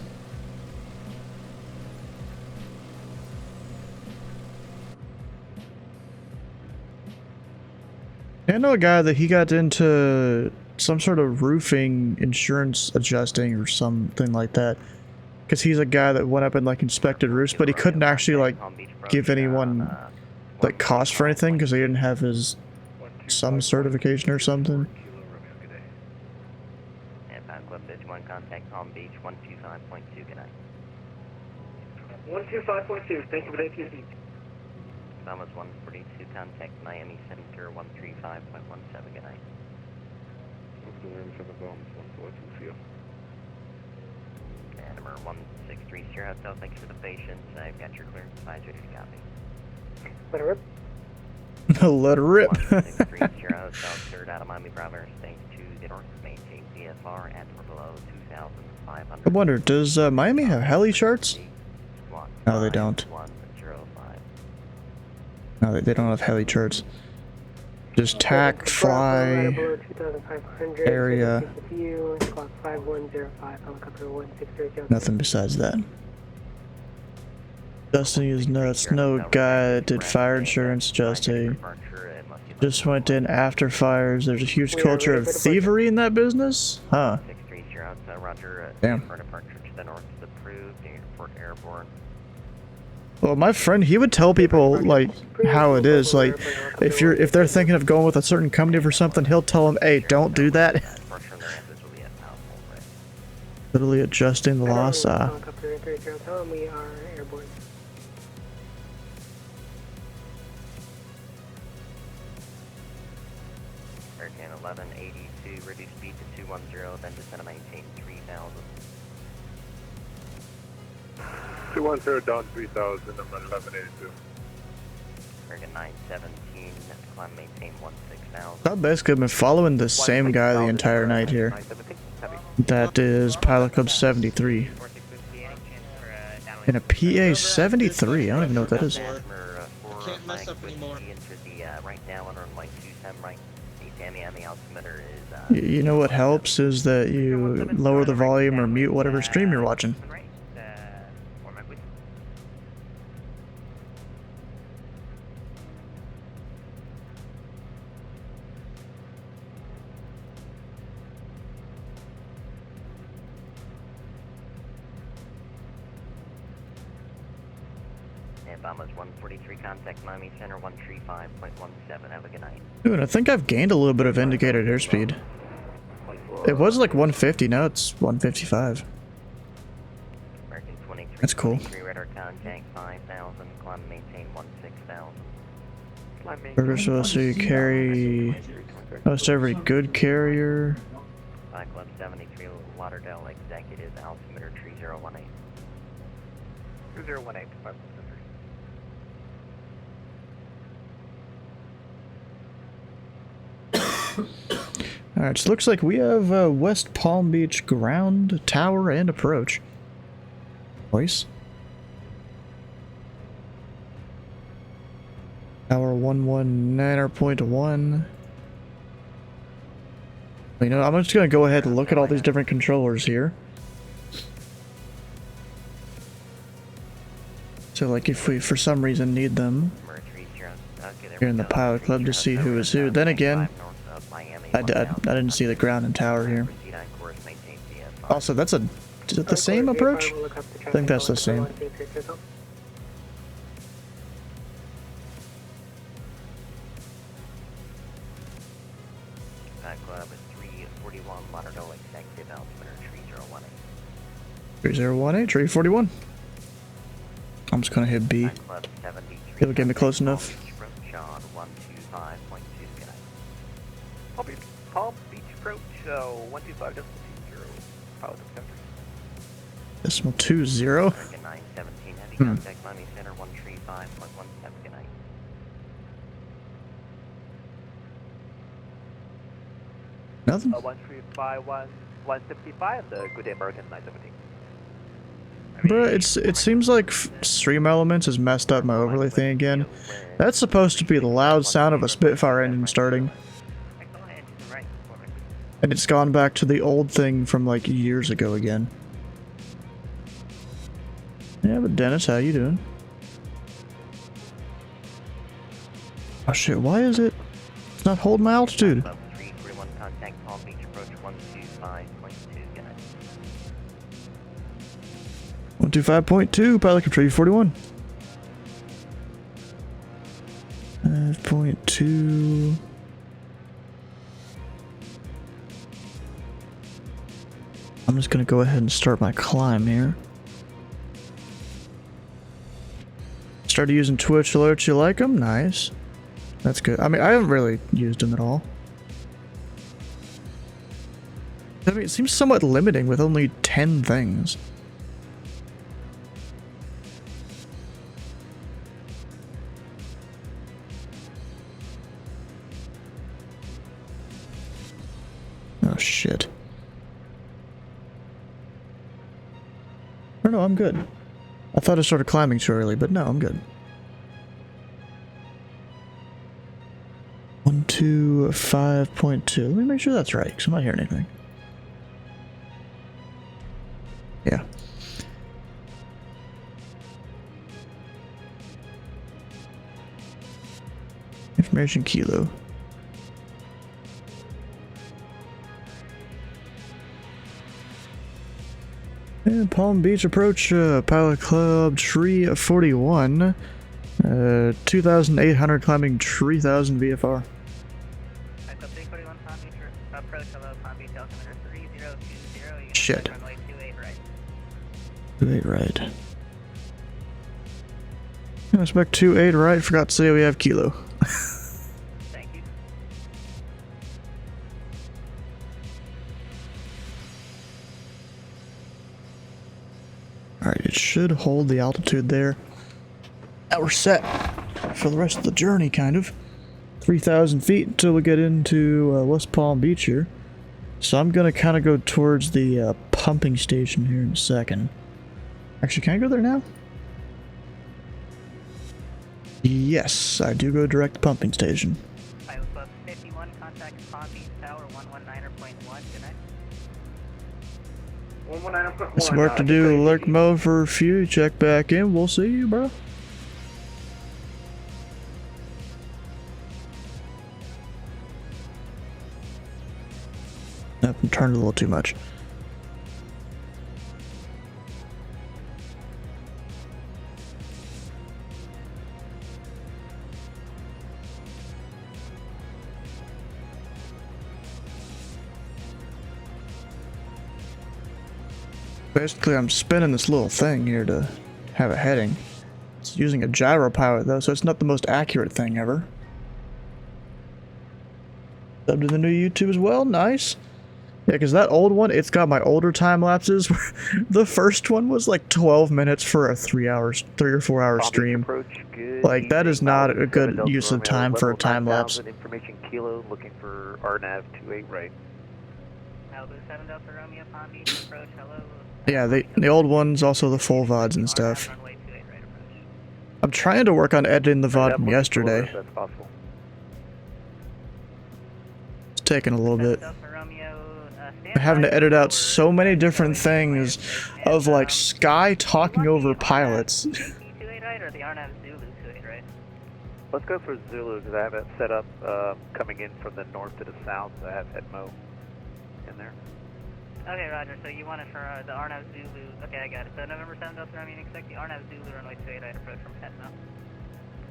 I know a guy that he got into some sort of roofing insurance adjusting or something like that. Because he's a guy that went up and like inspected roofs, but he couldn't actually like give anyone like cost for anything because he didn't have his some certification or something. And Pound Club 51, contact Palm Beach 125.2, good night. 125.2, thank you for the ATC. Thomas 142, contact Miami Center 135.17, good night. And number 1630 hotel, thank you for the patience. I've got your clearance, 550 copy. Let it rip. Let it rip. 1630 hotel, cleared out of Miami Bravo Airspace to the north, maintain VFR at or below 2,500. I wonder, does Miami have heli charts? No, they don't. 105. No, they don't have heli charts. Just tack, fly, area. Nothing besides that. Justin is nuts. No guy that did fire insurance adjusting. Just went in after fires. There's a huge culture of thievery in that business? Huh. Damn. Well, my friend, he would tell people like how it is. Like, if they're thinking of going with a certain company for something, he'll tell them, "Hey, don't do that." Literally adjusting the loss. Helicopter 30, tell them we are airborne. Hurricane 1182, reduce speed to 210, then descend to maintain 3000. 210 down 3000, I'm at 1182. Hurricane 917, climb maintain 16000. I've basically been following the same guy the entire night here. That is Pilot Club 73. And a PA 73, I don't even know what that is. Can't mess up anymore. Right now on runway 27 right. The Miami altimeter is You know what helps is that you lower the volume or mute whatever stream you're watching. Bombers 143, contact Miami Center 135.17. Have a good night. Dude, I think I've gained a little bit of indicated airspeed. It was like 150, now it's 155. American 23, That's cool. Radar contact 5000, climb maintain 16000. Burger so you carry most every good carrier. Club 73, Lauderdale Executive, altimeter 3018. 2018, Alright, so looks like we have West Palm Beach ground, tower, and approach. Voice. Tower 119.1. You know, I'm just gonna go ahead and look at all these different controllers here. So like if we for some reason need them here in the Pilot Club to see who is who. Then again, I didn't see the ground and tower here. Also, that's a... Is it the same approach? I think that's the same. Club 341, Lauderdale Executive, altimeter 3018. 3018, 341. I'm just gonna hit B. It'll get me close enough. Palm Beach approach, 125.20. Pilot center. Decimal 20. 917, heavy contact Miami Center 135.17. Good night. Nothing. 135, 175, and good day, American 917. Bruh, it seems like Stream Elements has messed up my overlay thing again. That's supposed to be the loud sound of a Spitfire engine starting. And it's gone back to the old thing from like years ago again. Yeah, but Dennis, how you doing? Oh shit, why is it? It's not holding my altitude. 341, contact Palm Beach approach 125.2. Good night. 125.2, Pilot Control 41. 5.2. I'm just gonna go ahead and start my climb here. Started using Twitch alerts. You like them? Nice. That's good. I mean, I haven't really used them at all. I mean, it seems somewhat limiting with only 10 things. Oh shit. Or no, I'm good. I thought I started climbing too early, but no, I'm good. 125.2. Let me make sure that's right, because I'm not hearing anything. Yeah. Information kilo. And Palm Beach approach, Pilot Club tree 41. 2,800 climbing 3,000 VFR. Approach Palm Beach, altimeter 3020. Shit. Runway 28 28 right. I expect 28 right. Forgot to say we have Kilo. Thank you. Alright, it should hold the altitude there. Now we're set for the rest of the journey, kind of. 3,000 feet until we get into West Palm Beach here. So I'm gonna kind of go towards the pumping station here in a second. Actually, can I go there now? Yes, I do go direct to pumping station. Pilot Club 51, contact Palm Beach Tower 119.1, good night. 119.1. Some work to do. Lurk mode for a few. Check back in. We'll see you, bro. Nope, I'm turned a little too much. Basically, I'm spinning this little thing here to have a heading. It's using a gyro pilot though, so it's not the most accurate thing ever. Sub to the new YouTube as well, nice. Yeah, because that old one, it's got my older time lapses. The first one was like 12 minutes for a 3 or 4 hour stream. Like, that is not a good use of time for a time lapse. Information Kilo, looking for RNAV 28 right. Malibu 7 Delta Romeo, Palm Beach approach, hello. Yeah, the old one's also the full VODs and stuff. I'm trying to work on editing the VOD from yesterday. That's possible. It's taking a little bit. I'm having to edit out so many different things of like Sky talking over pilots. 28 right or the RNAV Zulu 28 right? Let's go for Zulu because I have it set up coming in from the north to the south. I have Headmo in there. Okay, Roger. So you want it for the RNAV Zulu. Okay, I got it. So November 7 Delta Romeo, expect the RNAV Zulu runway 28 right approach from Hetna.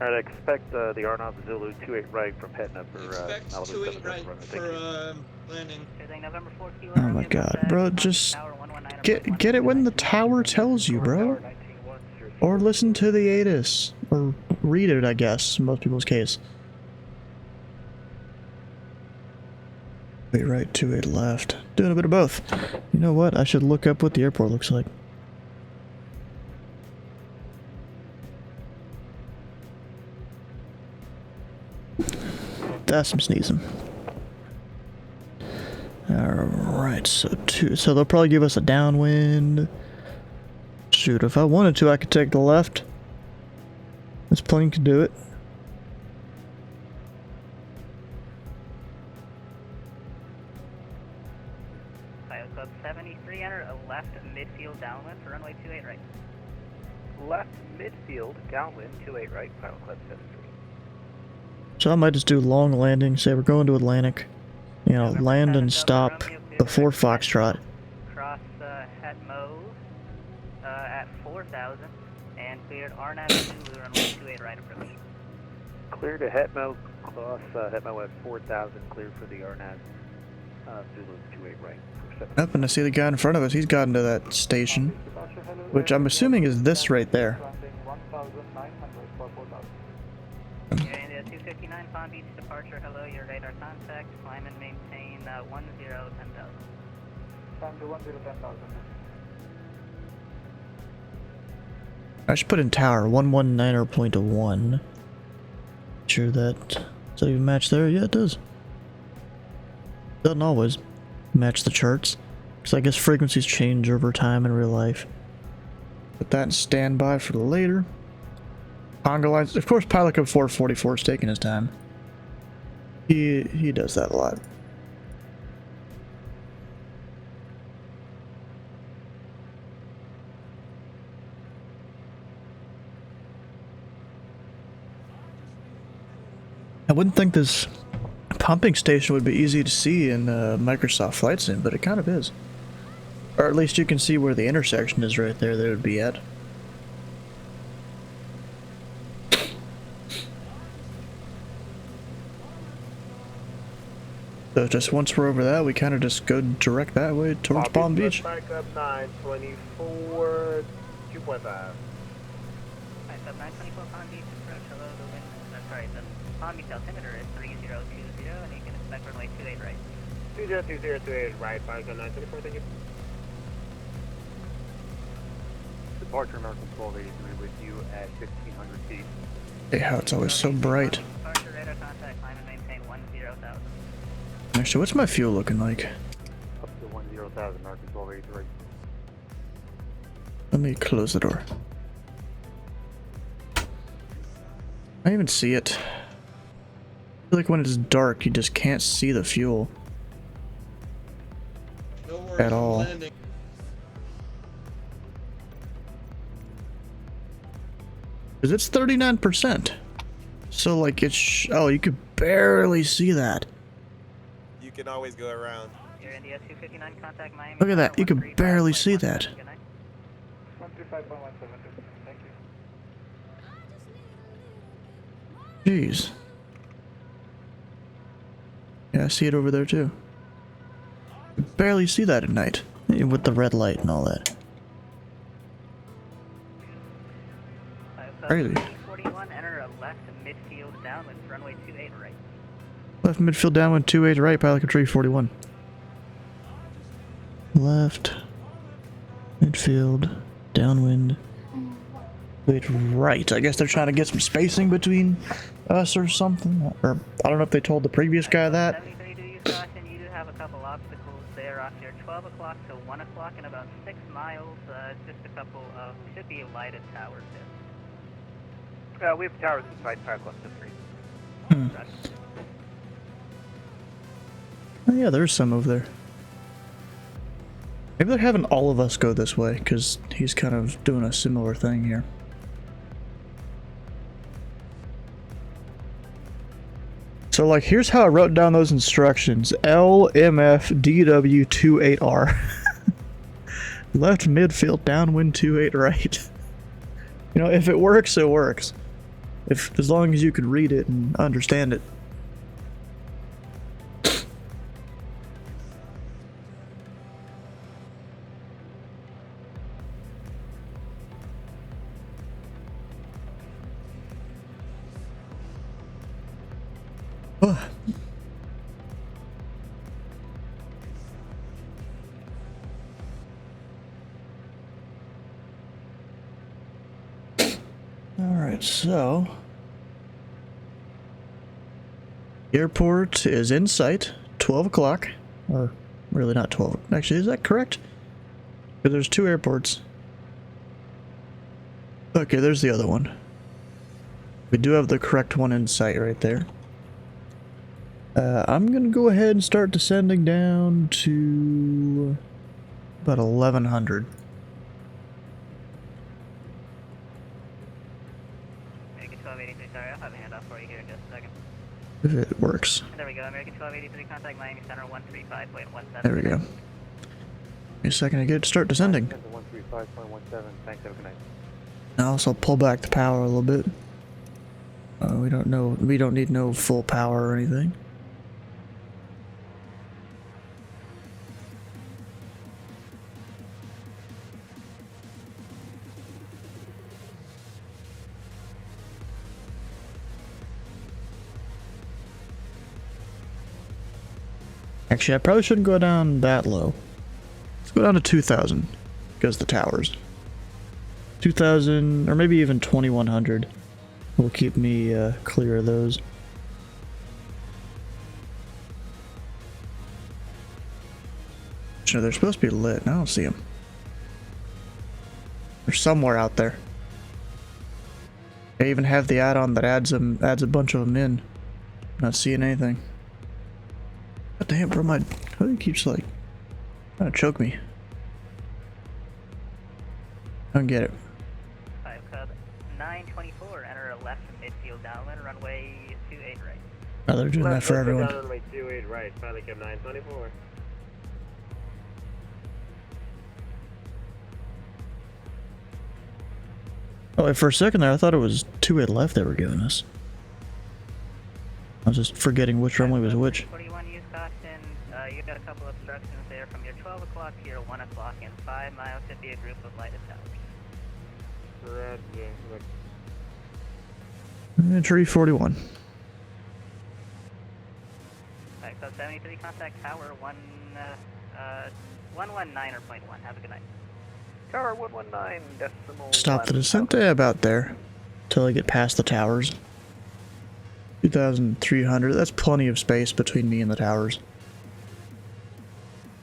Alright, I expect the RNAV Zulu 28 right from Hetna for Expect Malibu 28 7 right runway. for landing. November 4 Kilo, Oh my god, bro, just get it when the tower tells you, bro. Or listen to the ATIS. Or read it, I guess, in most people's case. Wait right, 28 left. Doing a bit of both. You know what? I should look up what the airport looks like. That's some sneezing. Alright, so they'll probably give us a downwind. Shoot, if I wanted to, I could take the left. This plane could do it. Pilot Club 73, enter a left midfield downwind for runway 28 right. Left midfield, downwind 28 right, Pilot Club 73. So I might just do long landing, say we're going to Atlantic. You know, land and stop before Foxtrot. Cross Hetmo at 4,000 and cleared RNAV Zulu runway 28 right approach. Clear to Hetmo, cross Hetmo at 4,000, clear for the RNAV Zulu 28 right. Up and I see the guy in front of us, he's gotten to that station. Which I'm assuming is this right there. And 259 Palm Beach departure, hello, your radar contact, climb and maintain 10,000. Climb to 10,000. I should put in tower 119.1. Sure that does that even match there? Yeah, it does. Doesn't always match the charts, because I guess frequencies change over time in real life. Put that in standby for later. Conga lines, of course. Pilot Code 444 is taking his time. He does that a lot. I wouldn't think this pumping station would be easy to see in Microsoft Flight Sim, but it kind of is. Or at least you can see where the intersection is right there that it would be at. So just once we're over that, we kind of just go direct that way towards Palm Beach. Back up 924, 2.5. Alright, sub 924 Palm Beach approach. Hello, the wind. Sorry, the Palm Beach altimeter is 3020, and you can expect runway 28 right. 202028 right, 50924, thank you. Departure American 1283 with you at 1500 feet. Hey, how it's always so bright. Departure radar contact, climb and maintain 10,000. Actually, what's my fuel looking like? Up to 10,000, American 1283. Let me close the door. I even see it. I feel like when it's dark, you just can't see the fuel. At all. Because it's 39%. So, like, it's... oh, you could barely see that. You can always go around. Your India 259 contact Miami. Look at that. You could barely see that. 135.17, thank you. Jeez. Yeah, I see it over there, too. You barely see that at night. With the red light and all that. Crazy. 41, enter a left midfield downwind, runway 28 right. Left midfield downwind 28 right, pilot control 41. Left midfield downwind 28 right. I guess they're trying to get some spacing between us or something. Or I don't know if they told the previous guy that. 73 use caution, you do have a couple obstacles there off your 12 o'clock to 1 o'clock in about 6 miles. Just a couple of, should be lighted towers there. We have towers inside Pilot Cluster 3. Oh yeah, there's some over there. Maybe they're having all of us go this way, because he's kind of doing a similar thing here. So, like, here's how I wrote down those instructions. LMFDW28R. Left midfield, downwind 28 right. You know, if it works, it works. As long as you can read it and understand it. Alright, so airport is in sight, 12 o'clock, or really not 12, actually is that correct? Because there's two airports. Okay, there's the other one. We do have the correct one in sight right there. I'm gonna go ahead and start descending down to about 1100. American 1283, sorry, I'll have a handoff for you here in just a second. If it works. There we go, American 1283, contact Miami Center 135.17. There we go. Give me a second to get start descending. 135.17, thanks, have a good night. Now also pull back the power a little bit. We don't need no full power or anything. Actually, I probably shouldn't go down that low. Let's go down to 2,000, because the towers. 2,000, or maybe even 2,100 will keep me clear of those. Sure, they're supposed to be lit, and I don't see them. They're somewhere out there. I even have the add-on that adds a bunch of them in. Not seeing anything. God damn, bro, my hoodie keeps like trying to choke me. I don't get it. 5 Cub 924, enter a left midfield downwind, runway 28 right. Oh, they're doing that for everyone. Down runway 28 right, Pilot Cab 924. Oh, wait, for a second there, I thought it was 28 left they were giving us. I was just forgetting which runway was which. 41 use caution, you've got a couple obstructions there from your 12 o'clock to your 1 o'clock in 5 miles should be a group of lighted towers. for that, yeah. And tree 41. Alright, so 73, contact tower 119.1. Have a good night. Tower 119 decimal. Stop the descent about there. Till I get past the towers. 2,300. That's plenty of space between me and the towers.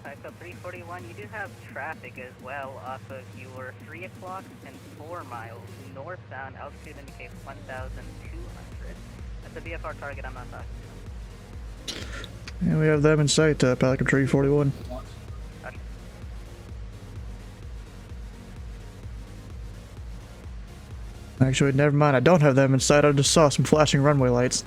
Alright, so 341, you do have traffic as well off of your 3 o'clock and 4 miles northbound. Altitude indicates 1,200. That's a VFR target I'm not talking to. And we have them in sight, Pelican Tree 41. Actually, never mind. I don't have them in sight. I just saw some flashing runway lights.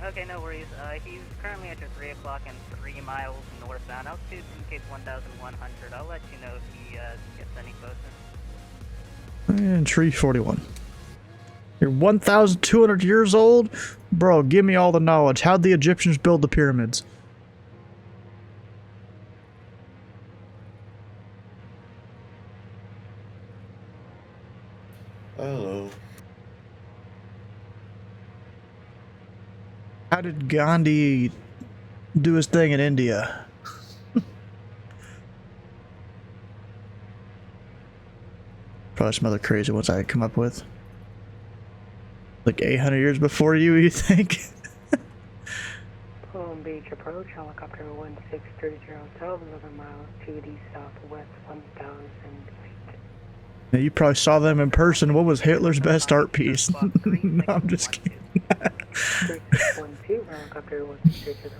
Okay, no worries. He's currently at your 3 o'clock and 3 miles northbound. Altitude indicates 1,100. I'll let you know if he gets any closer. And Tree 41. You're 1,200 years old? Bro, give me all the knowledge. How'd the Egyptians build the pyramids? Hello. How did Gandhi do his thing in India? Probably some other crazy ones I could come up with. Like 800 years before you think? Palm Beach approach, helicopter 1630 Hotel, 11 miles to the southwest, 1,000 feet. Yeah, you probably saw them in person. What was Hitler's best art piece? No, I'm just kidding. 3612, helicopter 1630.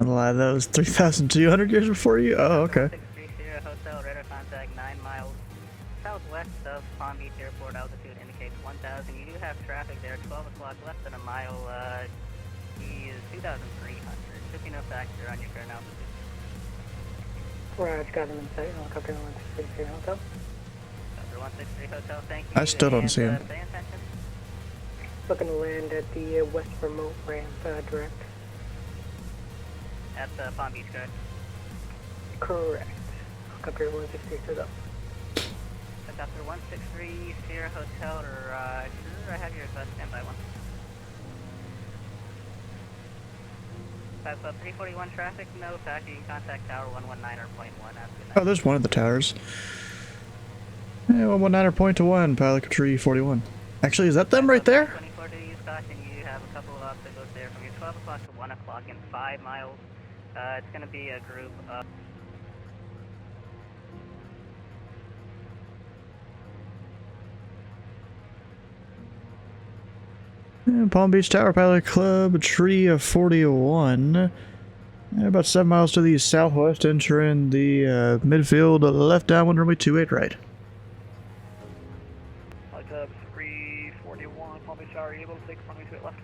A lot of those 3,200 years before you? Oh, okay. 630 Hotel, radar contact 9 miles southwest of Palm Beach Airport. Altitude indicates 1,000. You do have traffic there. 12 o'clock, less than a mile. He is 2,300. Should be no factor on your current altitude. Raj, got him in sight, helicopter 1630 Hotel. Helicopter 163 Hotel, thank you. I still don't see him. Pay attention. Looking to land at the west remote ramp, direct. At Palm Beach, correct? Correct. Helicopter 163 up. Helicopter 163 Sierra Hotel, Roger. I have your request, standby 1. 341 traffic, no factor. You can contact tower 119.1. Oh, there's one of the towers. Yeah, 119 point to 1, Pelican Tree 41. Actually, is that them right there? 24 to use caution. You have a couple of obstacles there from your 12 o'clock to 1 o'clock in 5 miles. It's going to be a group of... Palm Beach Tower Pilot Club, Tree of 41. About 7 miles to the southwest, entering the midfield, left downwind, runway 28 right. Club 341, Palm Beach Tower, are you able to take runway 28 left?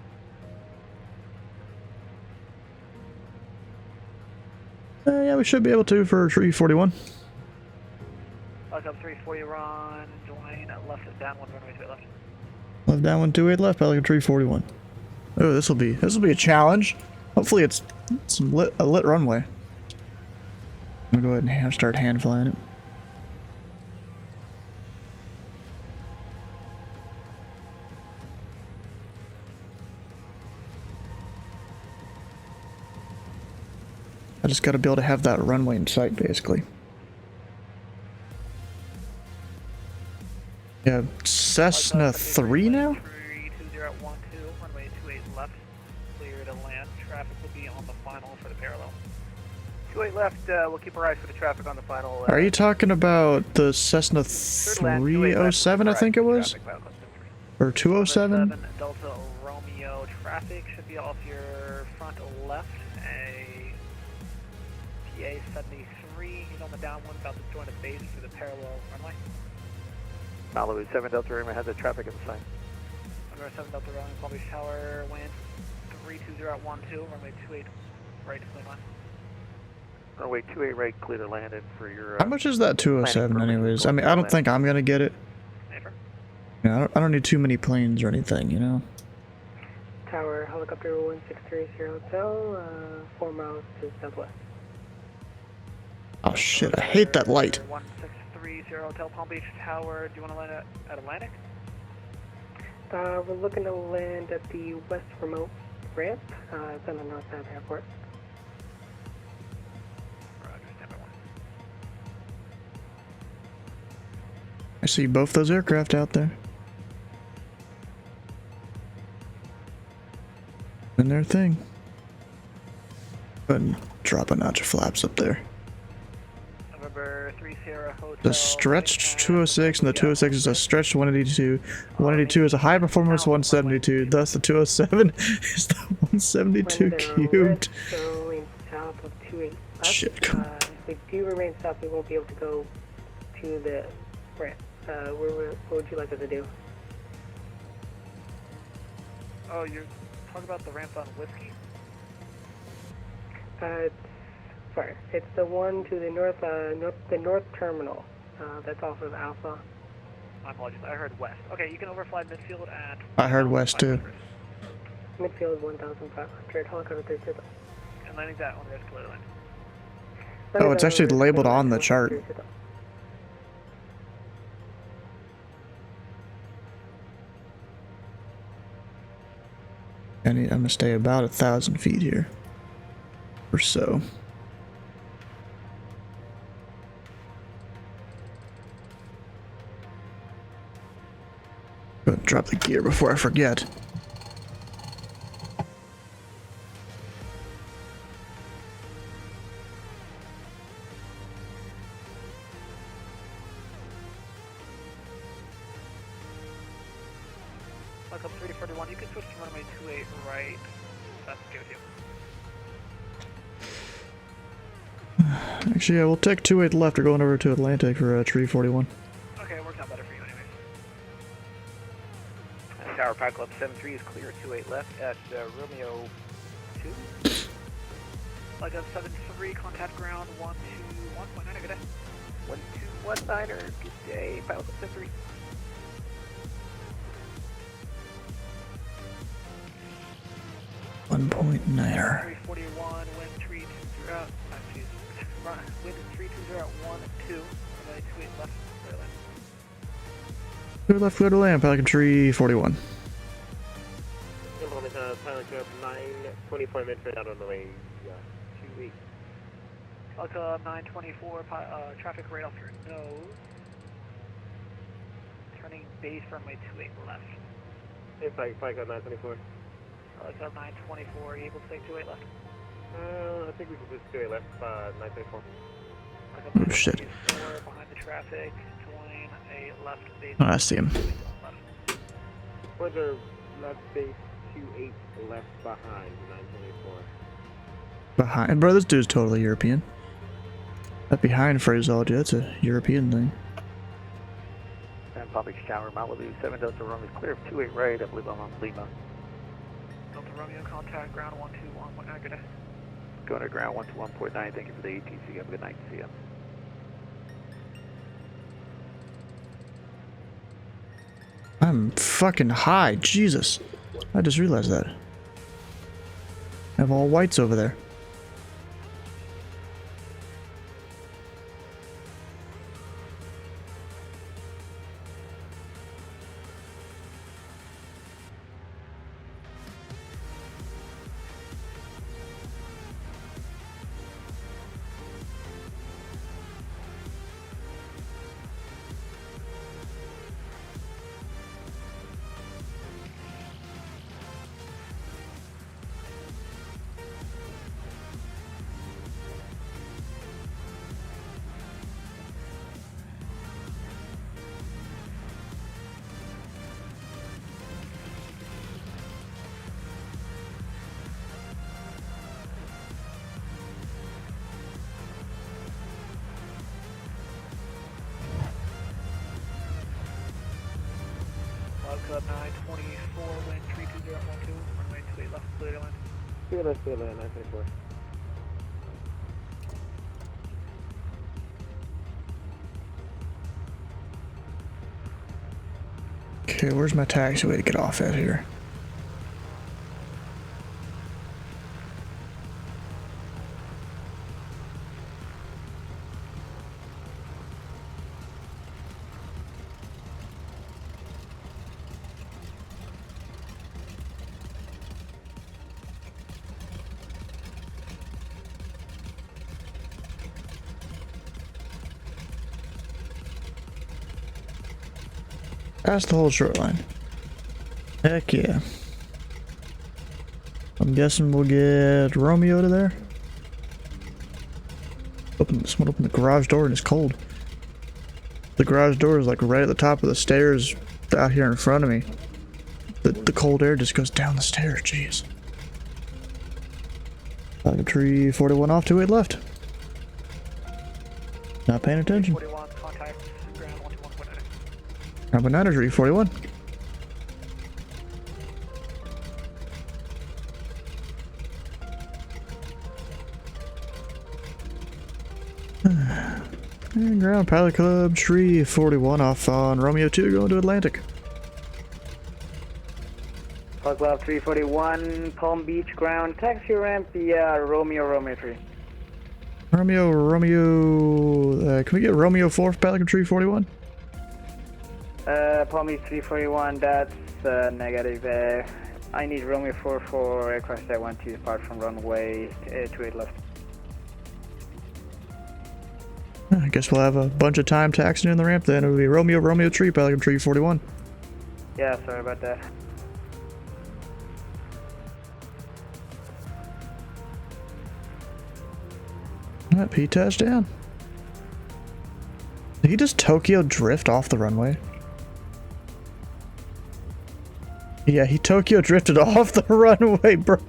Yeah, we should be able to for Tree 41. Club 340, run, join, left is downwind, runway 28 left. Left downwind 28 left, Pelican Tree 41. Oh, this will be a challenge. Hopefully it's a lit runway. I'm gonna go ahead and start hand flying it. I just gotta be able to have that runway in sight, basically. Yeah, Cessna 3 now? 2012, runway 28 left, clear to land. Traffic will be on the final for the parallel. 28 left, we'll keep our eyes for the traffic on the final. Are you talking about the Cessna 307, I think it was? Or 207? Delta Romeo, traffic should be off your front left. A PA 73, he's on the downwind, about to join a base for the parallel runway. Malibu 7 Delta Romeo has the traffic in sight. Number 7 Delta Romeo, Palm Beach Tower, wind 32012, runway 28 right to clean line. Runway 28 right, clear to land in for your... How much is that 207 anyways? I mean, I don't think I'm gonna get it. Yeah, I don't need too many planes or anything, you know? Tower, helicopter 1630 Hotel, 4 miles to southwest. Oh shit, I hate that light. 1630 Hotel Palm Beach Tower. Do you want to land at Atlantic? We're looking to land at the west remote ramp. It's on the north side of the airport. I see both those aircraft out there. Doing their thing. Go ahead and drop a notch of flaps up there. November 30 Hotel. The stretched 206 and the 206 is a stretched 182. 182 is a high performance 172. Thus, the 207 is the 172 cubed. Going south of 28 left. Shit, come on. If we do remain south, we won't be able to go to the ramp. What would you like us to do? Oh, you're talking about the ramp on Whiskey? Sorry, it's the one to the north, the north terminal. That's off of Alpha. My apologies, I heard west. Okay, you can overfly midfield at... I heard west too. Midfield 1,500, helicopter 320. And landing's at on the escalator line. Oh, it's actually labeled on the chart. I'm gonna stay about 1,000 feet here. Or so. Go ahead and drop the gear before I forget. Welcome 341, you can switch to runway 28 right. That's okay with you. Actually, yeah, we'll take 28 left. We're going over to Atlantic for tree 41. Okay, it works out better for you anyways. Tower Pack Club 73 is clear, 28 left at Romeo 2. Like a 73, contact ground 121.9, good day. 1219er, good day, Pilot Club 73. Wind 341, wind 320, wind 32012, runway 28 left, clear land. Clear left, go to land, Pelican tree 41. Implement Pilot Club 924 Midford out on the way 28. Club 924, traffic right off your nose. Turning base runway 28 left. Hey, Pilot Club 924. Club 924, are you able to take 28 left? I think we can just 28 left, 924. Oh shit. Behind the traffic, join a left base. Oh, I see him. Further left base 28 left behind 924. Behind, bro, this dude's totally European. That behind phraseology, that's a European thing. And Palm Beach Tower, Malibu 7 Delta Romeo is clear of 28 right, I believe I'm on Lima. Delta Romeo, contact ground 121.9, good day. Going to ground 121.9, thank you for the ATC, have a good night, see ya. I'm fucking high, Jesus. I just realized that. I have all whites over there. Club 924, wind 32012, runway 28 left, clear to land. Clear left, 924. Okay, where's my taxiway to get off at here? Past the whole short line. Heck yeah. I'm guessing we'll get Romeo to there. Someone open the garage door and it's cold. The garage door is like right at the top of the stairs out here in front of me. The cold air just goes down the stairs, jeez. Tree 41 off, 28 left. Not paying attention. 41, contact ground 121.9. Number 9 or tree 41. And ground pilot club tree 41 off on Romeo 2 going to Atlantic. Pilot club 341 Palm Beach ground taxi ramp via Romeo 3. Romeo, can we get Romeo 4 for pilot club tree 41? Palm Beach 341, that's negative. I need Romeo 4 for aircraft that want to depart from runway 28 left. I guess we'll have a bunch of time taxiing in the ramp then. It'll be Romeo tree, Pelican tree 41. Yeah, sorry about that. Alright, P touchdown. Did he just Tokyo drift off the runway? Yeah, he Tokyo drifted off the runway, bro.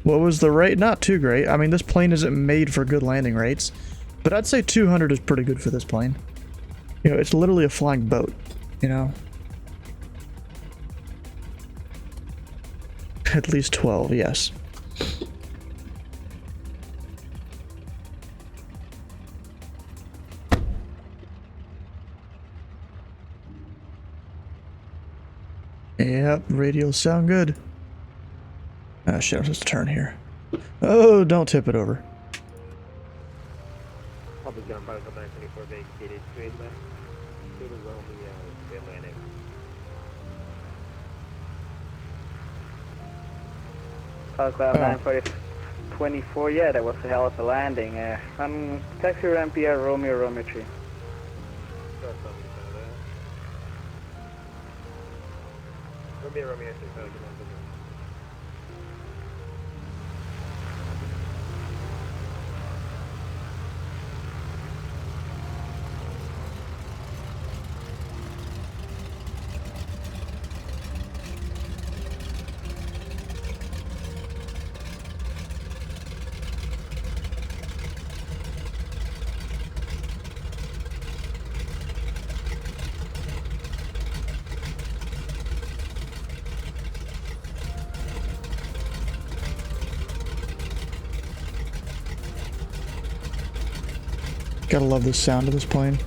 What was the rate? Not too great. I mean, this plane isn't made for good landing rates, but I'd say 200 is pretty good for this plane. You know, it's literally a flying boat, you know? At least 12, yes. Yep, radials sound good. Ah, shit, I'm supposed to turn here. Oh, don't tip it over. Public ground pilot 924 vacated 28 left. To the Romeo, the Atlantic. Pilot club 940 24, yeah, that was a hell of a landing. I'm taxi ramp via Romeo 3. Romeo 6, Gotta love the sound of this plane.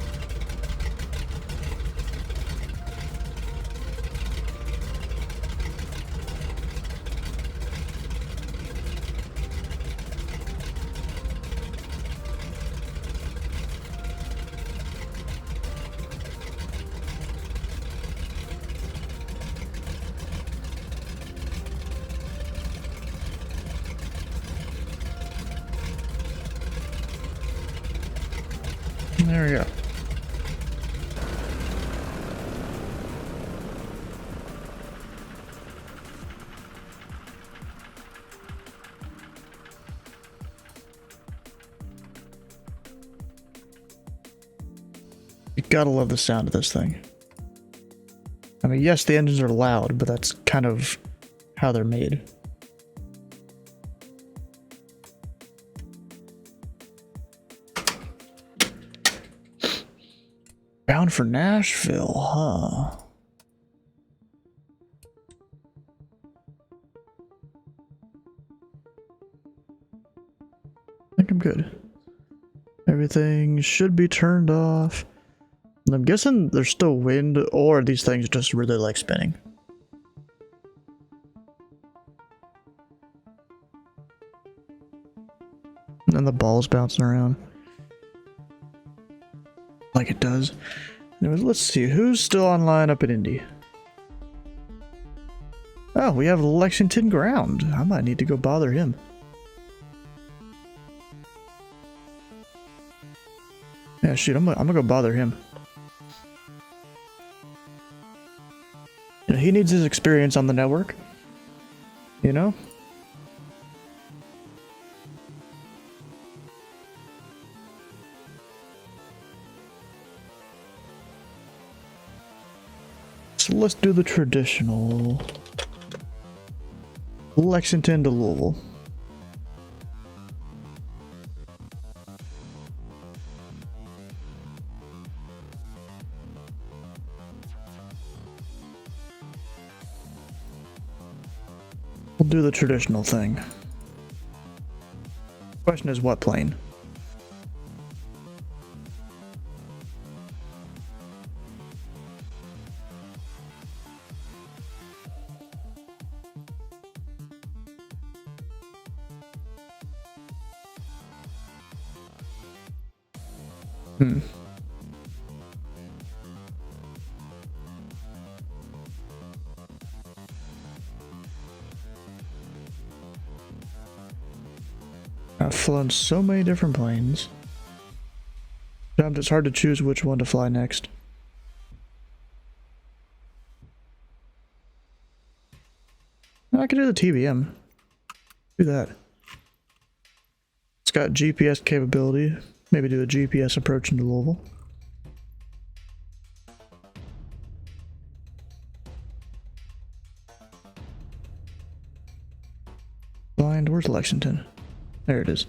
There we go. You gotta love the sound of this thing. I mean, yes, the engines are loud, but that's kind of how they're made. Bound for Nashville, huh? I think I'm good. Everything should be turned off. And I'm guessing there's still wind, or these things just really like spinning. And the ball's bouncing around. Like it does. Anyways, let's see, who's still online up in Indy? Oh, we have Lexington Ground. I might need to go bother him. Yeah, shoot, I'm gonna go bother him. You know, he needs his experience on the network. You know? So let's do the traditional. Lexington to Louisville. We'll do the traditional thing. Question is, what plane? I've flown so many different planes. Sometimes it's hard to choose which one to fly next. I could do the TBM. Do that. It's got GPS capability. Maybe do a GPS approach into Louisville. Blind, where's Lexington? There it is.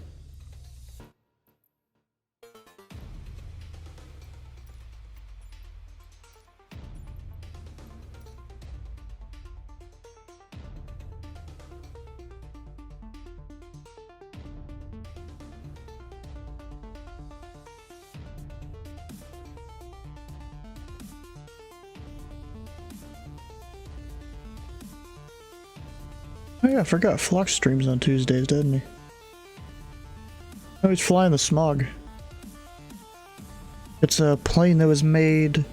Oh yeah, I forgot Flock streams on Tuesdays, doesn't he? Oh, he's flying the Smog. It's a plane that was made...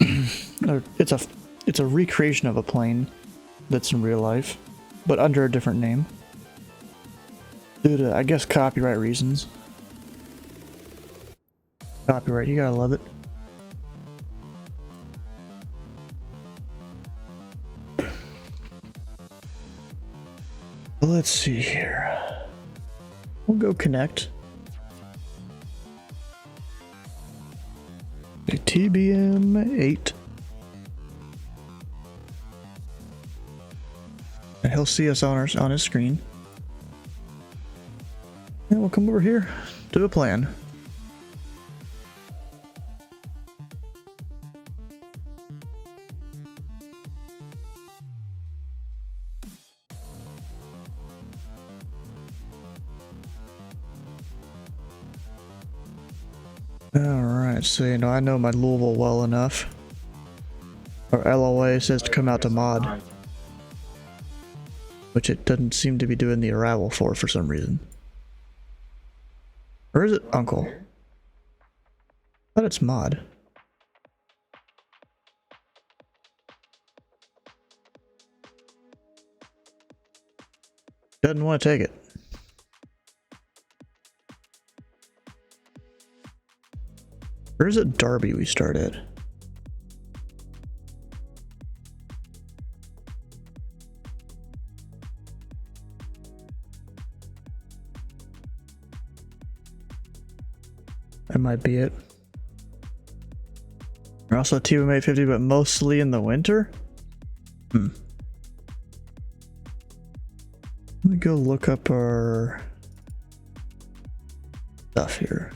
it's a recreation of a plane that's in real life, but under a different name. Due to, I guess, copyright reasons. Copyright, you gotta love it. Let's see here. We'll go connect. A TBM 8. And he'll see us on his screen. And we'll come over here, do a plan. Alright, so you know, I know my Louisville well enough. Our LOA says to come out to mod. Which it doesn't seem to be doing the arrival for some reason. Or is it Uncle? I thought it's mod. Doesn't want to take it. Or is it Darby we start at? That might be it. We're also TBM 850, but mostly in the winter? Let me go look up our stuff here.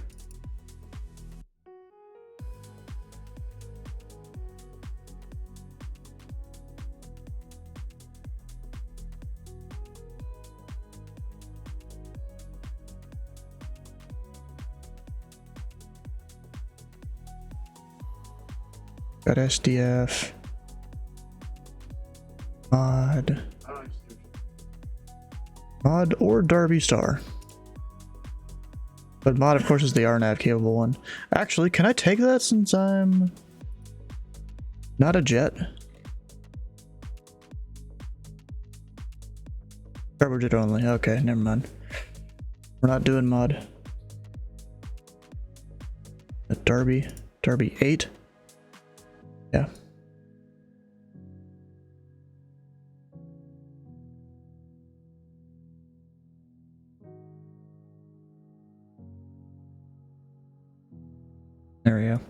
Got SDF. Mod. Mod or Darby Star. But mod, of course, is the RNAV capable one. Actually, can I take that since I'm not a jet? Turbojet only. Okay, never mind. We're not doing mod. A Darby 8. Yeah. There we go.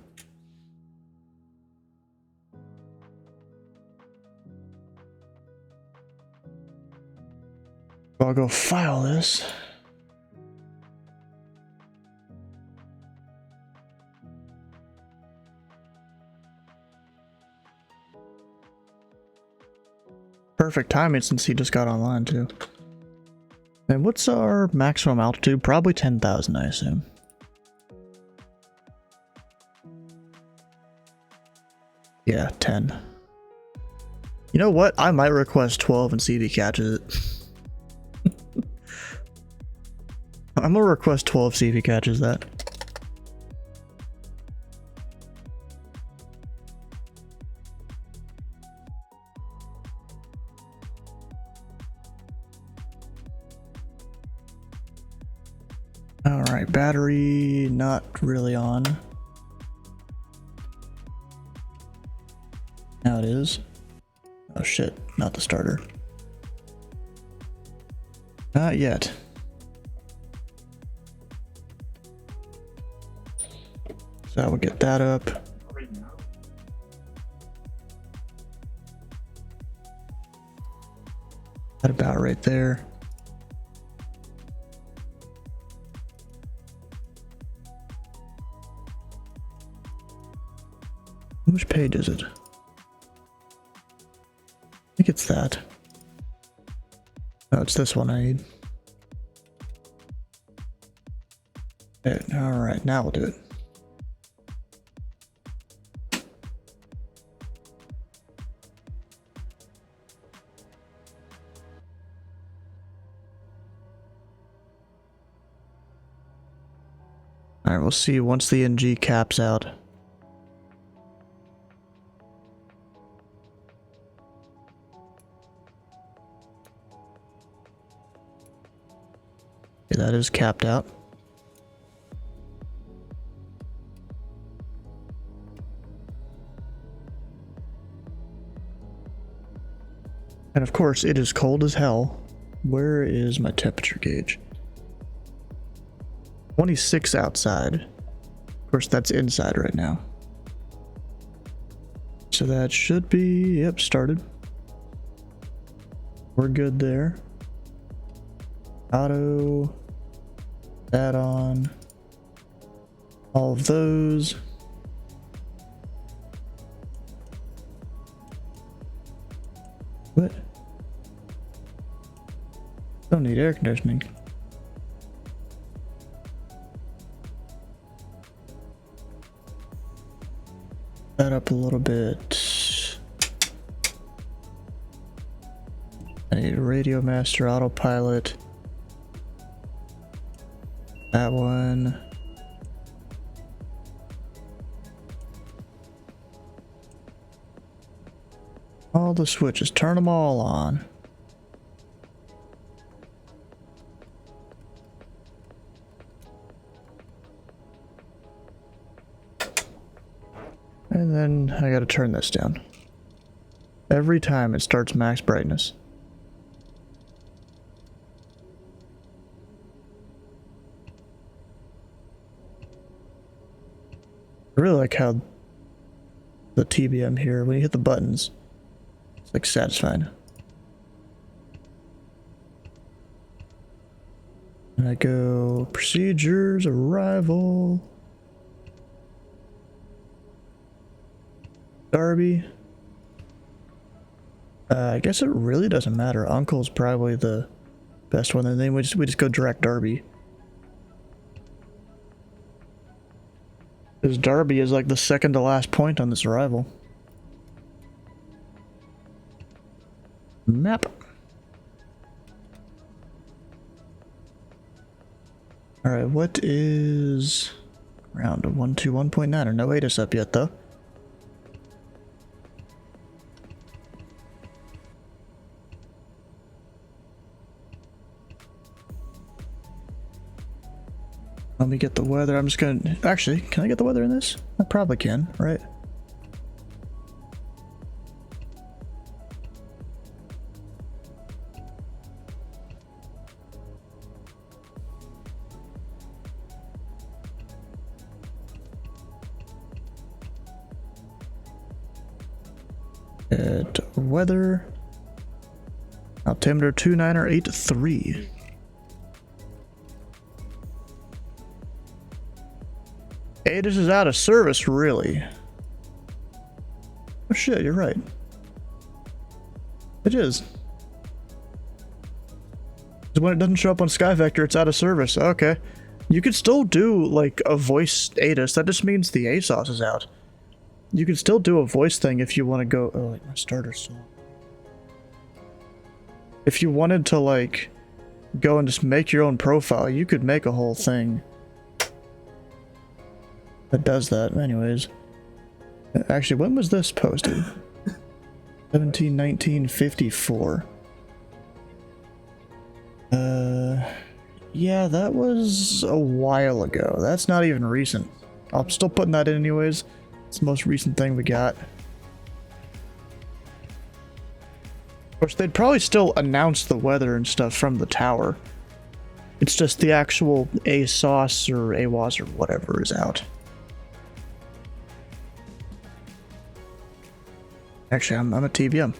I'll go file this. Perfect timing since he just got online too. And what's our maximum altitude? Probably 10,000, I assume. Yeah, 10. You know what? I might request 12 and see if he catches it. I'm gonna request 12, see if he catches that. Alright, battery not really on. Now it is. Oh shit, not the starter. Not yet. So I will get that up. That about right there. Which page is it? I think it's that. No, it's this one I need. Alright, now we'll do it. Alright, we'll see once the NG caps out. Okay, that is capped out. And of course, it is cold as hell. Where is my temperature gauge? 26 outside. Of course, that's inside right now. So that should be, yep, started. We're good there. Auto, that on, all of those. What? Don't need air conditioning. That up a little bit. I need a radio master autopilot. That one. All the switches, turn them all on. And then I gotta turn this down. Every time it starts max brightness. I really like how the TBM here, when you hit the buttons, it's like satisfying. And I go procedures, arrival. Darby. I guess it really doesn't matter. Uncle's probably the best one, and then we just go direct Darby. Because Darby is like the second to last point on this arrival. Map. Alright, what is round 121.9? No ATIS up yet though. Let me get the weather. I'm just gonna... Actually, can I get the weather in this? I probably can, right? Weather. Altimeter 2983. ATIS is out of service, really? Oh shit, you're right. It is. When it doesn't show up on SkyVector, it's out of service. Okay. You could still do, like, a voice ATIS. That just means the ASOS is out. You can still do a voice thing if you want to go... Oh, like my starter song. If you wanted to, like, go and just make your own profile, you could make a whole thing that does that. Anyways. Actually, when was this posted? 17/19/54. Yeah, that was a while ago. That's not even recent. I'm still putting that in anyways. It's the most recent thing we got. Of course, they'd probably still announce the weather and stuff from the tower. It's just the actual ASOS or AWAS or whatever is out. Actually, I'm a TVM.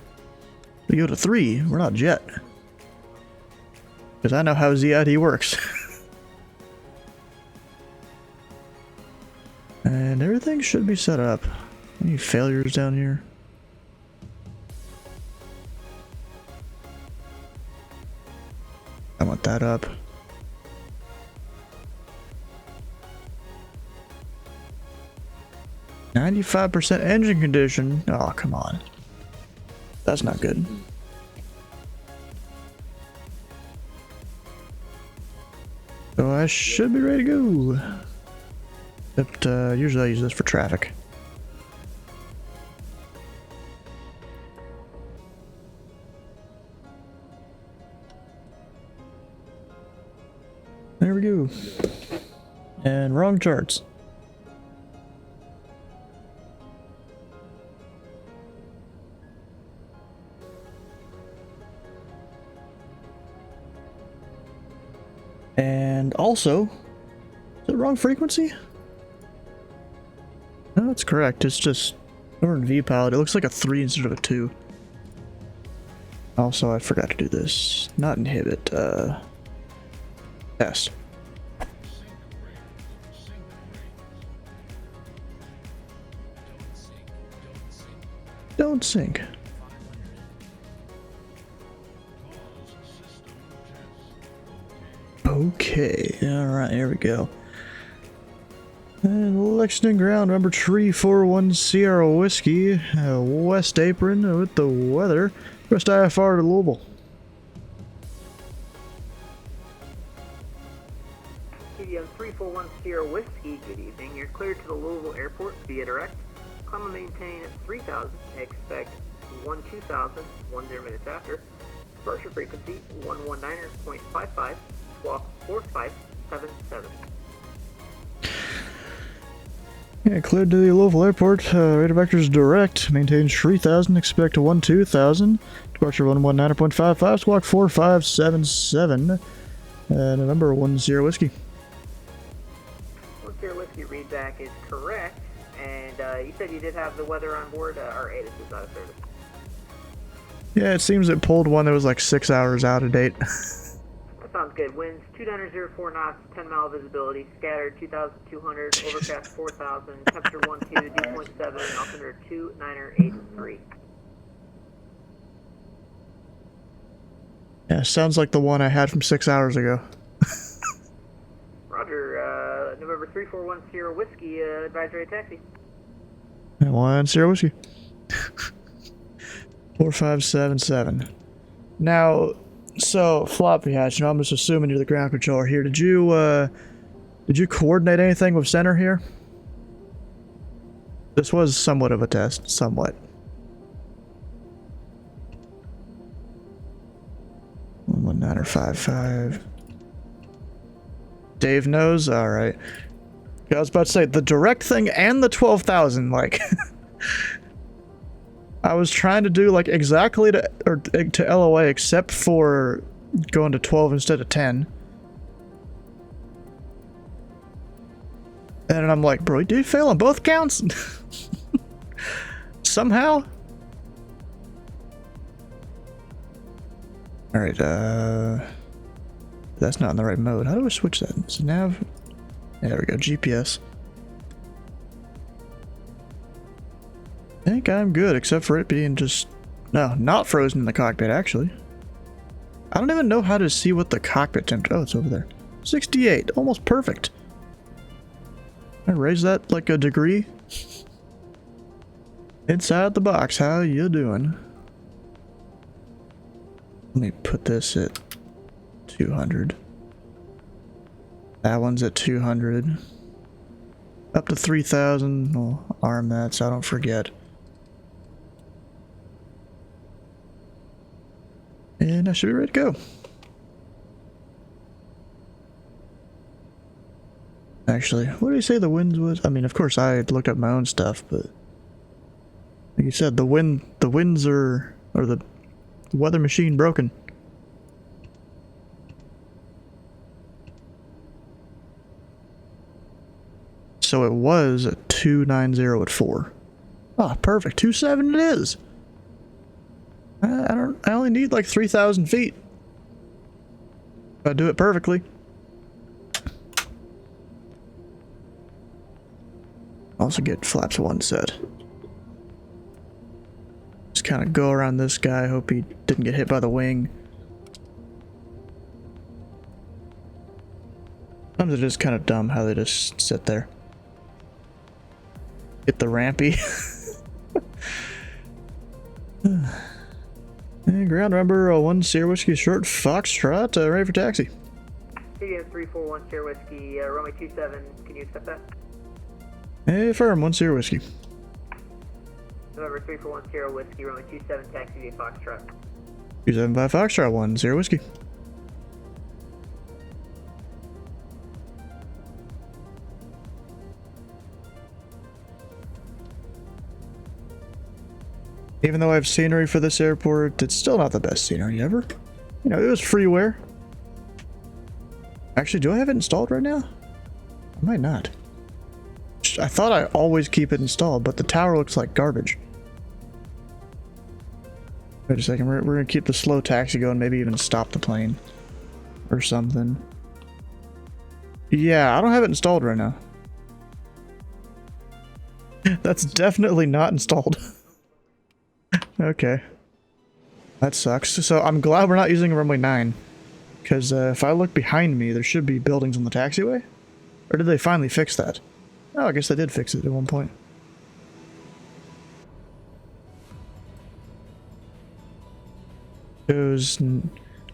We go to 3, we're not jet. Because I know how ZID works. And everything should be set up. Any failures down here? I want that up. %95 engine condition. Oh, come on. That's not good. So I should be ready to go. Except, usually I use this for traffic. There we go. And wrong charts. And also, is it wrong frequency? No, that's correct. It's just over in VPilot. It looks like a 3 instead of a 2. Also, I forgot to do this. Not inhibit, test. Don't sync. Okay, alright, here we go. And Lexington ground number 341 Sierra Whiskey, West Apron with the weather. West IFR to Louisville. TDM 341 Sierra Whiskey, good evening. You're cleared to the Louisville Airport via direct. Climb and maintain 3000, expect 2000, 10 minutes after. Departure frequency 119.55, squawk 4577. Yeah, cleared to the Louisville Airport. Radar vectors direct. Maintain 3000. Expect 12,000. Departure 119.55. Squawk 4577. And November 10 Whiskey. 10 Whiskey readback is correct. And you said you did have the weather on board. Our ATIS is out of service. Yeah, it seems it pulled one that was like 6 hours out of date. That sounds good. Winds 2904 knots, 10 mile visibility, scattered 2,200, overcast 4,000, temperature 12, dew point 7, altimeter 2983. Yeah, sounds like the one I had from 6 hours ago. Roger, November 341 Sierra Whiskey, advisory taxi. And 10 Whiskey. 4577. Now, so floppy hatch. I'm just assuming you're the ground controller here. Did you coordinate anything with center here? This was somewhat of a test, somewhat. 119 or 55. Dave knows? Alright. I was about to say, the direct thing and the 12,000, like... I was trying to do, like, exactly to LOA, except for going to 12 instead of 10. And I'm like, bro, did you fail on both counts? Somehow? Alright, that's not in the right mode. How do I switch that? Is it nav? Yeah, there we go, GPS. I think I'm good, except for it being just... No, not frozen in the cockpit, actually. I don't even know how to see what the cockpit temperature... Oh, it's over there. 68, almost perfect. I raise that like a degree. Inside the box, how you doing? Let me put this at 200. That one's at 200. Up to 3,000. We'll arm that so I don't forget. And I should be ready to go. Actually, what did he say the winds was? I mean, of course I had looked up my own stuff, but like you said, the winds are, or the weather machine broken. So it was at 290 at 4. Ah, perfect. 27 it is. I only need like 3,000 feet. If I do it perfectly. Also get flaps 1 set. Just kind of go around this guy, hope he didn't get hit by the wing. Sometimes it's just kind of dumb how they just sit there. Get the rampy. And ground number 1 Sierra Whiskey Short Foxtrot, ready for taxi. CDM 341 Sierra Whiskey, runway 27, can you accept that? Hey, firm, 1 Sierra Whiskey. November 341 Sierra Whiskey, runway 27, taxi via Foxtrot. 275 Foxtrot, 1 Sierra Whiskey. Even though I have scenery for this airport, it's still not the best scenery ever. You know, it was freeware. Actually, do I have it installed right now? I might not. I thought I always keep it installed, but the tower looks like garbage. Wait a second, we're gonna keep the slow taxi going, maybe even stop the plane. Or something. Yeah, I don't have it installed right now. That's definitely not installed. Okay. That sucks. So I'm glad we're not using runway 9. Because if I look behind me, there should be buildings on the taxiway. Or did they finally fix that? Oh, I guess they did fix it at one point. Chose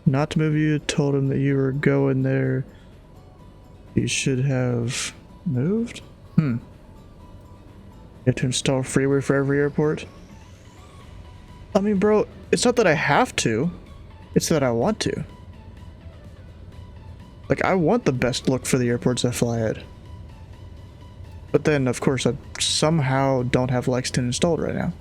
not to move you, told him that you were going there. You should have moved? You have to install freeware for every airport? I mean, bro, it's not that I have to. It's that I want to. Like, I want the best look for the airports I fly at. But then, of course, I somehow don't have Lexington installed right now.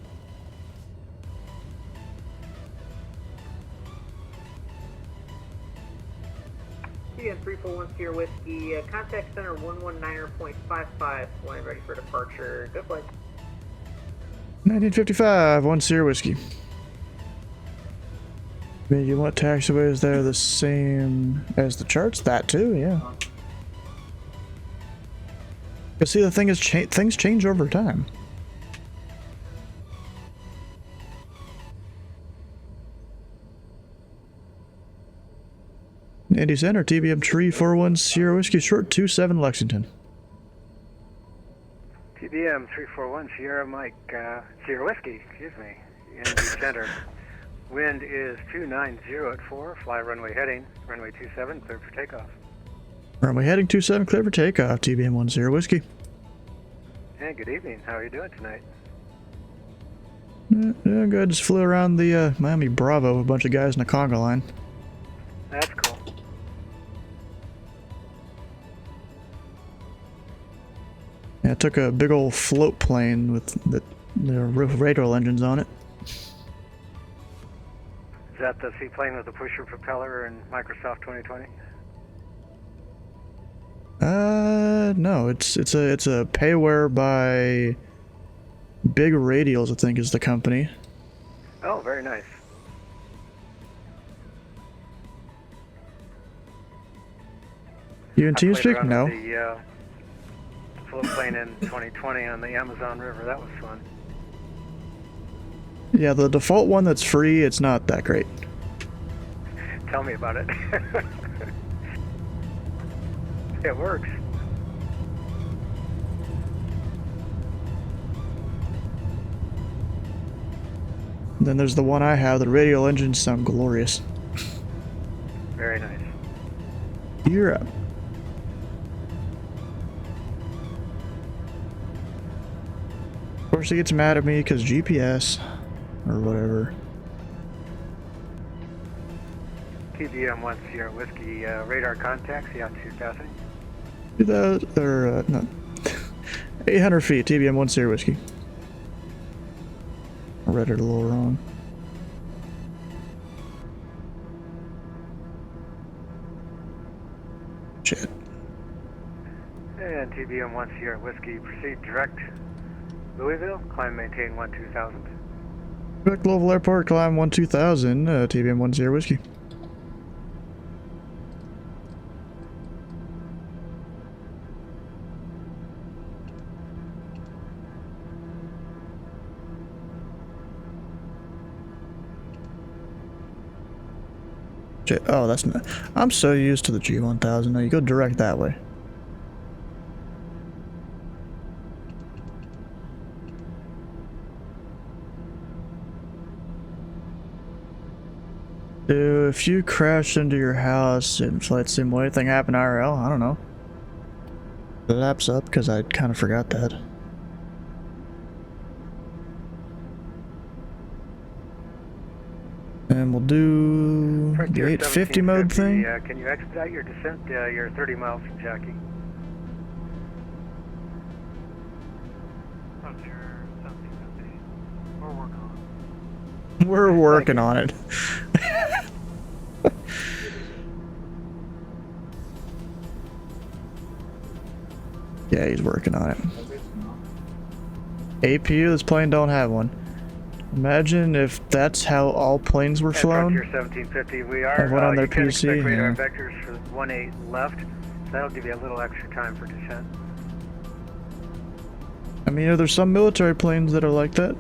CDM 341 Sierra Whiskey, contact center 119.55, line ready for departure. Good flight. 1955, 1 Sierra Whiskey. I mean, you want taxiways that are the same as the charts? That too, yeah. But see, the thing is, things change over time. Andy Center, TBM 341 Sierra Whiskey Short 27 Lexington. TBM 341 Sierra Mike, Sierra Whiskey, excuse me, Andy Center. Wind is 290 at 4. Fly runway heading. Runway 27, clear for takeoff. Runway heading 27, clear for takeoff. TBM 10 Whiskey. Hey, good evening. How are you doing tonight? Yeah, good. Just flew around the Miami Bravo with a bunch of guys in a conga line. That's cool. Yeah, I took a big old float plane with the radar engines on it. Is that the seaplane with the pusher propeller and Microsoft 2020? No, it's a payware by Big Radials, I think is the company. Oh, very nice. You in TeamSpeak? No. The float plane in 2020 on the Amazon River. That was fun. Yeah, the default one that's free, it's not that great. Tell me about it. It works. Then there's the one I have, the radial engines sound glorious. Very nice. You're up. Of course he gets mad at me because GPS or whatever. TBM 1 Sierra Whiskey, radar contacts, yeah, 2000. 2000, or, no. 800 feet, TBM 1 Sierra Whiskey. I read it a little wrong. Shit. And TBM 1 Sierra Whiskey, proceed direct. Louisville, climb maintain 12000. Quebec Louisville Airport, climb 12000, TBM 1 Sierra Whiskey. Oh, that's not. I'm so used to the G1000 now. You go direct that way. Dude, if you crashed into your house in Flight Sim, will anything happen IRL? I don't know. The lap's up because I kind of forgot that. And we'll do the 850 mode thing. Can you expedite your descent? You're 30 miles from Jackie. We're working on it. Yeah, he's working on it. APU, this plane don't have one. Imagine if that's how all planes were flown. 1750, we are. Everyone on their you can PC. expect radar Yeah. vectors for 18 left. So that'll give you a little extra time for descent. I mean, there's some military planes that are like that.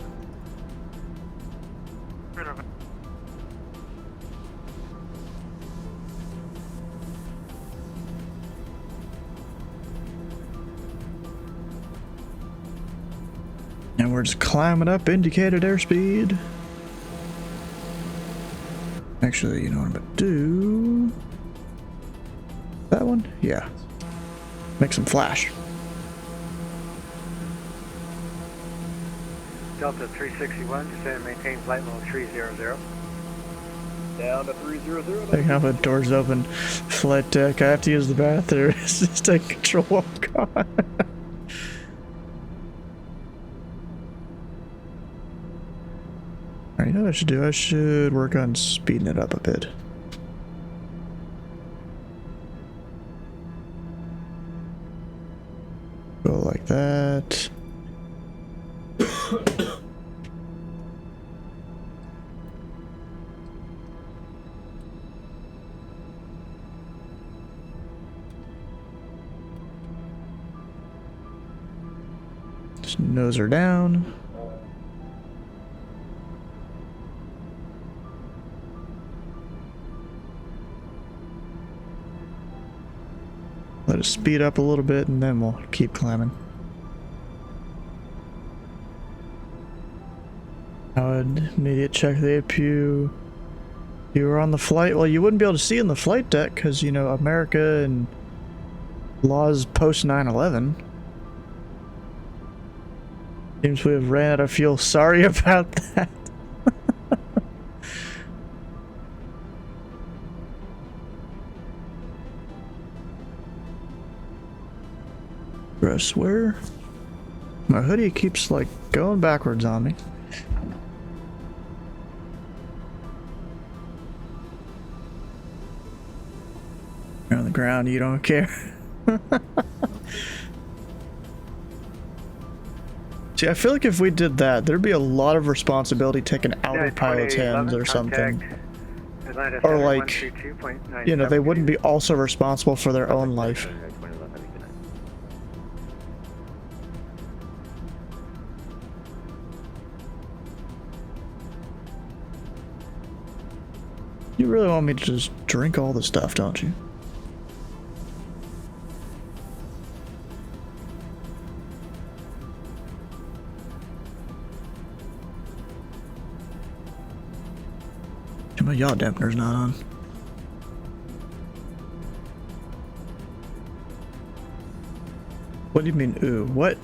And we're just climbing up indicated airspeed. Actually, you know what I'm gonna do? That one? Yeah. Make some flash. Delta 361, descend and maintain flight level 300. Down to 300. Like how the doors open. Flight deck, I have to use the bathroom. It's just take control of God. Alright, you know what I should do? I should work on speeding it up a bit. Go like that. Just nose her down. Let it speed up a little bit and then we'll keep climbing. I would immediate check the APU. You were on the flight. Well, you wouldn't be able to see in the flight deck because, you know, America and laws post 9/11. Seems we have ran out of fuel. Sorry about that. I swear my hoodie keeps like going backwards on me. You're on the ground, you don't care. See, I feel like if we did that, there'd be a lot of responsibility taken out of pilots' hands or something. Or like, you know, they wouldn't be also responsible for their own life. You really want me to just drink all the stuff, don't you? My yaw dampener's not on. What do you mean, ooh? What?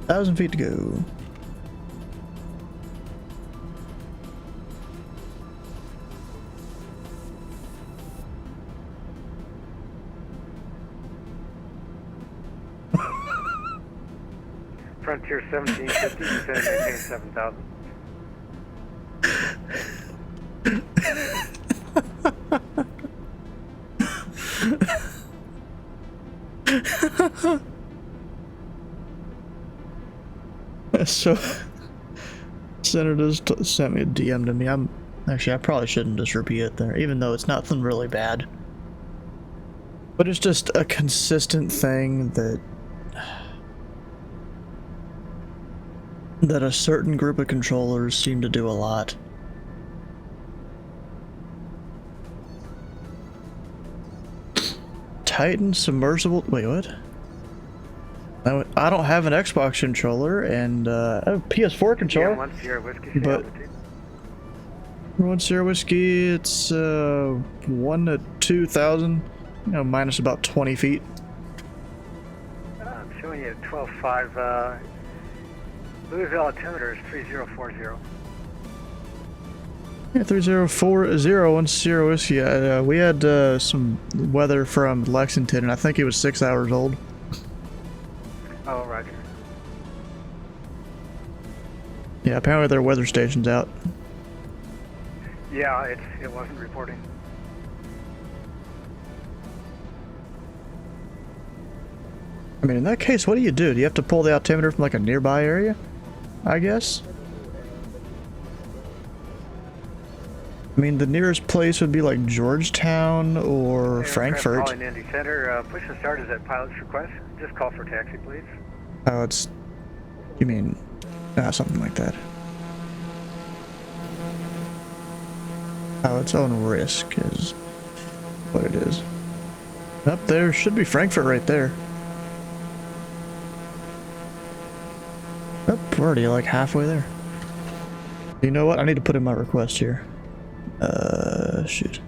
1,000 feet to go. Frontier 1750, descend and maintain 7,000. So, Senator just sent me a DM to me. Actually, I probably shouldn't just repeat it there, even though it's nothing really bad. But it's just a consistent thing that a certain group of controllers seem to do a lot. Titan submersible. Wait, what? I don't have an Xbox controller and I have a PS4 controller. Yeah, 1 Sierra Whiskey, but 1 Sierra Whiskey, it's 1 to 2,000, you know, minus about 20 feet. I'm showing you at 12.5. Louisville altimeter is 3040. Yeah, 3040, 1 Sierra Whiskey. We had some weather from Lexington, and I think it was 6 hours old. Oh, roger. Yeah, apparently their weather station's out. Yeah, it wasn't reporting. I mean, in that case, what do? Do you have to pull the altimeter from like a nearby area? I guess. I mean, the nearest place would be like Georgetown or Frankfurt. Calling Indy Center. Push and start is at pilot's request. Just call for taxi, please. Oh, it's... You mean... something like that. Oh, its own risk is what it is. Up there should be Frankfurt right there. Oh, we're already like halfway there. You know what? I need to put in my request here. Shoot.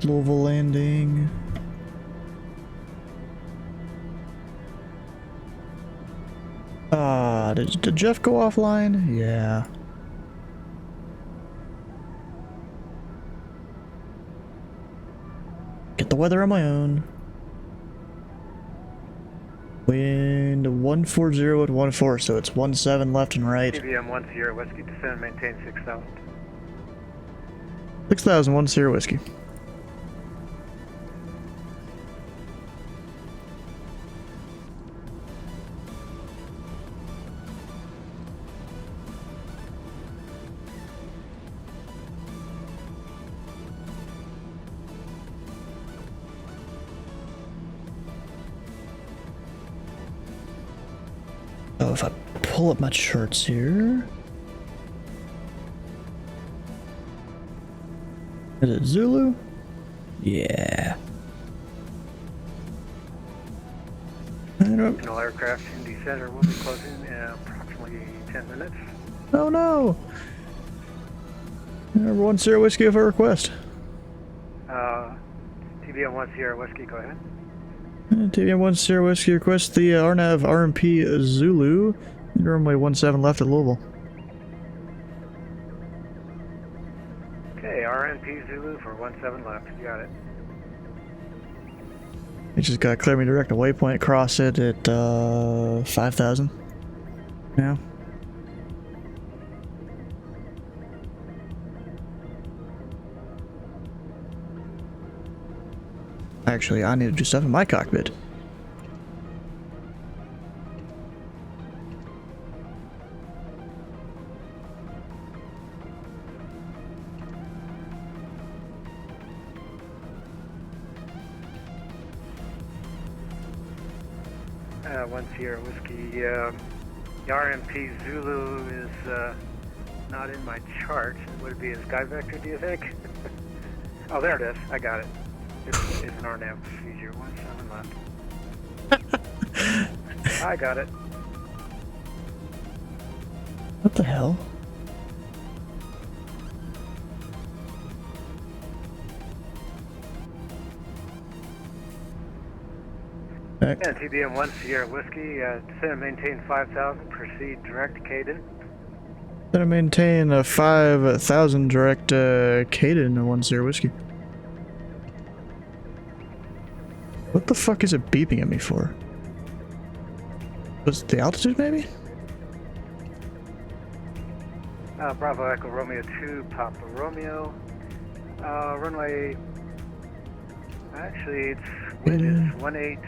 Louisville landing. Did Jeff go offline? Yeah. Get the weather on my own. Wind 140 at 14, so it's 17 left and right. TBM 1 Sierra Whiskey, descend and maintain 6,000. 6,000, 1 Sierra Whiskey. Oh, if I pull up my charts here. Is it Zulu? Yeah. Regional aircraft, Indy Center will be closing in approximately 10 minutes. Oh no! Number 1 Sierra Whiskey of a request. TBM 1 Sierra Whiskey, go ahead. TBM 1 Sierra Whiskey request the RNAV RMP Zulu. Runway 17 left at Louisville. Okay, RNP Zulu for 17 left. You got it. You just gotta clear me direct to waypoint, cross it at 5,000. Yeah. Actually, I need to do stuff in my cockpit. One Sierra Whiskey. The RMP Zulu is not in my chart. Would it be a Sky Vector, do you think? Oh, there it is. I got it. It's an RNAV procedure. 17 left. I got it. What the hell? And TBM 1 Sierra Whiskey, descend and maintain 5,000, proceed direct Caden. Gonna maintain a 5,000 direct Caden 1 Sierra Whiskey. What the fuck is it beeping at me for? Was it the altitude maybe? Bravo Echo Romeo 2, Papa Romeo. Runway, actually it's wind is 180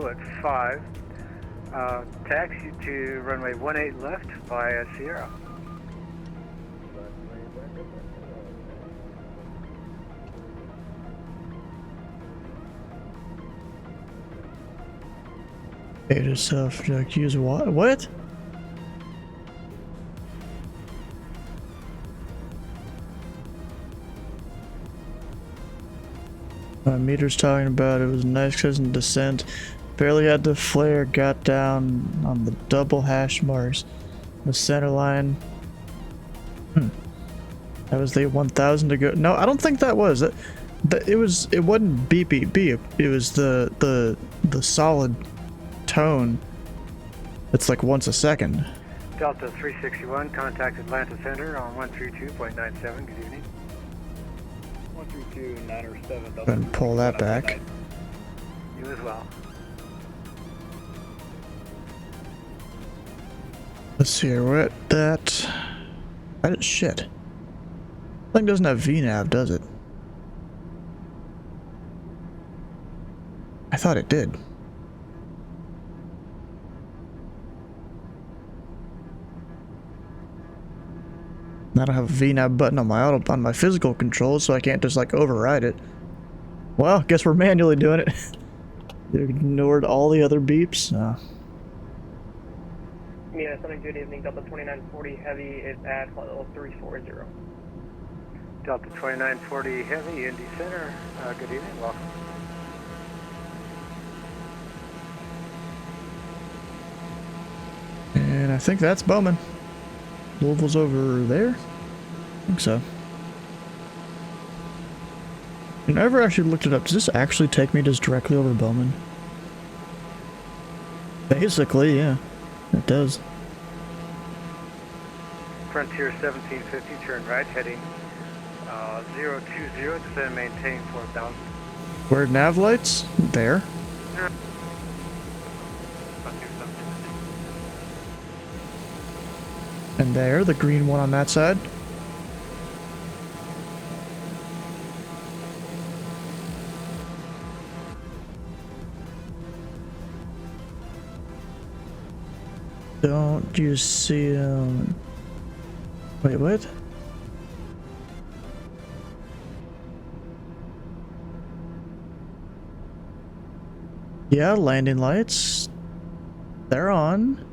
at 5. Taxi to runway 18 left via Sierra. Data yourself, use what? What? My meter's talking about it was a nice cousin descent. Barely had the flare, got down on the double hash marks. The center line. That was the 1,000 to go. No, I don't think that was. It wasn't beep beep beep. It was the solid tone. It's like once a second. Delta 361, contact Atlanta Center on 132.97. Good evening. 132.907. Go ahead and pull that back. You as well. Let's see here, we're at that. That is shit. Thing doesn't have VNAV, does it? I thought it did. I don't have a VNAV button on my physical controls, so I can't just like override it. Well, guess we're manually doing it. You ignored all the other beeps. Yeah, something good evening. Delta 2940 Heavy is at level 340. Delta 2940 Heavy, Indy Center. Good evening, welcome. And I think that's Bowman. Louisville's over there? I think so. I never actually looked it up. Does this actually take me just directly over Bowman? Basically, yeah. It does. Frontier 1750, turn right, heading 020, descend maintain 4,000. Where nav lights? There. And there, the green one on that side. Don't you see Wait, what? Yeah, landing lights. They're on.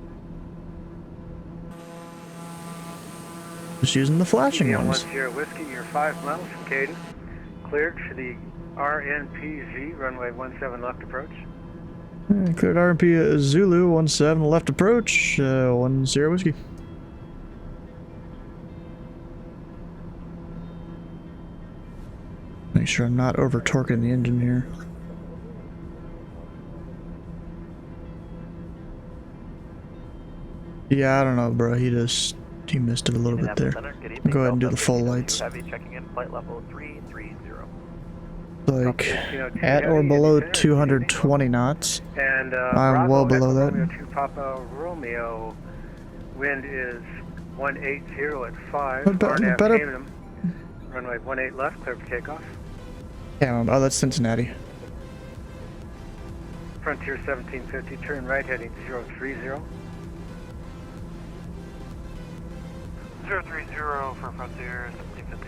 Just using the flashing ones. 1 Sierra Whiskey, you're 5 miles from Caden. Cleared for the RNPZ, runway 17 left approach. Cleared RMP Zulu 17 left approach 10 whiskey. Make sure I'm not over torquing the engine here. Yeah, I don't know, bro. He missed it a little bit there. Go ahead and do the full lights. Heavy checking in flight level 330. Like at or below 220 knots. And I'm well below that. Romeo 2 Papa Romeo. Wind is 180 at 5. RNAV Cayman. Runway 18 left, clear for takeoff. Yeah, oh, that's Cincinnati. Frontier 1750, turn right heading 030. 030 for Frontier 1750.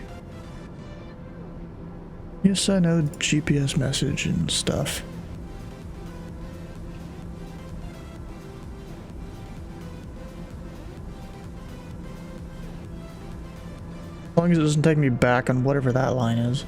Yes, I know GPS message and stuff. As long as it doesn't take me back on whatever that line is.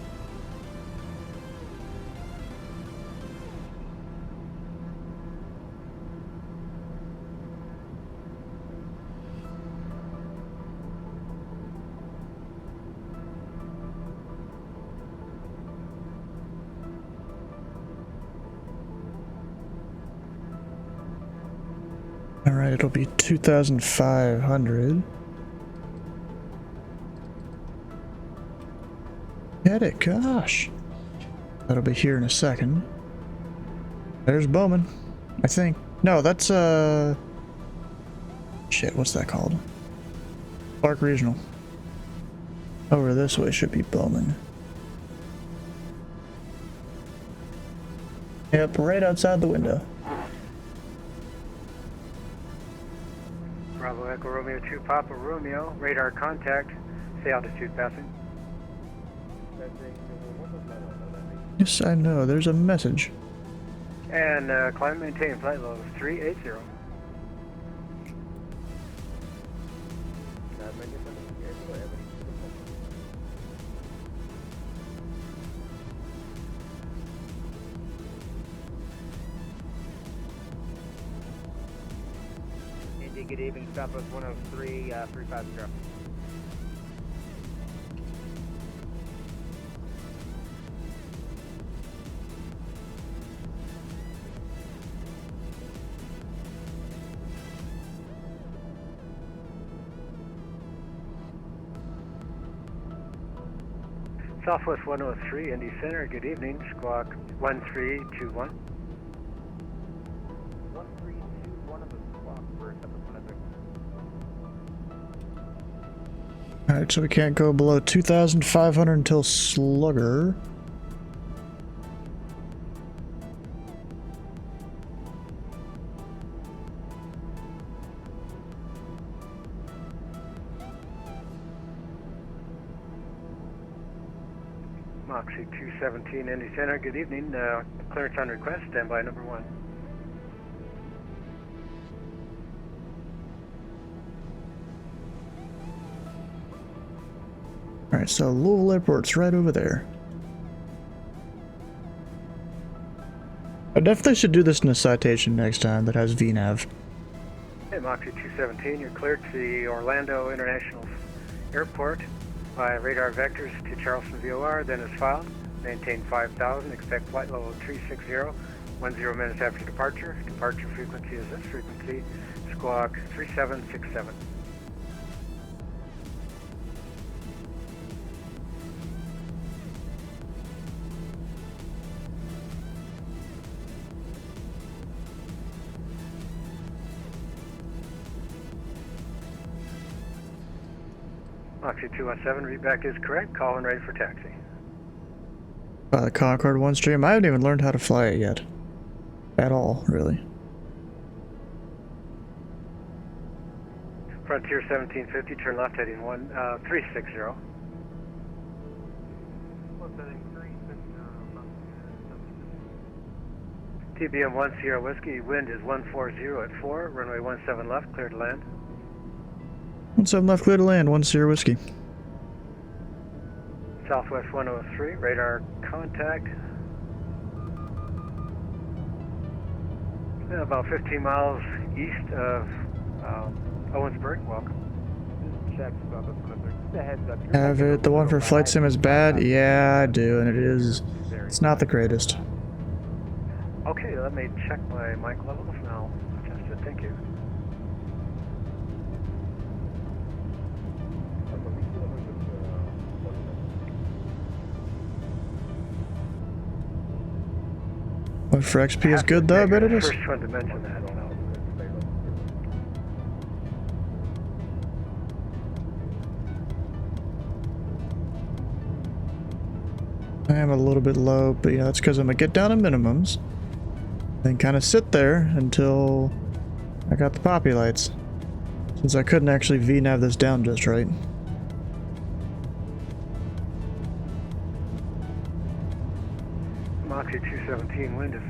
Alright, it'll be 2,500. Get it, gosh. That'll be here in a second. There's Bowman, I think. No, that's, shit, what's that called? Clark Regional. Over this way should be Bowman. Yep, right outside the window. Bravo Echo Romeo 2 Papa Romeo, radar contact, say altitude passing. Yes, I know, there's a message. And climb maintain flight level 380. Indy, good evening, Southwest 103, 350. Southwest 103, Indy Center, good evening, squawk 1321. 1321 of the squawk for Southwest 103. Alright, so we can't go below 2,500 until Slugger. Moxie 217, Indy Center, good evening, clearance on request, standby number 1. Alright, so Louisville Airport's right over there. I definitely should do this in a citation next time that has VNAV. Hey, Moxie 217, you're cleared to the Orlando International Airport by radar vectors to Charleston VOR, then is filed. Maintain 5,000, expect flight level 360, 10 minutes after departure. Departure frequency is this frequency, squawk 3767. Moxie 217, readback is correct. Call and ready for taxi. The Concorde one stream, I haven't even learned how to fly it yet. At all, really. Frontier 1750, turn left heading 360. TBM 1 Sierra Whiskey, wind is 140 at 4, runway 17 left, clear to land. 17 left, clear to land, 1 Sierra Whiskey. Southwest 103, radar contact. About 15 miles east of Owensburg. Welcome. Checks about this one. Just a heads up. Have it. The one for flight sim is bad? Yeah, I do, and it is. It's not the greatest. Okay, let me check my mic levels now. Adjust it. Thank you. One for XP is good though, I bet it is. First one to mention that. I am a little bit low, but yeah, that's because I'm gonna get down to minimums. Then kind of sit there until I got the poppy lights. Since I couldn't actually VNav this down just right. Moxie 217, wind has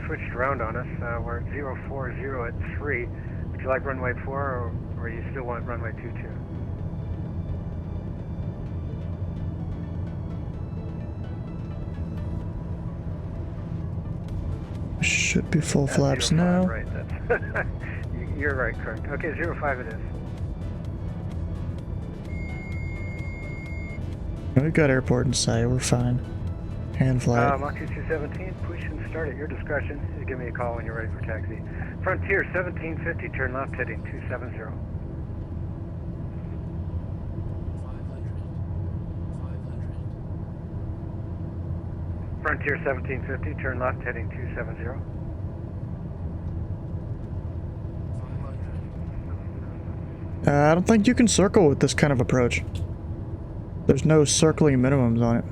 switched around on us. We're at 040 at 3. Would you like runway 4 or you still want runway 22? Should be full flaps now. Right, that's you're right, correct. Okay, 05 it is. We've got airport in sight, we're fine. Hand flight. Moxie 217, push and start at your discretion. Give me a call when you're ready for taxi. Frontier 1750, turn left heading 270. Frontier 1750, turn left heading 270. I don't think you can circle with this kind of approach. There's no circling minimums on it.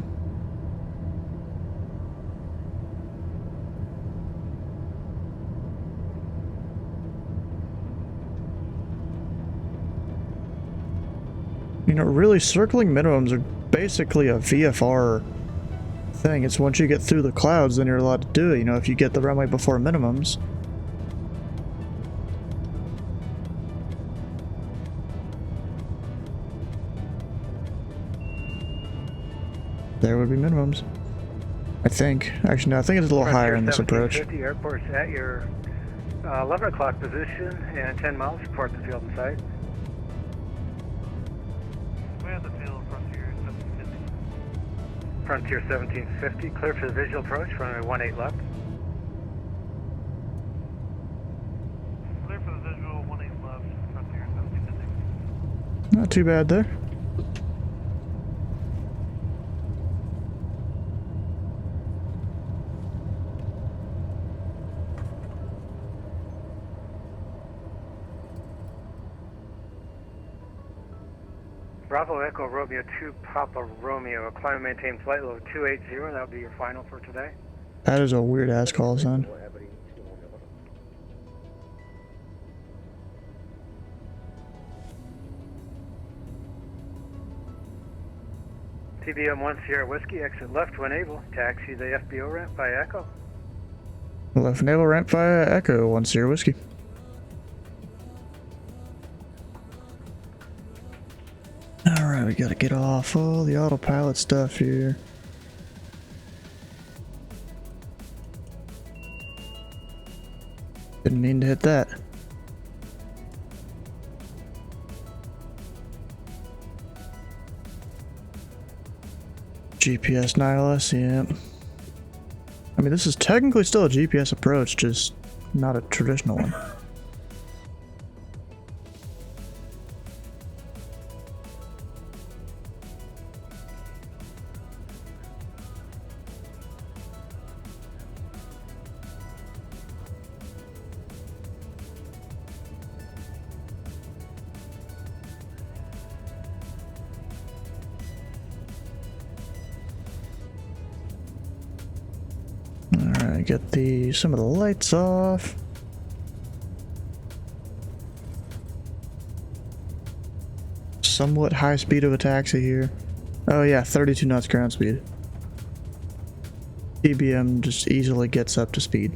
You know, really, circling minimums are basically a VFR thing. It's once you get through the clouds, then you're allowed to do it, you know, if you get the runway before minimums. There would be minimums. I think. Actually, no, I think it's a little higher in this approach. 50 airport's at your 11 o'clock position and 10 miles. Report the field in sight. We have the field Frontier 1750. Frontier 1750, clear for the visual approach, runway 18 left. Clear for the visual 18 left, Frontier 1750. Not too bad there. Bravo Echo Romeo 2 Papa Romeo. Climb and maintain flight level 280. That will be your final for today. That is a weird ass call, son. TBM 1 Sierra Whiskey, exit left when able. Taxi the FBO ramp by Echo. Left naval ramp via Echo, 1 Sierra Whiskey. Alright, we gotta get off all the autopilot stuff here. Didn't mean to hit that. GPS Nihilus, yeah. I mean, this is technically still a GPS approach, just not a traditional one. Get some of the lights off. Somewhat high speed of a taxi here. Oh yeah, 32 knots ground speed. TBM just easily gets up to speed.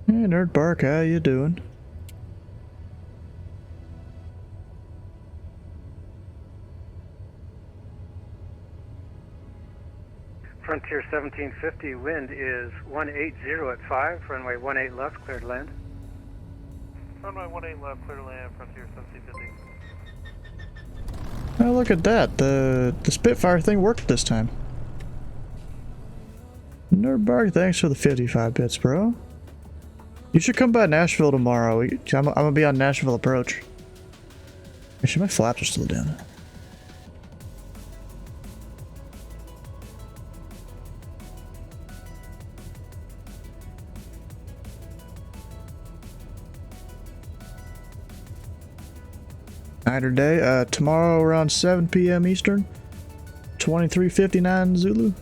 Hey Nerd Bark, how you doing? Frontier 1750, wind is 180 at 5, runway 18 left, cleared to land. Runway 18 left, clear to land, Frontier 1750. Oh, look at that. The Spitfire thing worked this time. Nerdbark, thanks for the 55 bits, bro. You should come by Nashville tomorrow. I'm gonna be on Nashville approach. Actually, my flaps are still down. Night or day? Tomorrow around 7 p.m. Eastern. 23:59 Zulu.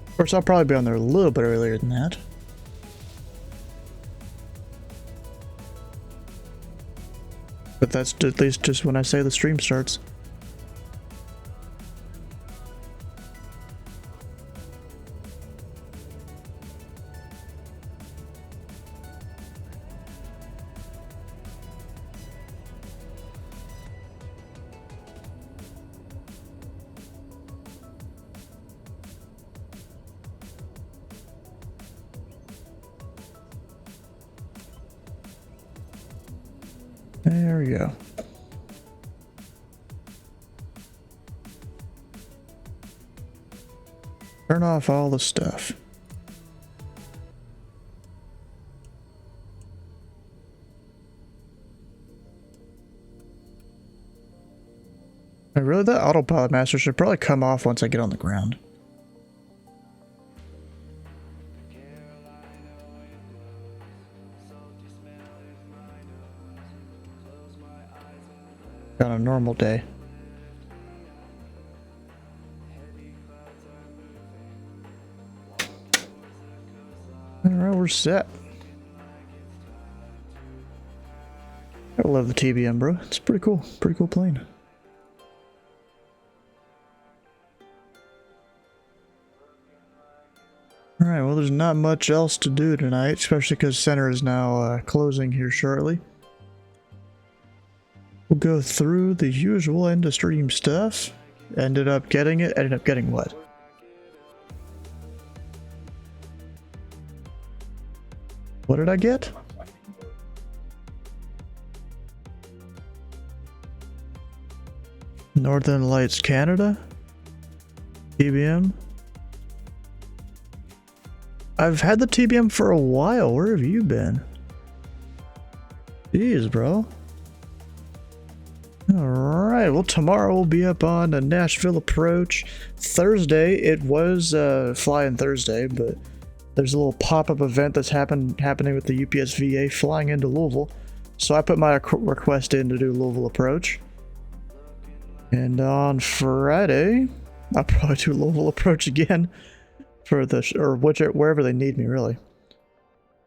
Of course, I'll probably be on there a little bit earlier than that. But that's at least just when I say the stream starts. There we go. Turn off all the stuff. Really, that autopilot master should probably come off once I get on the ground. On a normal day. Alright, we're set. I love the TBM, bro. It's pretty cool. Pretty cool plane. Alright, well, there's not much else to do tonight, especially because Center is now closing here shortly. We'll go through the usual end of stream stuff. Ended up getting what? What did I get? Northern Lights Canada? TBM? I've had the TBM for a while. Where have you been? Jeez, bro. Alright, well, tomorrow we'll be up on a Nashville approach. Thursday, it was Flying Thursday, but there's a little pop-up event that's happening with the UPS VA flying into Louisville. So I put my request in to do Louisville approach. And on Friday, I'll probably do Louisville approach again for the, or wherever they need me, really.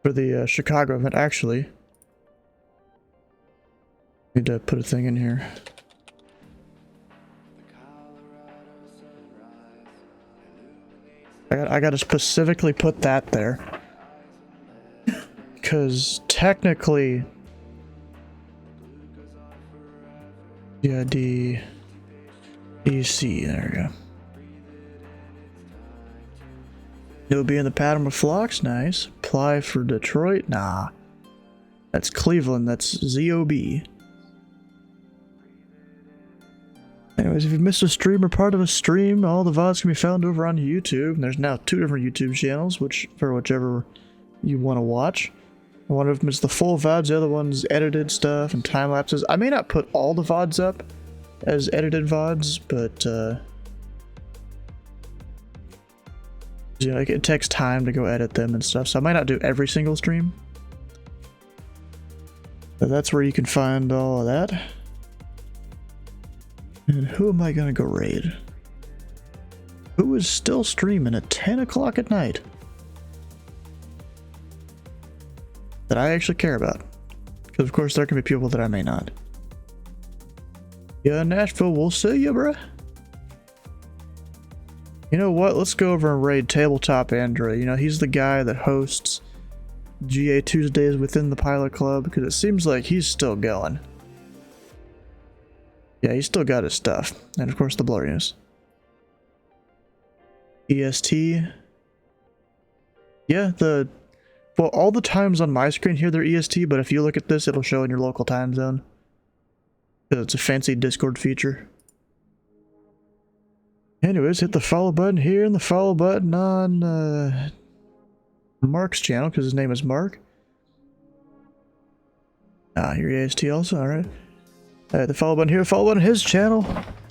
For the Chicago event, actually. Need to put a thing in here. I gotta specifically put that there. Because technically... Yeah, EC, there we go. You'll be in the pattern with Phlox, nice. Apply for Detroit, nah. That's Cleveland, that's ZOB. Anyways, if you missed a stream or part of a stream, all the VODs can be found over on YouTube. And there's now 2 different YouTube channels, for whichever you want to watch. One of them is the full VODs, the other one's edited stuff and time lapses. I may not put all the VODs up as edited VODs, but you know, it takes time to go edit them and stuff, so I might not do every single stream. But that's where you can find all of that. And who am I gonna go raid? Who is still streaming at 10 o'clock at night? That I actually care about. Because of course there can be people that I may not. Yeah, Nashville, we'll see you, bruh. You know what? Let's go over and raid Tabletop Android. You know, he's the guy that hosts GA Tuesdays within the Pilot Club, because it seems like he's still going. Yeah, he's still got his stuff. And of course the blurriness. EST. Yeah, well, all the times on my screen here, they're EST, but if you look at this, it'll show in your local time zone. It's a fancy Discord feature. Anyways, hit the follow button here and the follow button on Mark's channel, because his name is Mark. Ah, your EST also, alright. The follow button here, follow button on his channel.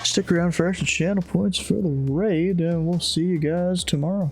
Stick around for extra channel points for the raid, and we'll see you guys tomorrow.